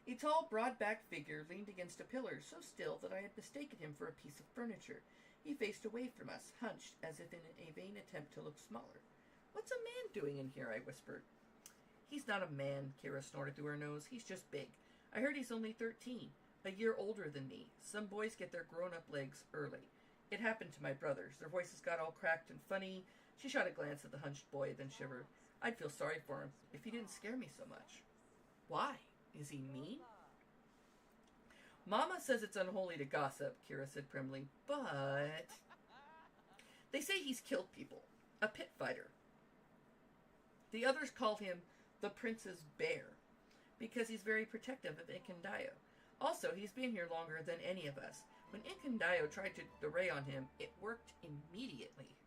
Speaker 2: A tall, broad-backed figure leaned against a pillar so still that I had mistaken him for a piece of furniture. He faced away from us, hunched as if in a vain attempt to look smaller. What's a man doing in here? I whispered. He's not a man, Kira snorted through her nose. He's just big. I heard he's only 13, a year older than me. Some boys get their grown-up legs early. It happened to my brothers. Their voices got all cracked and funny. She shot a glance at the hunched boy, then shivered. I'd feel sorry for him if he didn't scare me so much. Why? Is he mean? Mama says it's unholy to gossip, Kira said primly, but... They say he's killed people. A pit fighter. The others called him the Prince's Bear, because he's very protective of Incandayo. Also, he's been here longer than any of us. When Incandayo tried to ray on him, it worked immediately.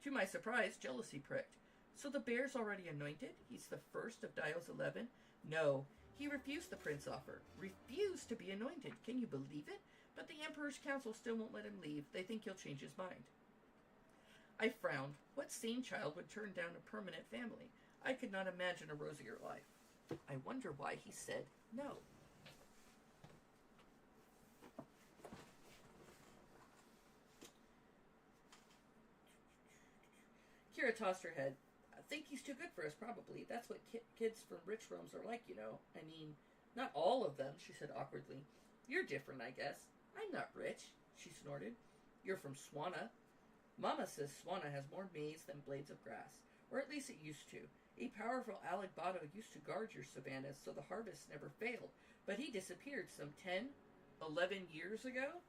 Speaker 2: To my surprise, jealousy pricked. So the bear's already anointed? He's the first of Dio's 11? No, he refused the prince offer. Refused to be anointed. Can you believe it? But the Emperor's Council still won't let him leave. They think he'll change his mind. I frowned. What sane child would turn down a permanent family? I could not imagine a rosier life. I wonder why he said no. Kira tossed her head. I think he's too good for us, probably. That's what kids from rich realms are like, you know. I mean, not all of them, she said awkwardly. You're different, I guess. I'm not rich, she snorted. You're from Swana. Mama says Swana has more maize than blades of grass. Or at least it used to. A powerful Alagbato used to guard your savannas so the harvest never failed. But he disappeared some 10, 11 years ago?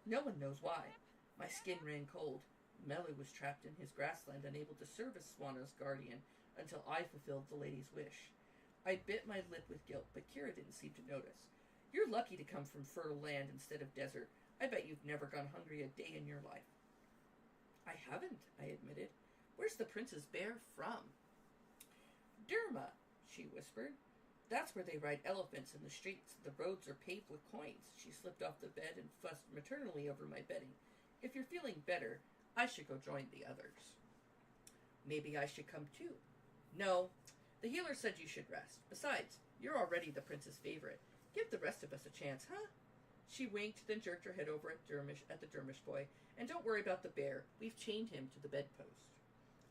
Speaker 2: No one knows why. My skin ran cold. Melu was trapped in his grassland, unable to serve as Swana's guardian until I fulfilled the lady's wish. I bit my lip with guilt, but Kira didn't seem to notice. You're lucky to come from fertile land instead of desert. I bet you've never gone hungry a day in your life. I haven't, I admitted. Where's the Prince's Bear from? Derma, she whispered. That's where they ride elephants in the streets. The roads are paved with coins. She slipped off the bed and fussed maternally over my bedding. If you're feeling better, I should go join the others. Maybe I should come too. No, the healer said you should rest. Besides, you're already the prince's favorite. Give the rest of us a chance, huh? She winked, then jerked her head over at the Dermish boy. And don't worry about the bear. We've chained him to the bedpost.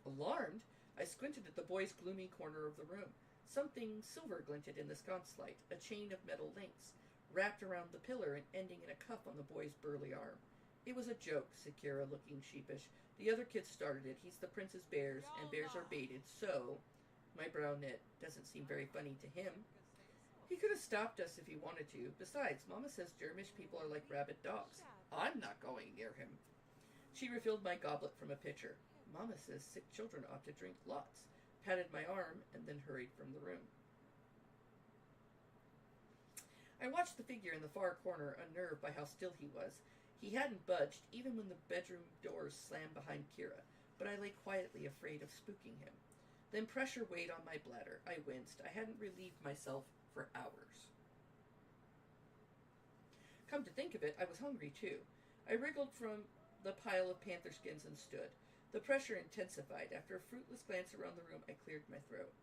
Speaker 2: Alarmed, I squinted at the boy's gloomy corner of the room. Something silver glinted in the sconce light, a chain of metal links, wrapped around the pillar and ending in a cuff on the boy's burly arm. It was a joke, said Kira, looking sheepish. The other kids started it. He's the prince's bears, and bears are baited, so... My brow knit. Doesn't seem very funny to him. He could have stopped us if he wanted to. Besides, Mama says Dermish people are like rabid dogs. I'm not going near him. She refilled my goblet from a pitcher. Mama says sick children ought to drink lots. Patted my arm, and then hurried from the room. I watched the figure in the far corner, unnerved by how still he was. He hadn't budged, even when the bedroom doors slammed behind Kira, but I lay quietly, afraid of spooking him. Then pressure weighed on my bladder. I winced. I hadn't relieved myself for hours. Come to think of it, I was hungry too. I wriggled from the pile of panther skins and stood. The pressure intensified. After a fruitless glance around the room, I cleared my throat.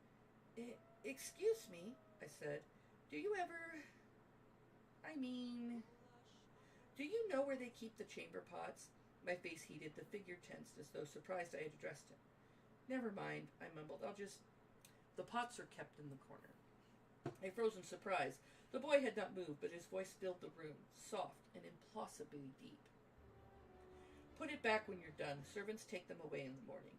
Speaker 2: Excuse me, I said. Do you know where they keep the chamber pots? My face heated. The figure tensed, as though surprised I had addressed him. Never mind, I mumbled. The pots are kept in the corner. I froze in surprise. The boy had not moved, but his voice filled the room, soft and implausibly deep. Put it back when you're done. Servants take them away in the morning.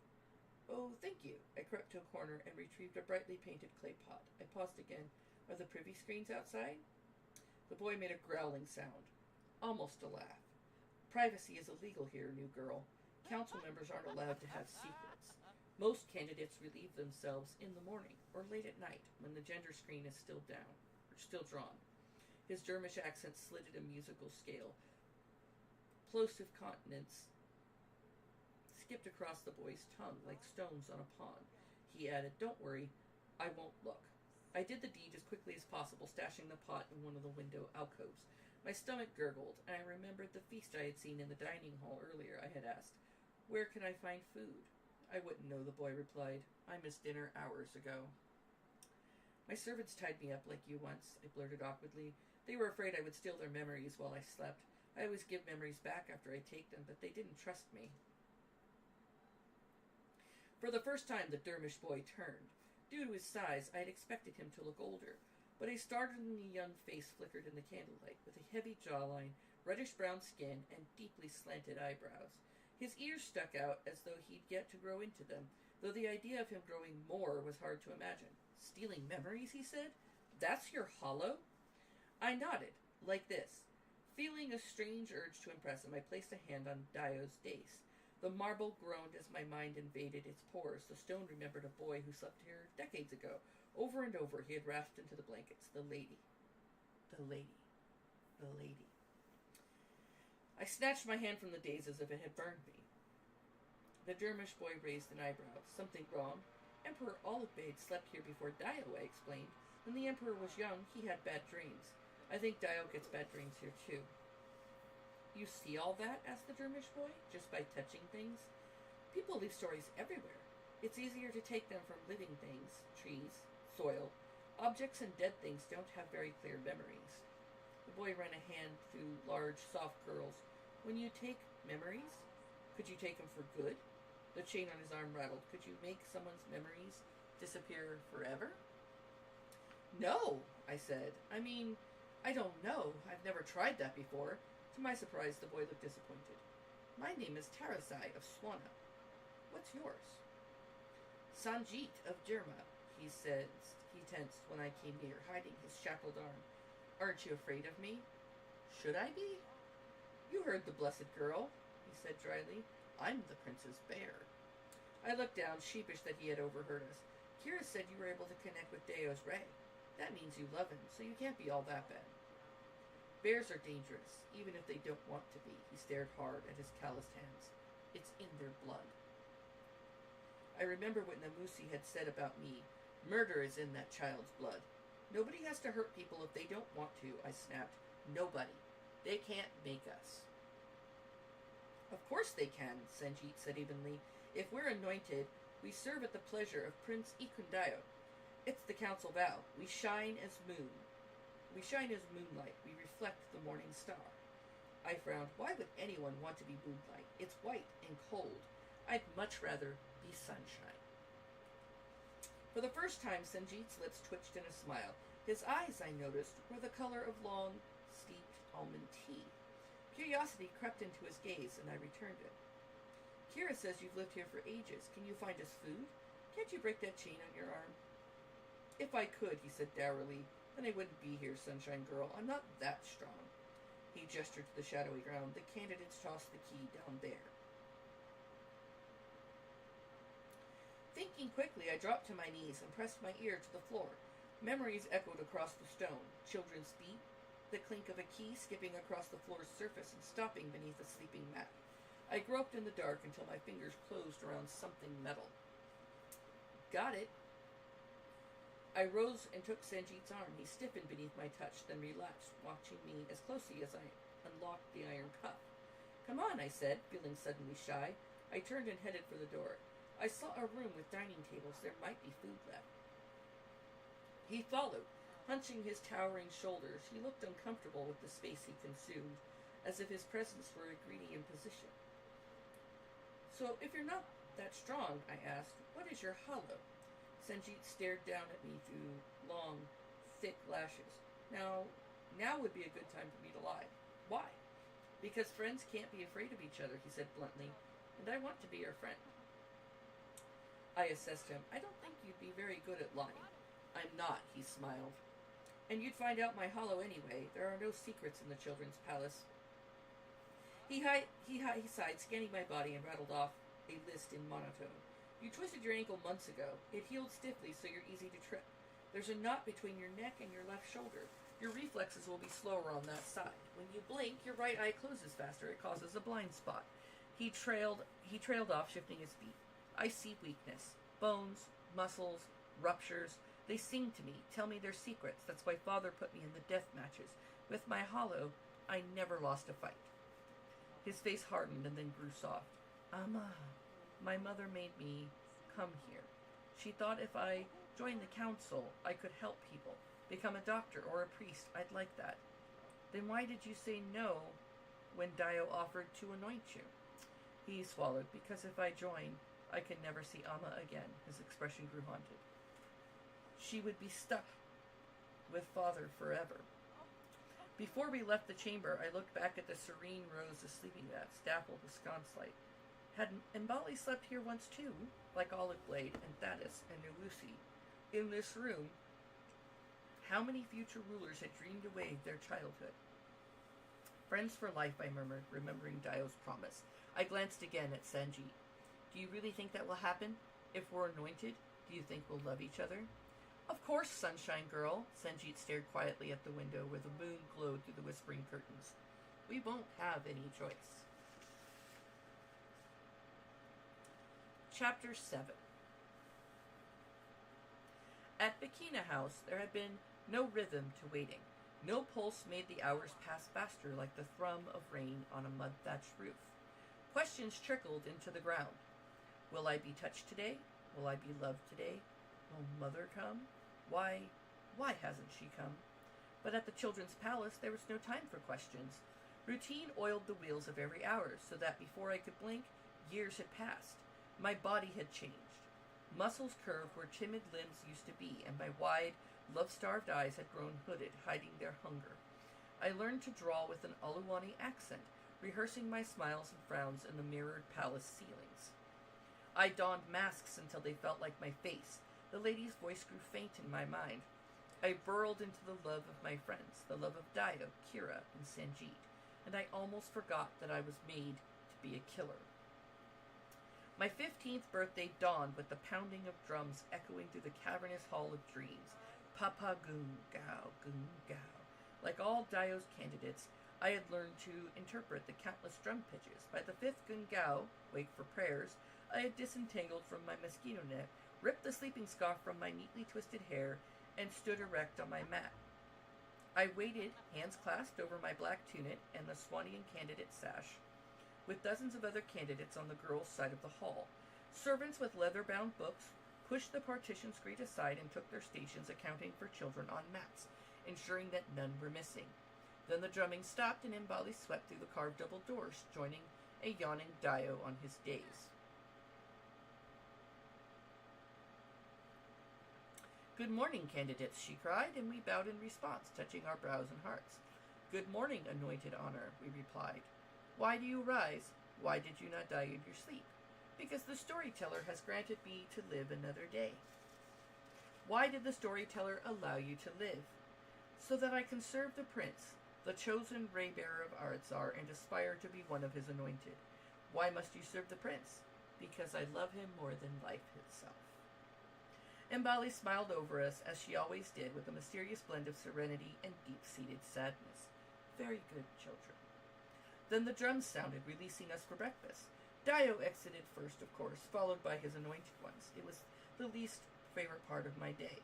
Speaker 2: Oh, thank you. I crept to a corner and retrieved a brightly painted clay pot. I paused again. Are the privy screens outside? The boy made a growling sound, almost a laugh. Privacy is illegal here, new girl. Council members aren't allowed to have secrets. Most candidates relieve themselves in the morning or late at night when the gender screen is still drawn. His Dermish accent slid at a musical scale. Plosive consonants skipped across the boy's tongue like stones on a pond. He added, "Don't worry, I won't look." I did the deed as quickly as possible, stashing the pot in one of the window alcoves. My stomach gurgled, and I remembered the feast I had seen in the dining hall earlier. I had asked, "Where can I find food?" "I wouldn't know," the boy replied. "I missed dinner hours ago." "My servants tied me up like you once," I blurted awkwardly. "They were afraid I would steal their memories while I slept. I always give memories back after I take them, but they didn't trust me." For the first time, the Dermish boy turned. Due to his size, I had expected him to look older, but a startlingly young face flickered in the candlelight, with a heavy jawline, reddish-brown skin, and deeply slanted eyebrows. His ears stuck out as though he'd yet to grow into them, though the idea of him growing more was hard to imagine. "Stealing memories," he said? "That's your hollow?" I nodded, like this. Feeling a strange urge to impress him, I placed a hand on Dio's dais. The marble groaned as my mind invaded its pores. The stone remembered a boy who slept here decades ago. Over and over he had rasped into the blankets. The lady. The lady. The lady. I snatched my hand from the dais as if it had burned me. The Dermish boy raised an eyebrow. "Something wrong?" "Emperor Oliphbade slept here before Dio," I explained. "When the Emperor was young, he had bad dreams. I think Dio gets bad dreams here, too." "You see all that?" asked the Dermish boy. "Just by touching things?" "People leave stories everywhere. It's easier to take them from living things, trees, soil. Objects and dead things don't have very clear memories." The boy ran a hand through large, soft curls. "When you take memories, could you take them for good?" The chain on his arm rattled. "Could you make someone's memories disappear forever?" "No," I said. I don't know. I've never tried that before." To my surprise, the boy looked disappointed. "My name is Tarasai of Swana. What's yours?" "Sanjit of Jirma," he said. He tensed when I came near, hiding his shackled arm. "Aren't you afraid of me?" "Should I be?" "You heard the blessed girl," he said dryly. "I'm the prince's bear." I looked down, sheepish that he had overheard us. "Kira said you were able to connect with Deo's Ray. That means you love him, so you can't be all that bad." "Bears are dangerous, even if they don't want to be." He stared hard at his calloused hands. "It's in their blood." I remember what Namusi had said about me. Murder is in that child's blood. "Nobody has to hurt people if they don't want to," I snapped. "Nobody. They can't make us." "Of course they can," Sanjit said evenly. "If we're anointed, we serve at the pleasure of Prince Ikundayo. It's the council vow. We shine as moonlight. We reflect the morning star." I frowned. Why would anyone want to be moonlight? It's white and cold. I'd much rather be sunshine. For the first time, Sanjit's lips twitched in a smile. His eyes, I noticed, were the color of long, steeped almond tea. Curiosity crept into his gaze, and I returned it. "Kira says you've lived here for ages. Can you find us food? Can't you break that chain on your arm?" "If I could," he said dourly, "then I wouldn't be here, Sunshine Girl. I'm not that strong." He gestured to the shadowy ground. "The candidates tossed the key down there." Thinking quickly, I dropped to my knees and pressed my ear to the floor. Memories echoed across the stone. Children's feet, the clink of a key skipping across the floor's surface and stopping beneath a sleeping mat. I groped in the dark until my fingers closed around something metal. "Got it." I rose and took Sanjit's arm. He stiffened beneath my touch, then relaxed, watching me as closely as I unlocked the iron cuff. "Come on," I said, feeling suddenly shy. I turned and headed for the door. I saw a room with dining tables. There might be food left. He followed, hunching his towering shoulders. He looked uncomfortable with the space he consumed, as if his presence were a greedy imposition. "So, if you're not that strong," I asked, "what is your hollow?" Sanjit stared down at me through long, thick lashes. Now would be a good time for me to lie. "Why?" Because friends can't be afraid of each other, he said bluntly, and I want to be your friend. I assessed him. I don't think you'd be very good at lying. I'm not, he smiled. And you'd find out my hollow anyway. There are no secrets in the children's palace. He sighed, scanning my body, and rattled off a list in monotone. You twisted your ankle months ago. It healed stiffly, so you're easy to trip. There's a knot between your neck and your left shoulder. Your reflexes will be slower on that side. When you blink, your right eye closes faster. It causes a blind spot. He trailed off, shifting his feet. I see weakness. Bones, muscles, ruptures. They sing to me, tell me their secrets. That's why Father put me in the death matches. With my hollow, I never lost a fight. His face hardened and then grew soft. Amma, my mother made me come here. She thought if I joined the council, I could help people. Become a doctor or a priest. I'd like that. Then why did you say no when Dio offered to anoint you? He swallowed. Because if I join, I can never see Amma again. His expression grew haunted. She would be stuck with Father forever. Before we left the chamber, I looked back at the serene rows of sleeping baths, dappled with sconce light. Had Mbali slept here once too, like Olive Blade and Thaddeus and Nulusi? In this room, how many future rulers had dreamed away their childhood? Friends for life, I murmured, remembering Dio's promise. I glanced again at Sanjeet. Do you really think that will happen? If we're anointed, do you think we'll love each other? Of course, Sunshine Girl. Sanjeet stared quietly at the window where the moon glowed through the whispering curtains. We won't have any choice. Chapter 7. At Bikina House, there had been no rhythm to waiting. No pulse made the hours pass faster like the thrum of rain on a mud-thatched roof. Questions trickled into the ground. Will I be touched today? Will I be loved today? Will Mother come? Why hasn't she come? But at the Children's Palace, there was no time for questions. Routine oiled the wheels of every hour, so that before I could blink, years had passed. My body had changed. Muscles curved where timid limbs used to be, and my wide, love-starved eyes had grown hooded, hiding their hunger. I learned to draw with an Aluwani accent, rehearsing my smiles and frowns in the mirrored palace ceilings. I donned masks until they felt like my face. The lady's voice grew faint in my mind. I burrowed into the love of my friends, the love of Dio, Kira, and Sanjeet, and I almost forgot that I was made to be a killer. My 15th birthday dawned with the pounding of drums echoing through the cavernous hall of dreams. Papa goon gao, goon gao. Like all Dio's candidates, I had learned to interpret the countless drum pitches. By the 5th gun gao, wake for prayers, I had disentangled from my mosquito net, ripped the sleeping scarf from my neatly twisted hair, and stood erect on my mat. I waited, hands clasped over my black tunic and the Swanian candidate sash, with dozens of other candidates on the girls' side of the hall. Servants with leather-bound books pushed the partition screen aside and took their stations, accounting for children on mats, ensuring that none were missing. Then the drumming stopped and Mbali swept through the carved double doors, joining a yawning Dio on his days. Good morning, candidates, she cried, and we bowed in response, touching our brows and hearts. Good morning, anointed honor, we replied. Why do you rise? Why did you not die in your sleep? Because the storyteller has granted me to live another day. Why did the storyteller allow you to live? So that I can serve the prince, the chosen ray-bearer of Artsar, and aspire to be one of his anointed. Why must you serve the prince? Because I love him more than life itself. Mbali smiled over us, as she always did, with a mysterious blend of serenity and deep-seated sadness. Very good, children. Then the drums sounded, releasing us for breakfast. Dio exited first, of course, followed by his anointed ones. It was the least favorite part of my day.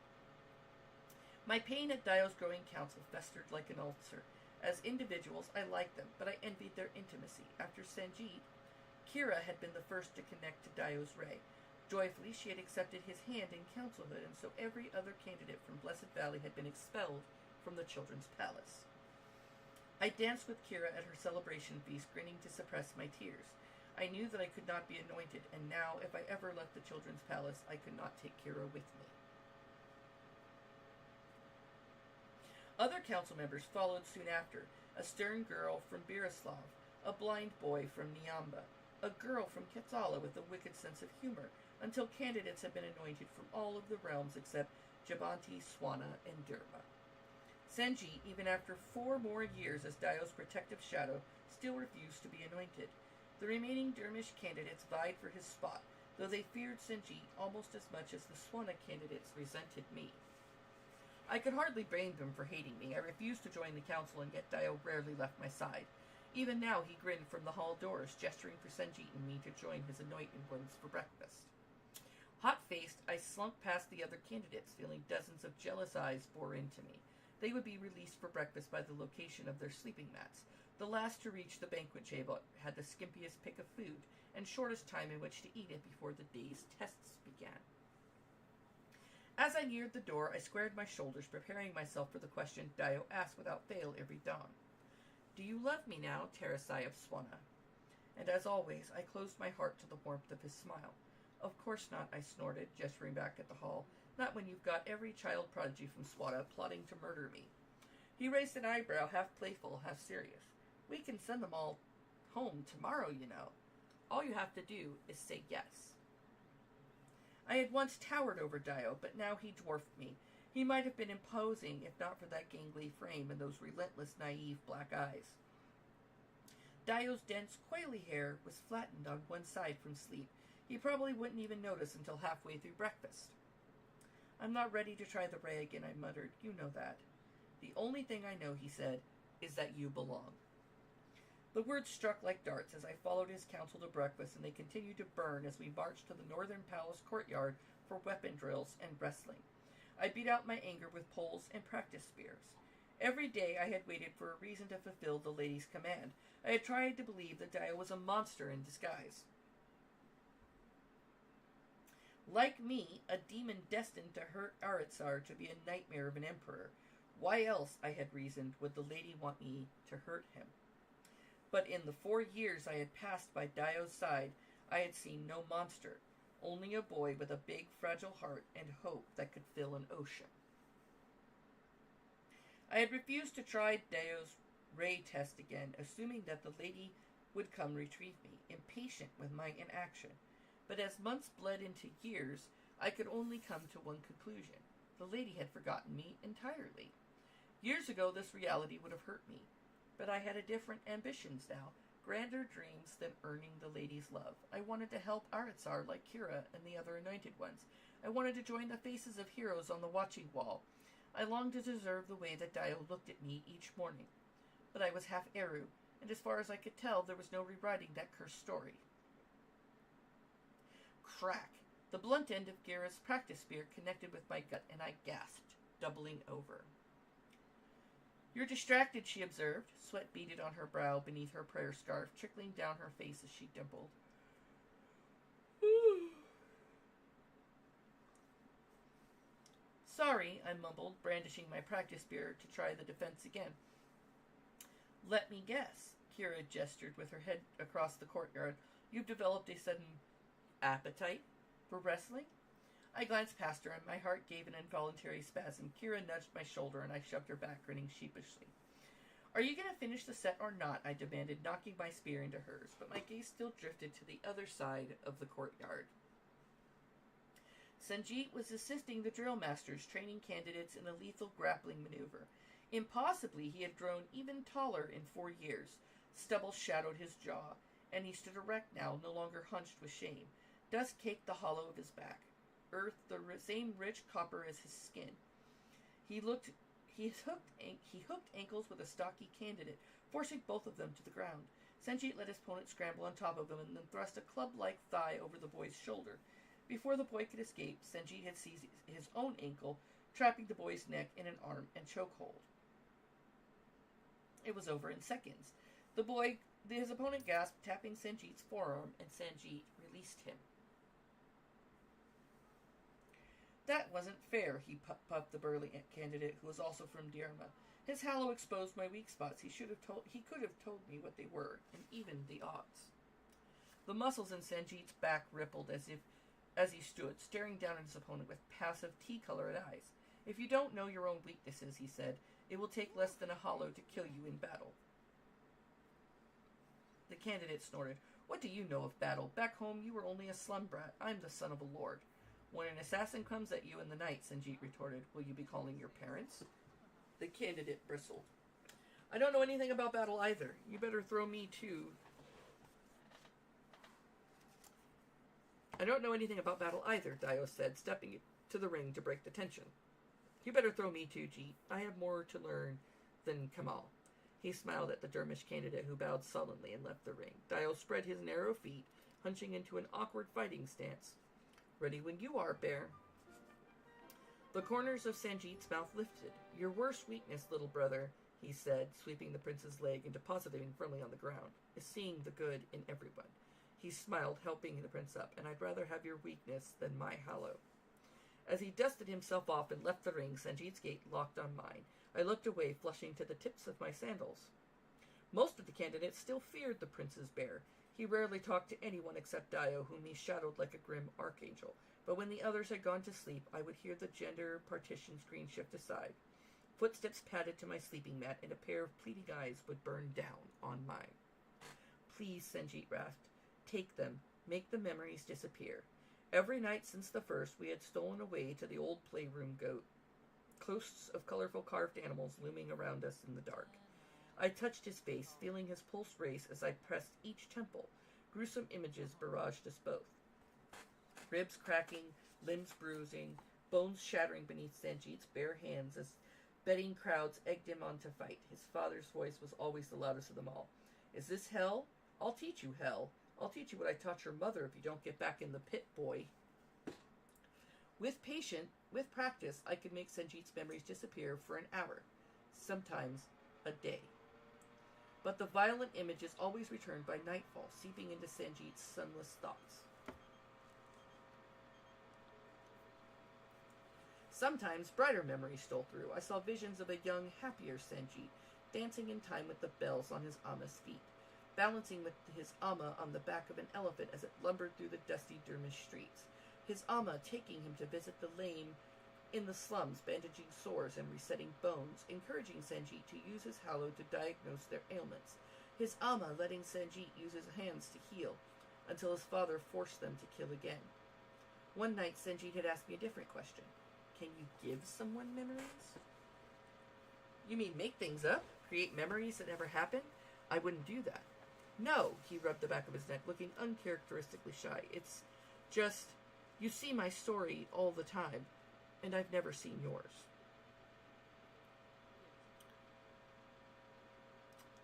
Speaker 2: My pain at Dio's growing council festered like an ulcer. As individuals, I liked them, but I envied their intimacy. After Sanjeet, Kira had been the first to connect to Dio's ray. Joyfully, she had accepted his hand in councilhood, and so every other candidate from Blessed Valley had been expelled from the Children's Palace. I danced with Kira at her celebration feast, grinning to suppress my tears. I knew that I could not be anointed, and now, if I ever left the Children's Palace, I could not take Kira with me. Other council members followed soon after. A stern girl from Berislav, a blind boy from Niamba, a girl from Quetzala with a wicked sense of humor, until candidates had been anointed from all of the realms except Jabanti, Swana, and Durma. Senji, even after 4 more years as Daio's protective shadow, still refused to be anointed. The remaining Dermish candidates vied for his spot, though they feared Senji almost as much as the Swana candidates resented me. I could hardly blame them for hating me. I refused to join the council, and yet Daio rarely left my side. Even now he grinned from the hall doors, gesturing for Senji and me to join his anointed ones for breakfast. Hot-faced, I slunk past the other candidates, feeling dozens of jealous eyes bore into me. They would be released for breakfast by the location of their sleeping mats. The last to reach the banquet table had the skimpiest pick of food, and shortest time in which to eat it before the day's tests began. As I neared the door, I squared my shoulders, preparing myself for the question Daio asked without fail every dawn. "Do you love me now, Terasai of Swana?" And as always, I closed my heart to the warmth of his smile. "Of course not," I snorted, gesturing back at the hall. "Not when you've got every child prodigy from Swana plotting to murder me." He raised an eyebrow, half playful, half serious. "We can send them all home tomorrow, you know. All you have to do is say yes." I had once towered over Daio, but now he dwarfed me. He might have been imposing if not for that gangly frame and those relentless, naive black eyes. Daio's dense, coily hair was flattened on one side from sleep. He probably wouldn't even notice until halfway through breakfast. "I'm not ready to try the ray again," I muttered. "You know that." "The only thing I know," he said, "is that you belong." The words struck like darts as I followed his counsel to breakfast, and they continued to burn as we marched to the northern palace courtyard for weapon drills and wrestling. I beat out my anger with poles and practice spears. Every day I had waited for a reason to fulfill the lady's command. I had tried to believe that Daio was a monster in disguise. Like me, a demon destined to hurt Aritsar to be a nightmare of an emperor. Why else, I had reasoned, would the lady want me to hurt him? But in the 4 years I had passed by Daio's side, I had seen no monster, only a boy with a big, fragile heart and hope that could fill an ocean. I had refused to try Daio's ray test again, assuming that the lady would come retrieve me, impatient with my inaction. But as months bled into years, I could only come to one conclusion. The lady had forgotten me entirely. Years ago, this reality would have hurt me. But I had different ambitions now, grander dreams than earning the lady's love. I wanted to help Aritsar like Kira and the other anointed ones. I wanted to join the faces of heroes on the watching wall. I longed to deserve the way that Daio looked at me each morning. But I was half Eru, and as far as I could tell, there was no rewriting that cursed story. Crack! The blunt end of Gira's practice spear connected with my gut, and I gasped, doubling over. "You're distracted," she observed. Sweat beaded on her brow beneath her prayer scarf, trickling down her face as she dimpled. "Sorry," I mumbled, brandishing my practice spear to try the defense again. "Let me guess." Kira gestured with her head across the courtyard. "You've developed a sudden appetite for wrestling?" I glanced past her, and my heart gave an involuntary spasm. Kira nudged my shoulder, and I shoved her back, grinning sheepishly. "Are you going to finish the set or not?" I demanded, knocking my spear into hers, but my gaze still drifted to the other side of the courtyard. Senji was assisting the drill masters, training candidates in a lethal grappling maneuver. Impossibly, he had grown even taller in 4 years. Stubble shadowed his jaw, and he stood erect now, no longer hunched with shame. Dust caked the hollow of his back. Earth the same rich copper as his skin. He hooked ankles with a stocky candidate, forcing both of them to the ground. Senji let his opponent scramble on top of him and then thrust a club-like thigh over the boy's shoulder. Before the boy could escape, Senji had seized his own ankle, trapping the boy's neck in an arm and chokehold. It was over in seconds. His opponent gasped, tapping Senji's forearm, and Senji released him. "That wasn't fair," he puffed the burly candidate, who was also from Dharma. "His hallow exposed my weak spots. He could have told me what they were, and even the odds." The muscles in Senji's back rippled as he stood, staring down at his opponent with passive tea-colored eyes. "If you don't know your own weaknesses," he said, "it will take less than a hollow to kill you in battle." candidate snorted. What do you know of battle? Back home, you were only a slum brat. I'm the son of a lord. When an assassin comes at you in the night, Sanjeet retorted, will you be calling your parents? The candidate bristled. I don't know anything about battle either. You better throw me too. I don't know anything about battle either, Dio said, stepping to the ring to break the tension. You better throw me too, Jeet. I have more to learn than Kamal. He smiled at the Dermish candidate, who bowed sullenly and left the ring. Dio spread his narrow feet, hunching into an awkward fighting stance. Ready when you are, Bear. The corners of Sanjeet's mouth lifted. Your worst weakness, little brother, he said, sweeping the prince's leg and depositing him firmly on the ground, is seeing the good in everyone. He smiled, helping the prince up, and I'd rather have your weakness than my hollow. As he dusted himself off and left the ring, Sanjeet's gate locked on mine. I looked away, flushing to the tips of my sandals. Most of the candidates still feared the prince's bear. He rarely talked to anyone except Dio, whom he shadowed like a grim archangel. But when the others had gone to sleep, I would hear the gender partition screen shift aside. Footsteps padded to my sleeping mat, and a pair of pleading eyes would burn down on mine. Please, Sanjeet rasped, take them. Make the memories disappear. Every night since the first, we had stolen away to the old playroom goat, hosts of colorful carved animals looming around us in the dark. I touched his face, feeling his pulse race as I pressed each temple. Gruesome images barraged us both. Ribs cracking, limbs bruising, bones shattering beneath Sanjeet's bare hands as betting crowds egged him on to fight. His father's voice was always the loudest of them all. Is this hell? I'll teach you hell. I'll teach you what I taught your mother if you don't get back in the pit, boy. With practice, I could make Sanjeet's memories disappear for an hour, sometimes a day. But the violent images always returned by nightfall, seeping into Sanjeet's sunless thoughts. Sometimes brighter memories stole through. I saw visions of a young, happier Sanjeet, dancing in time with the bells on his Amma's feet, balancing with his Amma on the back of an elephant as it lumbered through the dusty Dermish streets. His Amma taking him to visit the lame in the slums, bandaging sores and resetting bones, encouraging Sanjeet to use his hallow to diagnose their ailments. His Amma letting Sanjeet use his hands to heal, until his father forced them to kill again. One night, Sanjeet had asked me a different question. Can you give someone memories? You mean make things up? Create memories that never happened? I wouldn't do that. No, he rubbed the back of his neck, looking uncharacteristically shy. It's just, you see my story all the time, and I've never seen yours.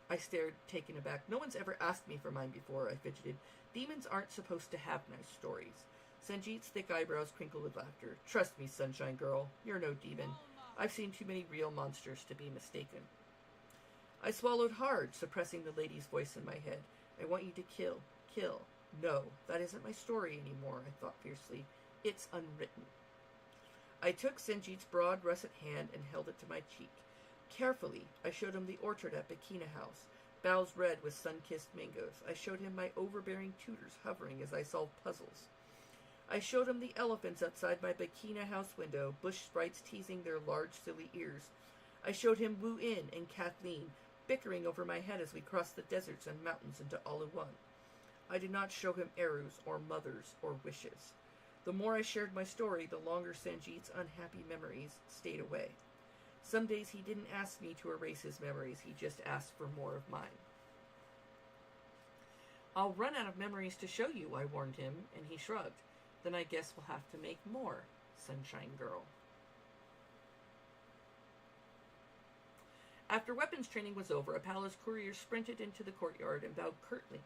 Speaker 2: I stared, taken aback. No one's ever asked me for mine before, I fidgeted. Demons aren't supposed to have nice stories. Sanjeet's thick eyebrows crinkled with laughter. Trust me, Sunshine Girl, you're no demon. I've seen too many real monsters to be mistaken. I swallowed hard, suppressing the lady's voice in my head. I want you to kill. Kill. No, that isn't my story anymore, I thought fiercely. It's unwritten. I took Sanjeet's broad, russet hand and held it to my cheek. Carefully, I showed him the orchard at Bakina House, boughs red with sun-kissed mangoes. I showed him my overbearing tutors hovering as I solved puzzles. I showed him the elephants outside my Bakina House window, bush sprites teasing their large, silly ears. I showed him Wu In and Kathleen, bickering over my head as we crossed the deserts and mountains into all in one. I did not show him arrows or mothers or wishes. The more I shared my story, the longer Sanjeet's unhappy memories stayed away. Some days he didn't ask me to erase his memories, he just asked for more of mine. I'll run out of memories to show you, I warned him, and he shrugged. Then I guess we'll have to make more, Sunshine Girl. After weapons training was over, a palace courier sprinted into the courtyard and bowed curtly,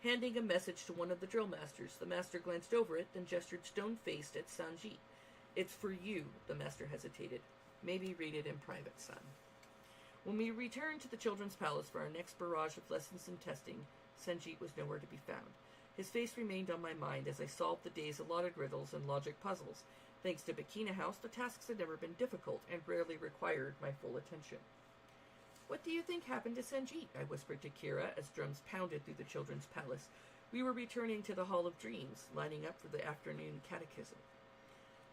Speaker 2: handing a message to one of the drill masters. The master glanced over it, then gestured stone-faced at Sanjeet. It's for you, the master hesitated. Maybe read it in private, son. When we returned to the children's palace for our next barrage of lessons and testing, Sanjeet was nowhere to be found. His face remained on my mind as I solved the day's allotted riddles and logic puzzles. Thanks to Bakina House, the tasks had never been difficult and rarely required my full attention. What do you think happened to Sanjeet? I whispered to Kira as drums pounded through the children's palace. We were returning to the Hall of Dreams, lining up for the afternoon catechism.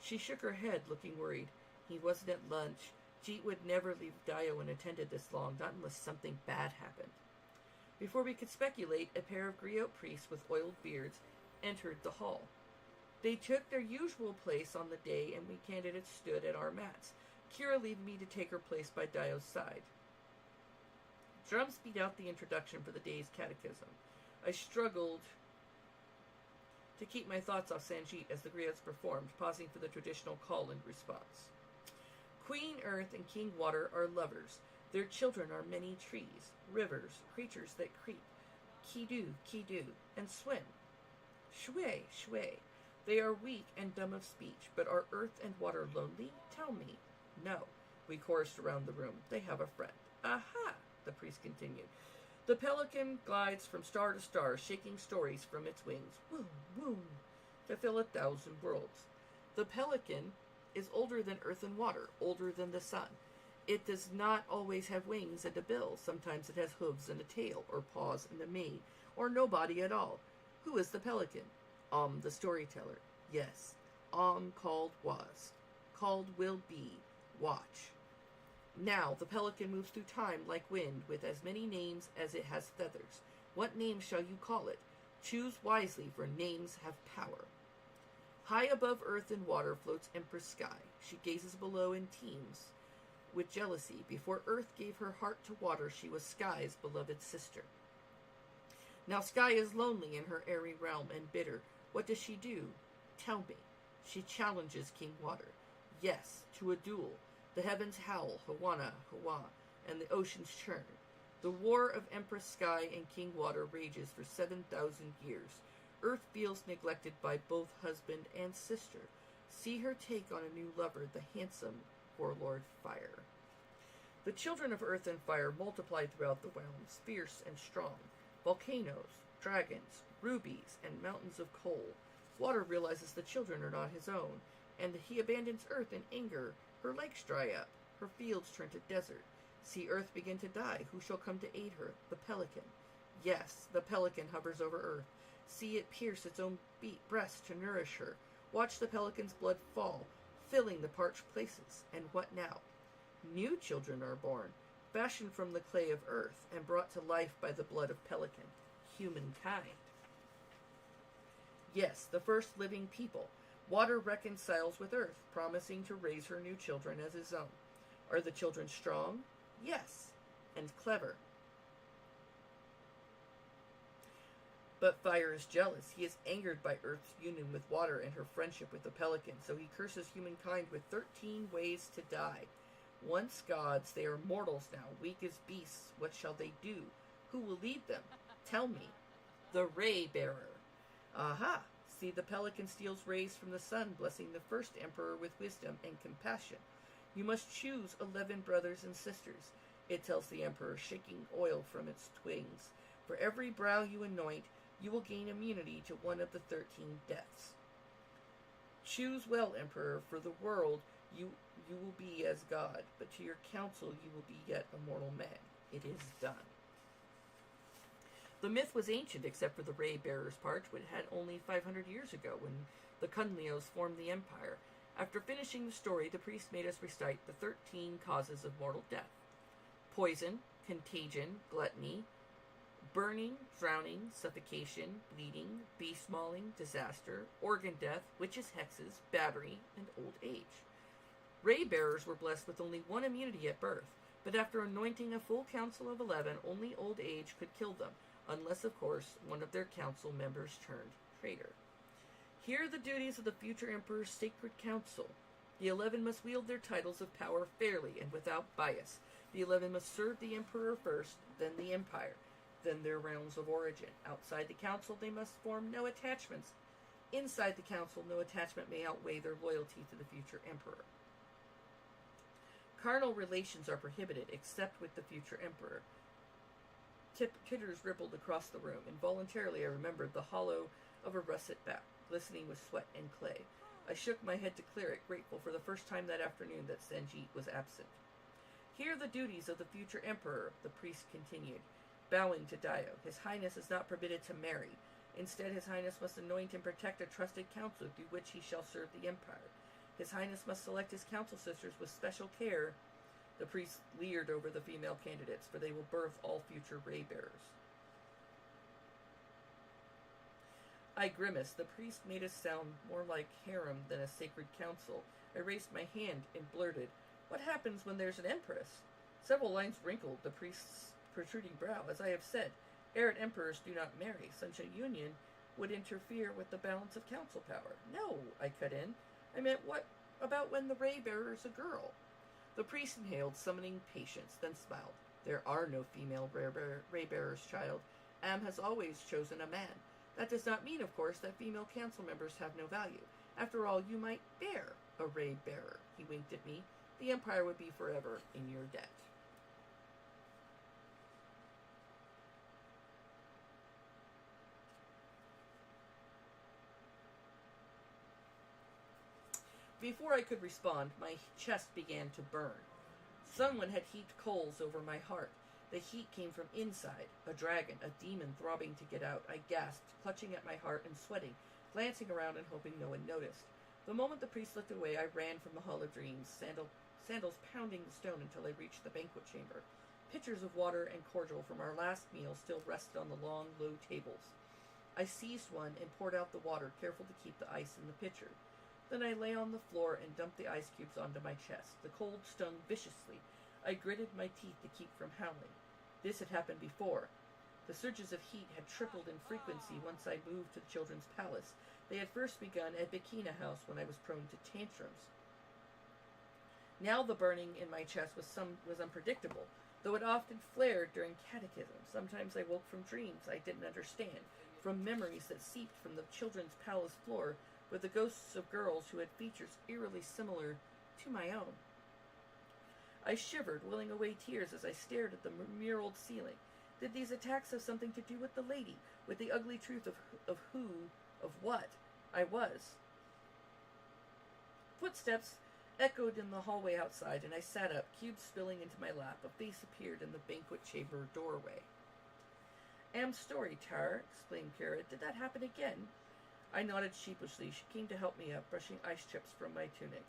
Speaker 2: She shook her head, looking worried. He wasn't at lunch. Jeet would never leave Dio unattended this long, not unless something bad happened. Before we could speculate, a pair of griot priests with oiled beards entered the hall. They took their usual place on the day, and we candidates stood at our mats, Kira leaving me to take her place by Dio's side. Drums beat out the introduction for the day's catechism. I struggled to keep my thoughts off Sanjeet as the griots performed, pausing for the traditional call and response. Queen Earth and King Water are lovers. Their children are many trees, rivers, creatures that creep, Kidu, and swim. Shui, Shui. They are weak and dumb of speech, but are Earth and Water lonely? Tell me. No, we chorused around the room. They have a friend. Aha, the priest continued. The pelican glides from star to star, shaking stories from its wings, woom, woom, to fill 1,000 worlds. The pelican is older than earth and water, older than the sun. It does not always have wings and a bill. Sometimes it has hooves and a tail, or paws and a mane, or no body at all. Who is the pelican? The storyteller. Yes. Called was. Called will be. Watch. Now, the pelican moves through time like wind, with as many names as it has feathers. What name shall you call it? Choose wisely, for names have power. High above earth and water floats Empress Sky. She gazes below and teems with jealousy. Before earth gave her heart to water, she was Sky's beloved sister. Now Sky is lonely in her airy realm and bitter. What does she do? Tell me. She challenges King Water. Yes, to a duel. The heavens howl, Hawana, Hawa, and the oceans churn. The war of Empress Sky and King Water rages for 7,000 years. Earth feels neglected by both husband and sister. See her take on a new lover, the handsome warlord Fire. The children of Earth and Fire multiplied throughout the realms, fierce and strong. Volcanoes, dragons, rubies, and mountains of coal. Water realizes the children are not his own, and he abandons Earth in anger. Her lakes dry up, her fields turn to desert. See Earth begin to die. Who shall come to aid her? The pelican. Yes, the pelican hovers over Earth. See it pierce its own breast to nourish her. Watch the pelican's blood fall, filling the parched places. And what now? New children are born, fashioned from the clay of Earth and brought to life by the blood of pelican, humankind. Yes, the first living people. Water reconciles with Earth, promising to raise her new children as his own. Are the children strong? Yes, and clever. But Fire is jealous. He is angered by Earth's union with Water and her friendship with the pelican, so he curses humankind with 13 ways to die. Once gods, they are mortals now, weak as beasts. What shall they do? Who will lead them? Tell me. The Ray Bearer. Aha! See, the pelican steals rays from the sun, blessing the first emperor with wisdom and compassion. You must choose 11 brothers and sisters, it tells the emperor, shaking oil from its wings. For every brow you anoint, you will gain immunity to one of the 13 deaths. Choose well, emperor, for the world you will be as God, but to your counsel you will be yet a mortal man. It is done. The myth was ancient except for the Ray Bearer's part, which had only 500 years ago when the Kunlios formed the empire. After finishing the story, the priest made us recite the 13 causes of mortal death. Poison, contagion, gluttony, burning, drowning, suffocation, bleeding, beast mauling, disaster, organ death, witches' hexes, battery, and old age. Ray Bearers were blessed with only one immunity at birth, but after anointing a full council of 11, only old age could kill them, unless, of course, one of their council members turned traitor. Here are the duties of the future emperor's sacred council. The 11 must wield their titles of power fairly and without bias. The 11 must serve the emperor first, then the empire, then their realms of origin. Outside the council, they must form no attachments. Inside the council, no attachment may outweigh their loyalty to the future emperor. Carnal relations are prohibited, except with the future emperor. Titters rippled across the room. Involuntarily, I remembered the hollow of a russet bat, glistening with sweat and clay. I shook my head to clear it, grateful for the first time that afternoon that Sanjeet was absent. Here are the duties of the future emperor, the priest continued, bowing to Dio. His Highness is not permitted to marry. Instead, His Highness must anoint and protect a trusted council through which he shall serve the empire. His Highness must select his council sisters with special care. The priest leered over the female candidates, for they will birth all future ray bearers. I grimaced. The priest made us sound more like harem than a sacred council. I raised my hand and blurted, "What happens when there's an empress?" Several lines wrinkled the priest's protruding brow. As I have said, errant emperors do not marry. Such a union would interfere with the balance of council power. No, I cut in. I meant, what about when the ray bearer is a girl? The priest inhaled, summoning patience, then smiled. There are no female ray bearers, child. Am has always chosen a man. That does not mean, of course, that female council members have no value. After all, you might bear a ray bearer. He winked at me. The Empire would be forever in your debt. Before I could respond, my chest began to burn. Someone had heaped coals over my heart. The heat came from inside. A dragon, a demon throbbing to get out. I gasped, clutching at my heart and sweating, glancing around and hoping no one noticed. The moment the priest looked away, I ran from the Hall of Dreams, sandals pounding the stone until I reached the banquet chamber. Pitchers of water and cordial from our last meal still rested on the long, low tables. I seized one and poured out the water, careful to keep the ice in the pitcher. Then I lay on the floor and dumped the ice cubes onto my chest. The cold stung viciously. I gritted my teeth to keep from howling. This had happened before. The surges of heat had tripled in frequency once I moved to the Children's Palace. They had first begun at Bikina House when I was prone to tantrums. Now the burning in my chest was unpredictable, though it often flared during catechism. Sometimes I woke from dreams I didn't understand, from memories that seeped from the Children's Palace floor with the ghosts of girls who had features eerily similar to my own. I shivered, willing away tears as I stared at the muraled ceiling. Did these attacks have something to do with the lady, with the ugly truth of what I was? Footsteps echoed in the hallway outside, and I sat up, cubes spilling into my lap. A face appeared in the banquet chamber doorway. Am's story, Tar, exclaimed Kira. Did that happen again? I nodded sheepishly. She came to help me up, brushing ice chips from my tunic.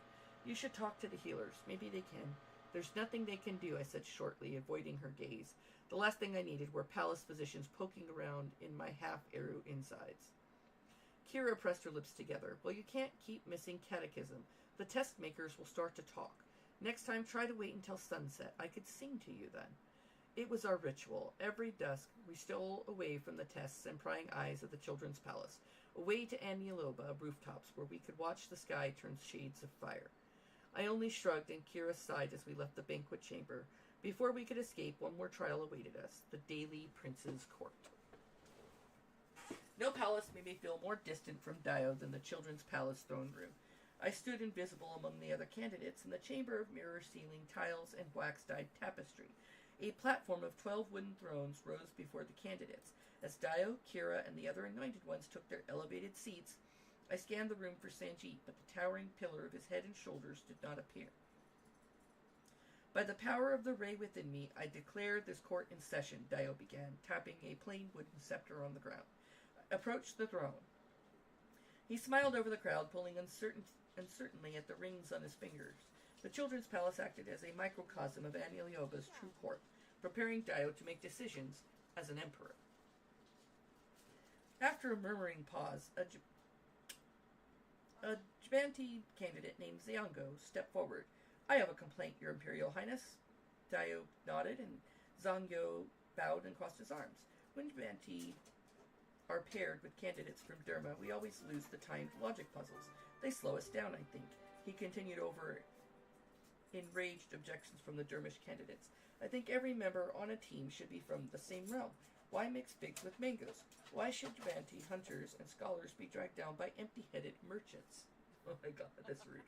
Speaker 2: You should talk to the healers. Maybe they can. There's nothing they can do, I said shortly, avoiding her gaze. The last thing I needed were palace physicians poking around in my half-Eru insides. Kira pressed her lips together. Well, you can't keep missing catechism. The test makers will start to talk. Next time, try to wait until sunset. I could sing to you then. It was our ritual. Every dusk, we stole away from the tests and prying eyes of the Children's Palace, away to Aniloba rooftops where we could watch the sky turn shades of fire. I only shrugged, and Kira sighed as we left the banquet chamber. Before we could escape, one more trial awaited us, the Daily Prince's Court. No palace made me feel more distant from Dio than the Children's Palace throne room. I stood invisible among the other candidates in the chamber of mirror ceiling tiles and wax-dyed tapestry. A platform of 12 wooden thrones rose before the candidates. As Dio, Kira, and the other anointed ones took their elevated seats, I scanned the room for Sanjeet, but the towering pillar of his head and shoulders did not appear. By the power of the ray within me, I declare this court in session, Dio began, tapping a plain wooden scepter on the ground. I approached the throne. He smiled over the crowd, pulling uncertainly at the rings on his fingers. The Children's Palace acted as a microcosm of Anilioba's true court, preparing Dio to make decisions as an emperor. After a murmuring pause, a Jabanti candidate named Ziongo stepped forward. I have a complaint, Your Imperial Highness. Dio nodded, and Ziongo bowed and crossed his arms. When Jabanti are paired with candidates from Derma, we always lose the timed logic puzzles. They slow us down, I think. He continued over enraged objections from the Dermish candidates. I think every member on a team should be from the same realm. Why mix figs with mangoes? Why should Jabanti hunters and scholars be dragged down by empty-headed merchants? Oh my god, that's rude.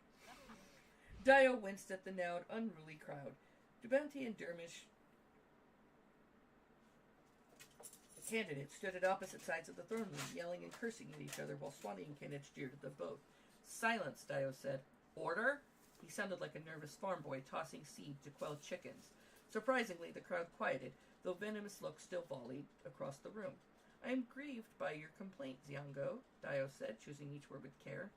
Speaker 2: Dio winced at the now unruly crowd. Jabanti and Dermish candidates stood at opposite sides of the throne room, yelling and cursing at each other while Swannian candidates jeered at them both. Silence, Dio said. Order? He sounded like a nervous farm boy tossing seed to quell chickens. Surprisingly, the crowd quieted, though venomous looks still volleyed across the room. I am grieved by your complaint, Ziongo, Dio said, choosing each word with care.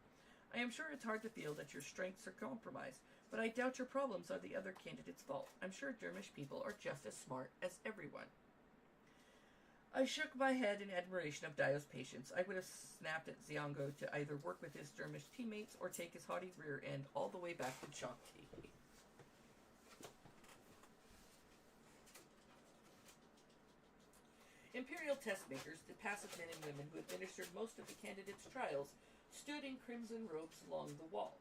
Speaker 2: I am sure it's hard to feel that your strengths are compromised, but I doubt your problems are the other candidate's fault. I'm sure Dermish people are just as smart as everyone. I shook my head in admiration of Dio's patience. I would have snapped at Ziongo to either work with his Dermish teammates or take his haughty rear end all the way back to Chokti. Imperial test makers, the passive men and women who administered most of the candidates' trials, stood in crimson robes along the wall.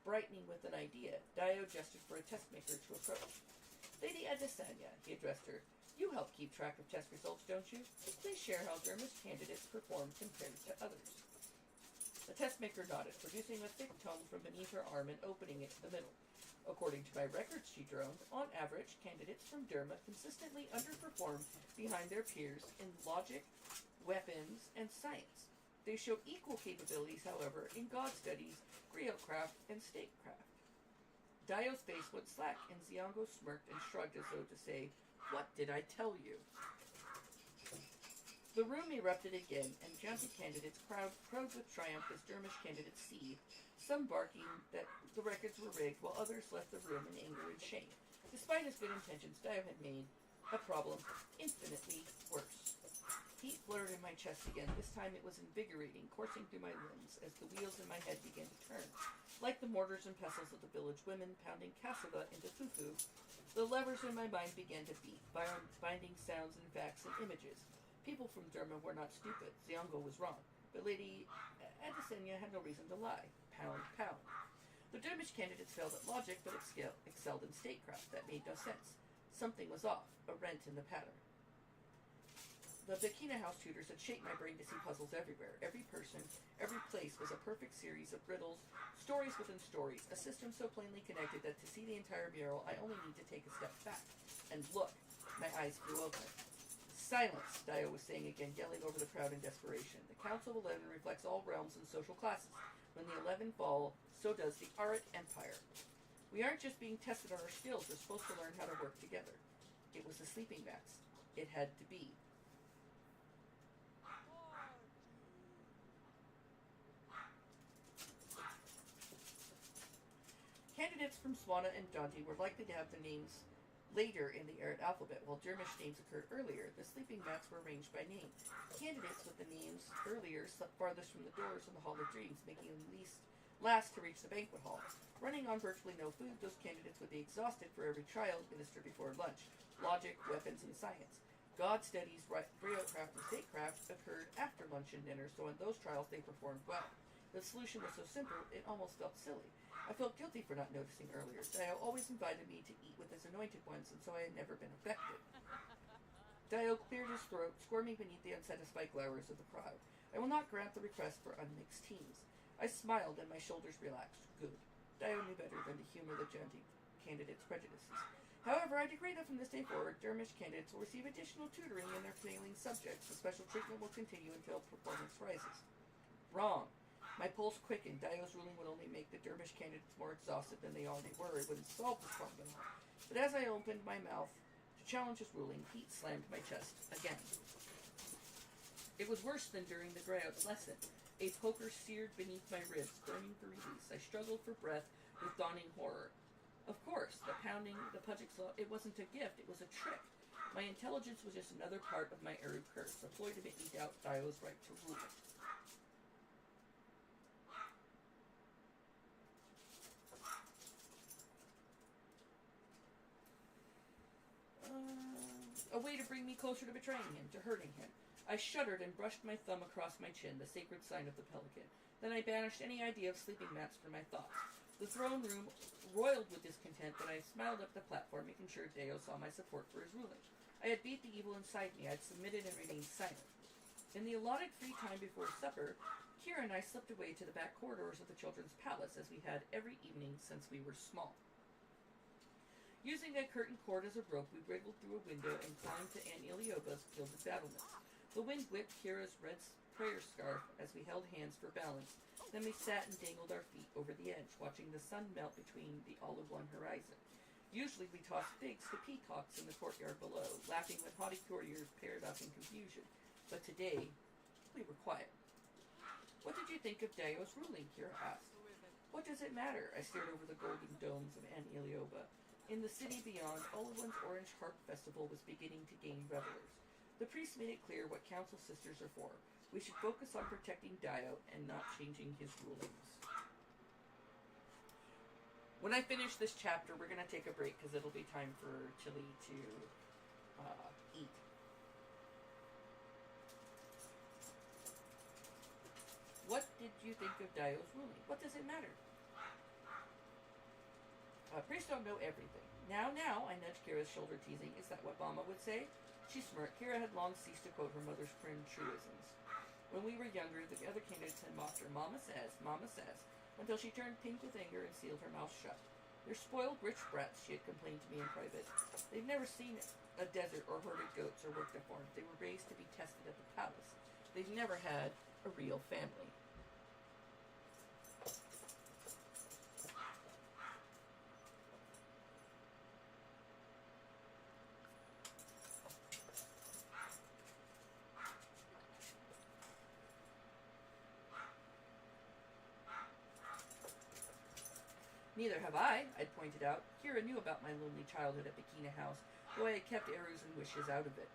Speaker 2: Brightening with an idea, Dio gestured for a test maker to approach. Lady Adesanya, he addressed her, you help keep track of test results, don't you? Please share how Dermish candidates performed compared to others. The test maker nodded, producing a thick tome from beneath her arm and opening it to the middle. According to my records, she droned, on average, candidates from Derma consistently underperformed behind their peers in logic, weapons, and science. They show equal capabilities, however, in god studies, griotcraft, and statecraft. Dio's face went slack, and Ziongo smirked and shrugged as though to say, what did I tell you? The room erupted again, and Janti candidates crowed with triumph as Dermish candidates seethed, some barking that the records were rigged, while others left the room in anger and shame. Despite his good intentions, Dio had made a problem infinitely worse. Heat fluttered in my chest again. This time it was invigorating, coursing through my limbs as the wheels in my head began to turn. Like the mortars and pestles of the village women pounding cassava into fufu, the levers in my mind began to beat, binding sounds and facts and images. People from Derma were not stupid. Ziongo was wrong. But Lady Adesanya had no reason to lie. Pound, pound. The Dermish candidates failed at logic, but excelled in statecraft. That made no sense. Something was off. A rent in the pattern. The Bikina House tutors had shaped my brain to see puzzles everywhere. Every person, every place was a perfect series of riddles, stories within stories, a system so plainly connected that to see the entire mural, I only need to take a step back. And look, my eyes flew open. Silence, Dio was saying again, yelling over the crowd in desperation. The Council of 11 reflects all realms and social classes. When the 11 fall, so does the Arit Empire. We aren't just being tested on our skills, we're supposed to learn how to work together. It was the sleeping mats. It had to be. Candidates from Swana and Janti were likely to have the names later in the Arid alphabet, while Dermish names occurred earlier. The sleeping mats were arranged by name. Candidates with the names earlier slept farthest from the doors in the Hall of Dreams, making them last to reach the banquet hall. Running on virtually no food, those candidates would be exhausted for every trial administered before lunch. Logic, weapons, and science. God studies, griotcraft, and statecraft occurred after lunch and dinner, so in those trials they performed well. The solution was so simple, it almost felt silly. I felt guilty for not noticing earlier. Dio always invited me to eat with his anointed ones, and so I had never been affected. Dio cleared his throat, squirming beneath the unsatisfied glowers of the crowd. I will not grant the request for unmixed teams. I smiled, and my shoulders relaxed. Good. Dio knew better than to humor the Janti candidates' prejudices. However, I decree that from this day forward, Dermish candidates will receive additional tutoring in their failing subjects. The special treatment will continue until performance rises. Wrong. My pulse quickened. Dio's ruling would only make the Dermish candidates more exhausted than they already were. It wouldn't solve the problem. But as I opened my mouth to challenge his ruling, heat slammed my chest again. It was worse than during the Grayot's lesson. A poker seared beneath my ribs, burning for release. I struggled for breath with dawning horror. Of course, the pounding, the Pudgix law, it wasn't a gift, it was a trick. My intelligence was just another part of my Eru curse, a ploy to make me doubt Dio's right to rule. A way to bring me closer to betraying him, to hurting him. I shuddered and brushed my thumb across my chin, the sacred sign of the pelican. Then I banished any idea of sleeping mats from my thoughts. The throne room roiled with discontent, but I smiled up the platform, making sure Dio saw my support for his ruling. I had beat the evil inside me. I had submitted and remained silent. In the allotted free time before supper, Kira and I slipped away to the back corridors of the children's palace, as we had every evening since we were small. Using a curtain cord as a rope, we wriggled through a window and climbed to Aunt Ilioba's gilded battlements. The wind whipped Kira's red prayer scarf as we held hands for balance. Then we sat and dangled our feet over the edge, watching the sun melt between the all-of-one horizon. Usually we tossed figs to peacocks in the courtyard below, laughing when haughty courtiers paired up in confusion. But today, we were quiet. What did you think of Dio's ruling? Kira asked. What does it matter? I stared over the golden domes of Aunt Ilioba. In the city beyond, Olawan's Orange Harp Festival was beginning to gain revelers. The priest made it clear what council sisters are for. We should focus on protecting Dio and not changing his rulings. When I finish this chapter, we're going to take a break because it'll be time for Chili to eat. What did you think of Dio's ruling? What does it matter? Priests don't know everything. Now, I nudged Kira's shoulder, teasing. Is that what Mama would say? She smirked. Kira had long ceased to quote her mother's prim truisms. When we were younger, the other candidates had mocked her. Mama says, until she turned pink with anger and sealed her mouth shut. They're spoiled, rich brats, she had complained to me in private. They've never seen a desert or herded goats or worked a farm. They were raised to be tested at the palace. They've never had a real family. Neither have I'd pointed out. Kira knew about my lonely childhood at Bikina House, though I had kept arrows and wishes out of it.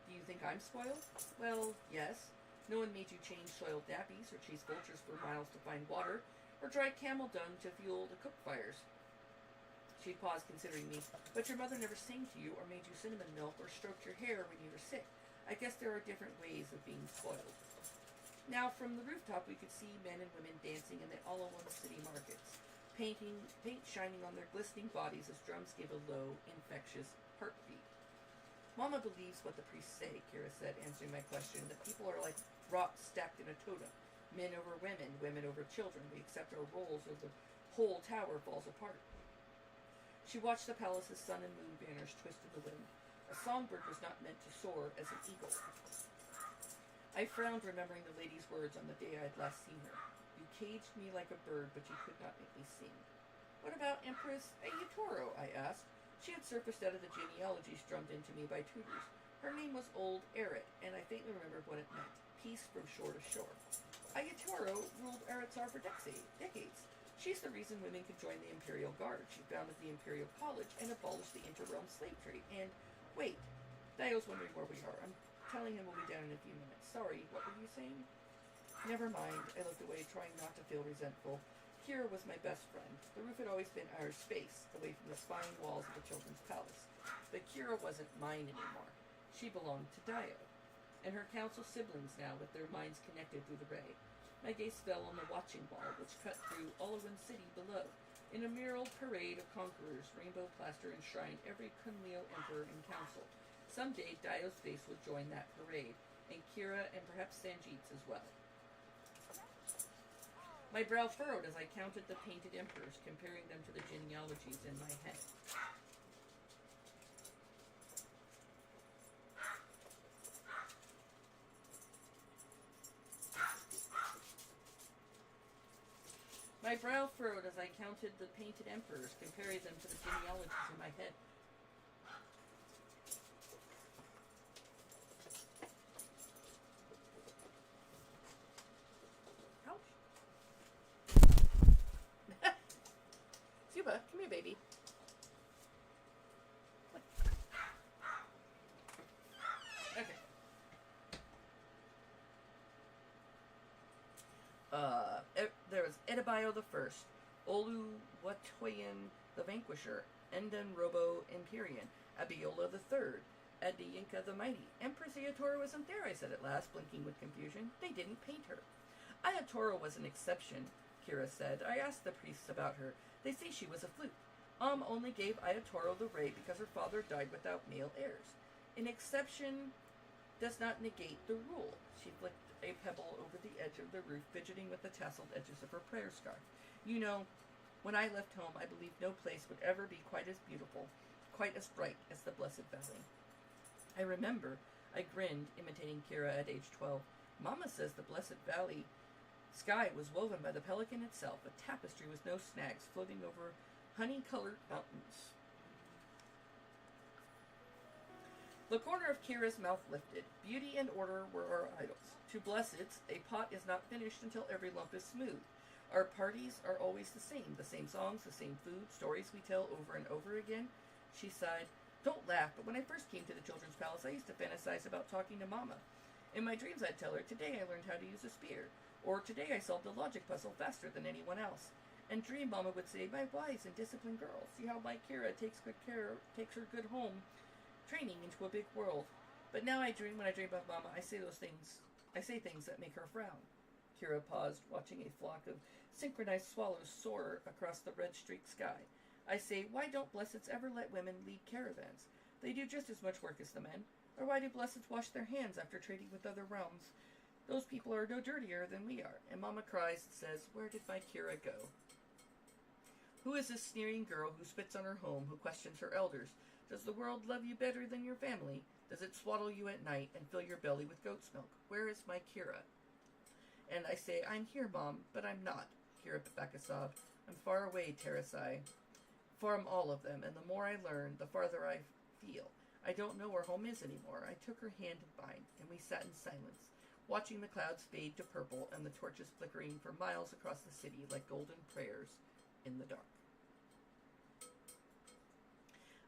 Speaker 2: Do you think I'm spoiled? Well, yes. No one made you change soiled nappies, or chase vultures for miles to find water, or dry camel dung to fuel the cook fires. She paused, considering me. But your mother never sang to you, or made you cinnamon milk, or stroked your hair when you were sick. I guess there are different ways of being spoiled. Now, from the rooftop, we could see men and women dancing in the all-in-one city markets. Paint shining on their glistening bodies as drums gave a low, infectious heartbeat. Mama believes what the priests say, Kira said, answering my question, that people are like rocks stacked in a totem. Men over women, women over children. We accept our roles or the whole tower falls apart. She watched the palace's sun and moon banners twist in the wind. A songbird was not meant to soar as an eagle. I frowned, remembering the lady's words on the day I had last seen her. You caged me like a bird, but you could not make me sing. What about Empress Ayatoro? I asked. She had surfaced out of the genealogies drummed into me by tutors. Her name was Old Eret, and I faintly remembered what it meant. Peace from shore to shore. Ayatoro ruled Eretzar for decades. She's the reason women could join the Imperial Guard. She founded the Imperial College and abolished the interrealm slave trade. And, wait, Dio's wondering where we are. I'm telling him we'll be down in a few minutes. Sorry, what were you saying? Never mind. I looked away, trying not to feel resentful. Kira was my best friend. The roof had always been our space, away from the spine walls of the children's palace. But Kira wasn't mine anymore. She belonged to Dio, and her council siblings now, with their minds connected through the ray. My gaze fell on the watching wall, which cut through Olowin City below. In a mural parade of conquerors, rainbow plaster enshrined every Kunleo emperor and council. Someday, Dio's face would join that parade, and Kira and perhaps Sanjit's as well. My brow furrowed as I counted the painted emperors, comparing them to the genealogies in my head. My brow furrowed as I counted the painted emperors, comparing them to the genealogies in my head. Zuba, come here, baby. Okay. There was Edibio the First, Oluwatoyin the Vanquisher, Endan Robo Empyrean, Abiola the Third, Adiyinka the Mighty. Empress Ayatoro wasn't there, I said at last, blinking with confusion. They didn't paint her. Ayatoro was an exception, Kira said. I asked the priests about her. They say she was a fluke. Only gave Ayatoro the ray because her father died without male heirs. An exception does not negate the rule. She flicked a pebble over the edge of the roof, fidgeting with the tasseled edges of her prayer scarf. You know, when I left home, I believed no place would ever be quite as beautiful, quite as bright as the Blessed Valley. I remember, I grinned, imitating Kira at age 12. Mama says the Blessed Valley sky was woven by the pelican itself, a tapestry with no snags, floating over honey-colored mountains. The corner of Kira's mouth lifted. Beauty and order were our idols. To Blessed's, a pot is not finished until every lump is smooth. Our parties are always the same songs, the same food, stories we tell over and over again. She sighed. Don't laugh, but when I first came to the Children's Palace, I used to fantasize about talking to Mama. In my dreams, I'd tell her, today I learned how to use a spear, or today I solved a logic puzzle faster than anyone else. And dream Mama would say, my wise and disciplined girl, see how my Kira takes her good home training into a big world. But now when I dream about Mama, I say things that make her frown. Kira paused, watching a flock of synchronized swallows soar across the red-streaked sky. I say, why don't blesseds ever let women lead caravans? They do just as much work as the men. Or why do blesseds wash their hands after trading with other realms? Those people are no dirtier than we are. And Mama cries and says, where did my Kira go? Who is this sneering girl who spits on her home, who questions her elders? Does the world love you better than your family? Does it swaddle you at night and fill your belly with goat's milk? Where is my Kira? And I say, I'm here, Mom, but I'm not. Kira Becca sobbed. I'm far away, Terasai. From all of them, and the more I learn, the farther I feel. I don't know where home is anymore. I took her hand in mine, and we sat in silence, watching the clouds fade to purple and the torches flickering for miles across the city like golden prayers in the dark.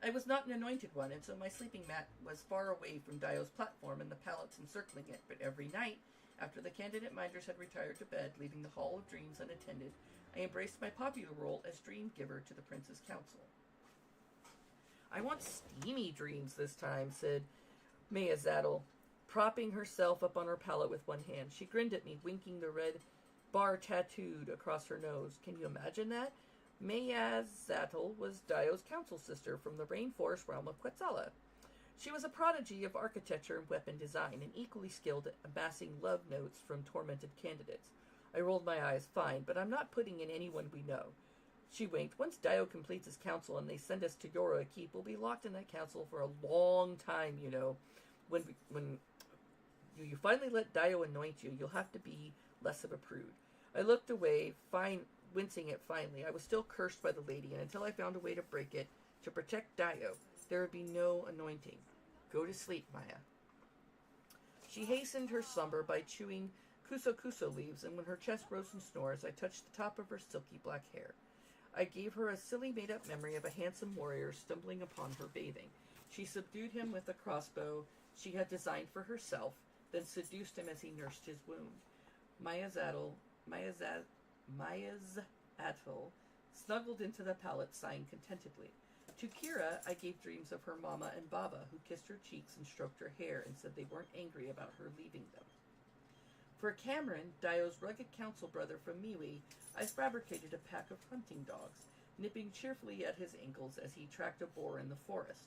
Speaker 2: I was not an anointed one, and so my sleeping mat was far away from Dio's platform and the pallets encircling it, but every night, after the candidate minders had retired to bed, leaving the Hall of Dreams unattended, I embraced my popular role as dream giver to the Prince's Council. I want steamy dreams this time, said Mayazadal, propping herself up on her pallet with one hand. She grinned at me, winking the red bar tattooed across her nose. Can you imagine that? Mayazatl was Dio's council sister from the rainforest realm of Quetzala. She was a prodigy of architecture and weapon design, and equally skilled at amassing love notes from tormented candidates. I rolled my eyes. Fine, but I'm not putting in anyone we know. She winked. Once Dio completes his council and they send us to Yoroa Keep, we'll be locked in that council for a long time, you know. When you finally let Dio anoint you, you'll have to be less of a prude. I looked away, wincing at finally. I was still cursed by the lady, and until I found a way to break it, to protect Dio, there would be no anointing. Go to sleep, Maya. She hastened her slumber by chewing kuso leaves, and when her chest rose in snores, I touched the top of her silky black hair. I gave her a silly made-up memory of a handsome warrior stumbling upon her bathing. She subdued him with a crossbow she had designed for herself, then seduced him as he nursed his wound. Mayazatl snuggled into the pallet, sighing contentedly. To Kira, I gave dreams of her mama and Baba, who kissed her cheeks and stroked her hair and said they weren't angry about her leaving them. For Cameron, Dio's rugged council brother from Miwi, I fabricated a pack of hunting dogs, nipping cheerfully at his ankles as he tracked a boar in the forest.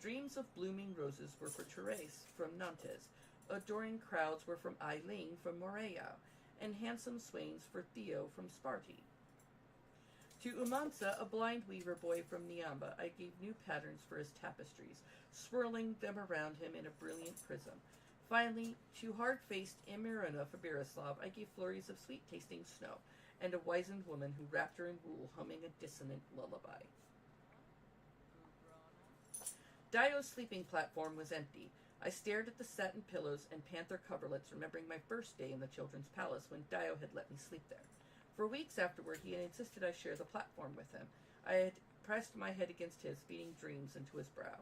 Speaker 2: Dreams of blooming roses were for Therese from Nantes, adoring crowds were from Aileen from Moreo, and handsome swains for Theo from Sparti. To Umansa, a blind weaver boy from Niamba, I gave new patterns for his tapestries, swirling them around him in a brilliant prism. Finally, to hard-faced Emiruna for Berislav, I gave flurries of sweet-tasting snow, and a wizened woman who wrapped her in wool, humming a dissonant lullaby. Dio's sleeping platform was empty. I stared at the satin pillows and panther coverlets, remembering my first day in the Children's Palace when Dio had let me sleep there. For weeks afterward, he had insisted I share the platform with him. I had pressed my head against his, feeding dreams into his brow.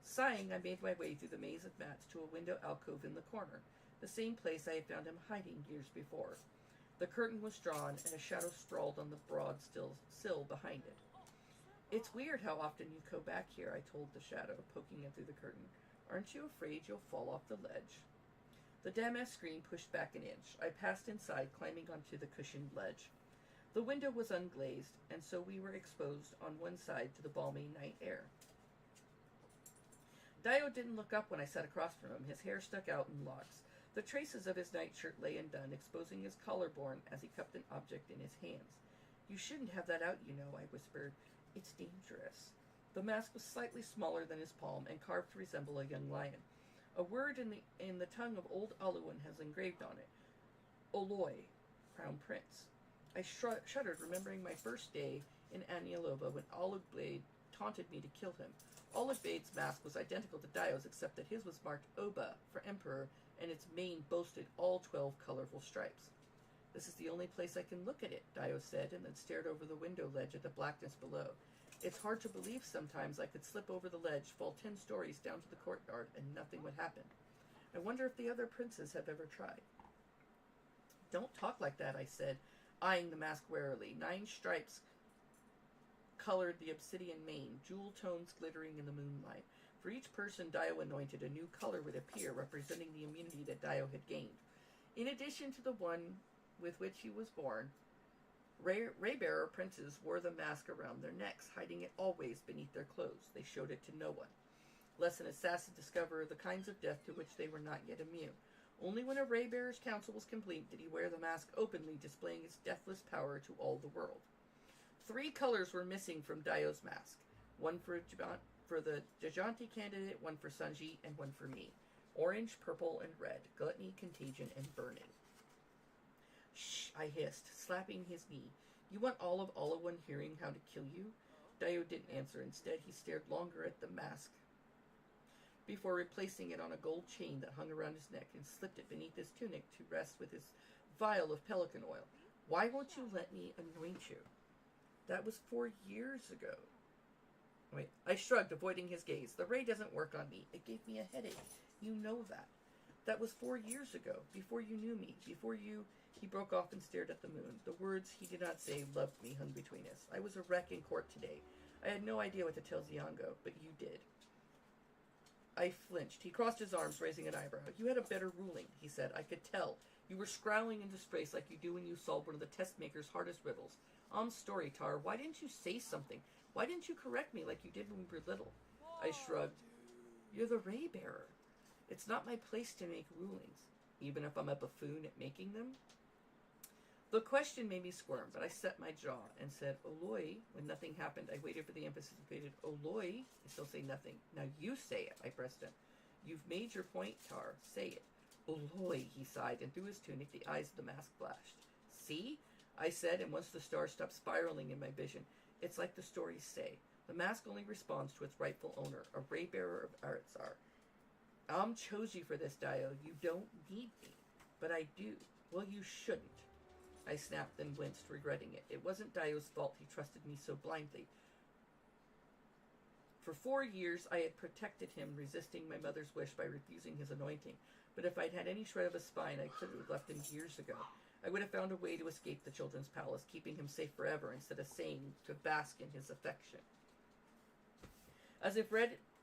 Speaker 2: Sighing, I made my way through the maze of mats to a window alcove in the corner, the same place I had found him hiding years before. The curtain was drawn, and a shadow sprawled on the broad sill behind it. It's weird how often you go back here, I told the shadow, poking it through the curtain. Aren't you afraid you'll fall off the ledge? The damask screen pushed back an inch. I passed inside, climbing onto the cushioned ledge. The window was unglazed, and so we were exposed on one side to the balmy night air. Dio didn't look up when I sat across from him. His hair stuck out in locks. The traces of his nightshirt lay undone, exposing his collarbone as he cupped an object in his hands. You shouldn't have that out, you know, I whispered. It's dangerous. The mask was slightly smaller than his palm and carved to resemble a young lion. A word in the tongue of old Aluwan has engraved on it. Oloi, Crown Prince. I shuddered, remembering my first day in Anialova when Olive Blade taunted me to kill him. Olive Blade's mask was identical to Dio's, except that his was marked Oba for Emperor, and its mane boasted all 12 colorful stripes. This is the only place I can look at it, Dio said, and then stared over the window ledge at the blackness below. It's hard to believe sometimes I could slip over the ledge, fall 10 stories down to the courtyard, and nothing would happen. I wonder if the other princes have ever tried. Don't talk like that, I said, eyeing the mask warily. 9 stripes colored the obsidian mane, jewel tones glittering in the moonlight. For each person Dio anointed, a new color would appear, representing the immunity that Dio had gained. In addition to the one with which he was born, Raybearer princes wore the mask around their necks, hiding it always beneath their clothes. They showed it to no one, lest an assassin discover the kinds of death to which they were not yet immune. Only when a Raybearer's council was complete did he wear the mask openly, displaying its deathless power to all the world. 3 colors were missing from Dio's mask. One for the Jajanti candidate, one for Sanjit, and one for me. Orange, purple, and red. Gluttony, contagion, and burning. Shh, I hissed, slapping his knee. You want all of Olawan hearing how to kill you? Dio didn't answer. Instead, he stared longer at the mask before replacing it on a gold chain that hung around his neck and slipped it beneath his tunic to rest with his vial of pelican oil. Why won't you let me anoint you? That was 4 years ago. Wait, I shrugged, avoiding his gaze. The ray doesn't work on me. It gave me a headache. You know that. That was 4 years ago, before you knew me, before you... He broke off and stared at the moon. The words he did not say loved me hung between us. I was a wreck in court today. I had no idea what to tell Ziango, but you did. I flinched. He crossed his arms, raising an eyebrow. You had a better ruling, he said. I could tell. You were scowling in disgrace like you do when you solve one of the test maker's hardest riddles. Story, Tar. Why didn't you say something? Why didn't you correct me like you did when we were little? I shrugged. You're the Raybearer. It's not my place to make rulings, even if I'm a buffoon at making them. The question made me squirm, but I set my jaw and said, Oloi. When nothing happened, I waited for the anticipated Oloi. I still say nothing. Now you say it, I pressed him. You've made your point, Tar. Say it. Oloi, he sighed, and through his tunic the eyes of the mask flashed. See? I said, and once the stars stopped spiraling in my vision, it's like the stories say. The mask only responds to its rightful owner, a Raybearer of Aratzar. Chose you for this, Dio. You don't need me. But I do. Well, you shouldn't. I snapped, then winced, regretting it. It wasn't Dio's fault he trusted me so blindly. For 4 years, I had protected him, resisting my mother's wish by refusing his anointing. But if I'd had any shred of a spine, I could have left him years ago. I would have found a way to escape the children's palace, keeping him safe forever, instead of saying to bask in his affection. As if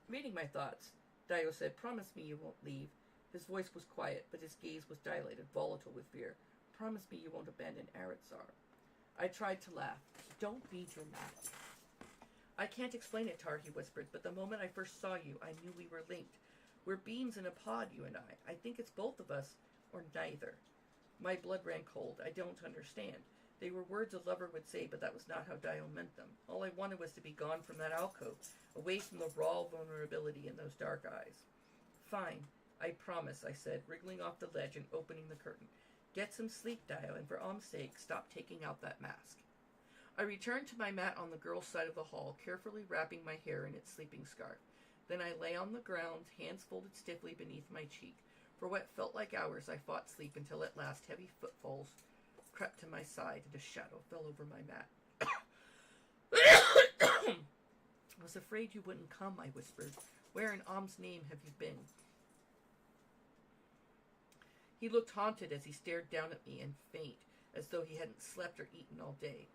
Speaker 2: reading my thoughts, Dio said, Promise me you won't leave. His voice was quiet, but his gaze was dilated, volatile with fear. Promise me you won't abandon Aratzar. I tried to laugh. Don't be dramatic. I can't explain it, Tar, he whispered, but the moment I first saw you, I knew we were linked. We're beings in a pod, you and I. I think it's both of us, or neither. My blood ran cold. I don't understand. They were words a lover would say, but that was not how Dio meant them. All I wanted was to be gone from that alcove, away from the raw vulnerability in those dark eyes. Fine, I promise, I said, wriggling off the ledge and opening the curtain. Get some sleep, Dio, and for Om's sake, stop taking out that mask. I returned to my mat on the girl's side of the hall, carefully wrapping my hair in its sleeping scarf. Then I lay on the ground, hands folded stiffly beneath my cheek. For what felt like hours, I fought sleep until at last heavy footfalls crept to my side and a shadow fell over my mat. I was afraid you wouldn't come, I whispered. Where in Om's name have you been? He looked haunted as he stared down at me and faint, as though he hadn't slept or eaten all day.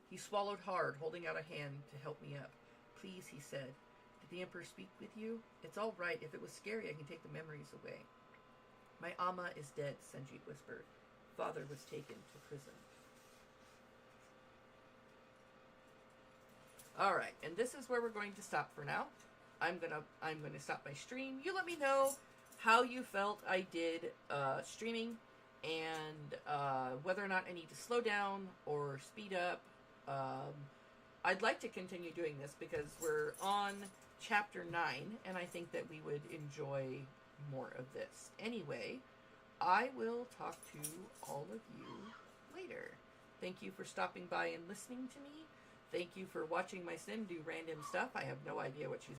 Speaker 2: He swallowed hard, holding out a hand to help me up. Please, he said. Did the Emperor speak with you? It's all right. If it was scary, I can take the memories away. My Amma is dead, Sanjit whispered. Father was taken to prison. Alright, and this is where we're going to stop for now. I'm gonna stop my stream. You let me know how you felt I did streaming, and whether or not I need to slow down or speed up. I'd like to continue doing this because we're on chapter 9, and I think that we would enjoy more of this. Anyway, I will talk to all of you later. Thank you for stopping by and listening to me. Thank you for watching my sim do random stuff. I have no idea what she's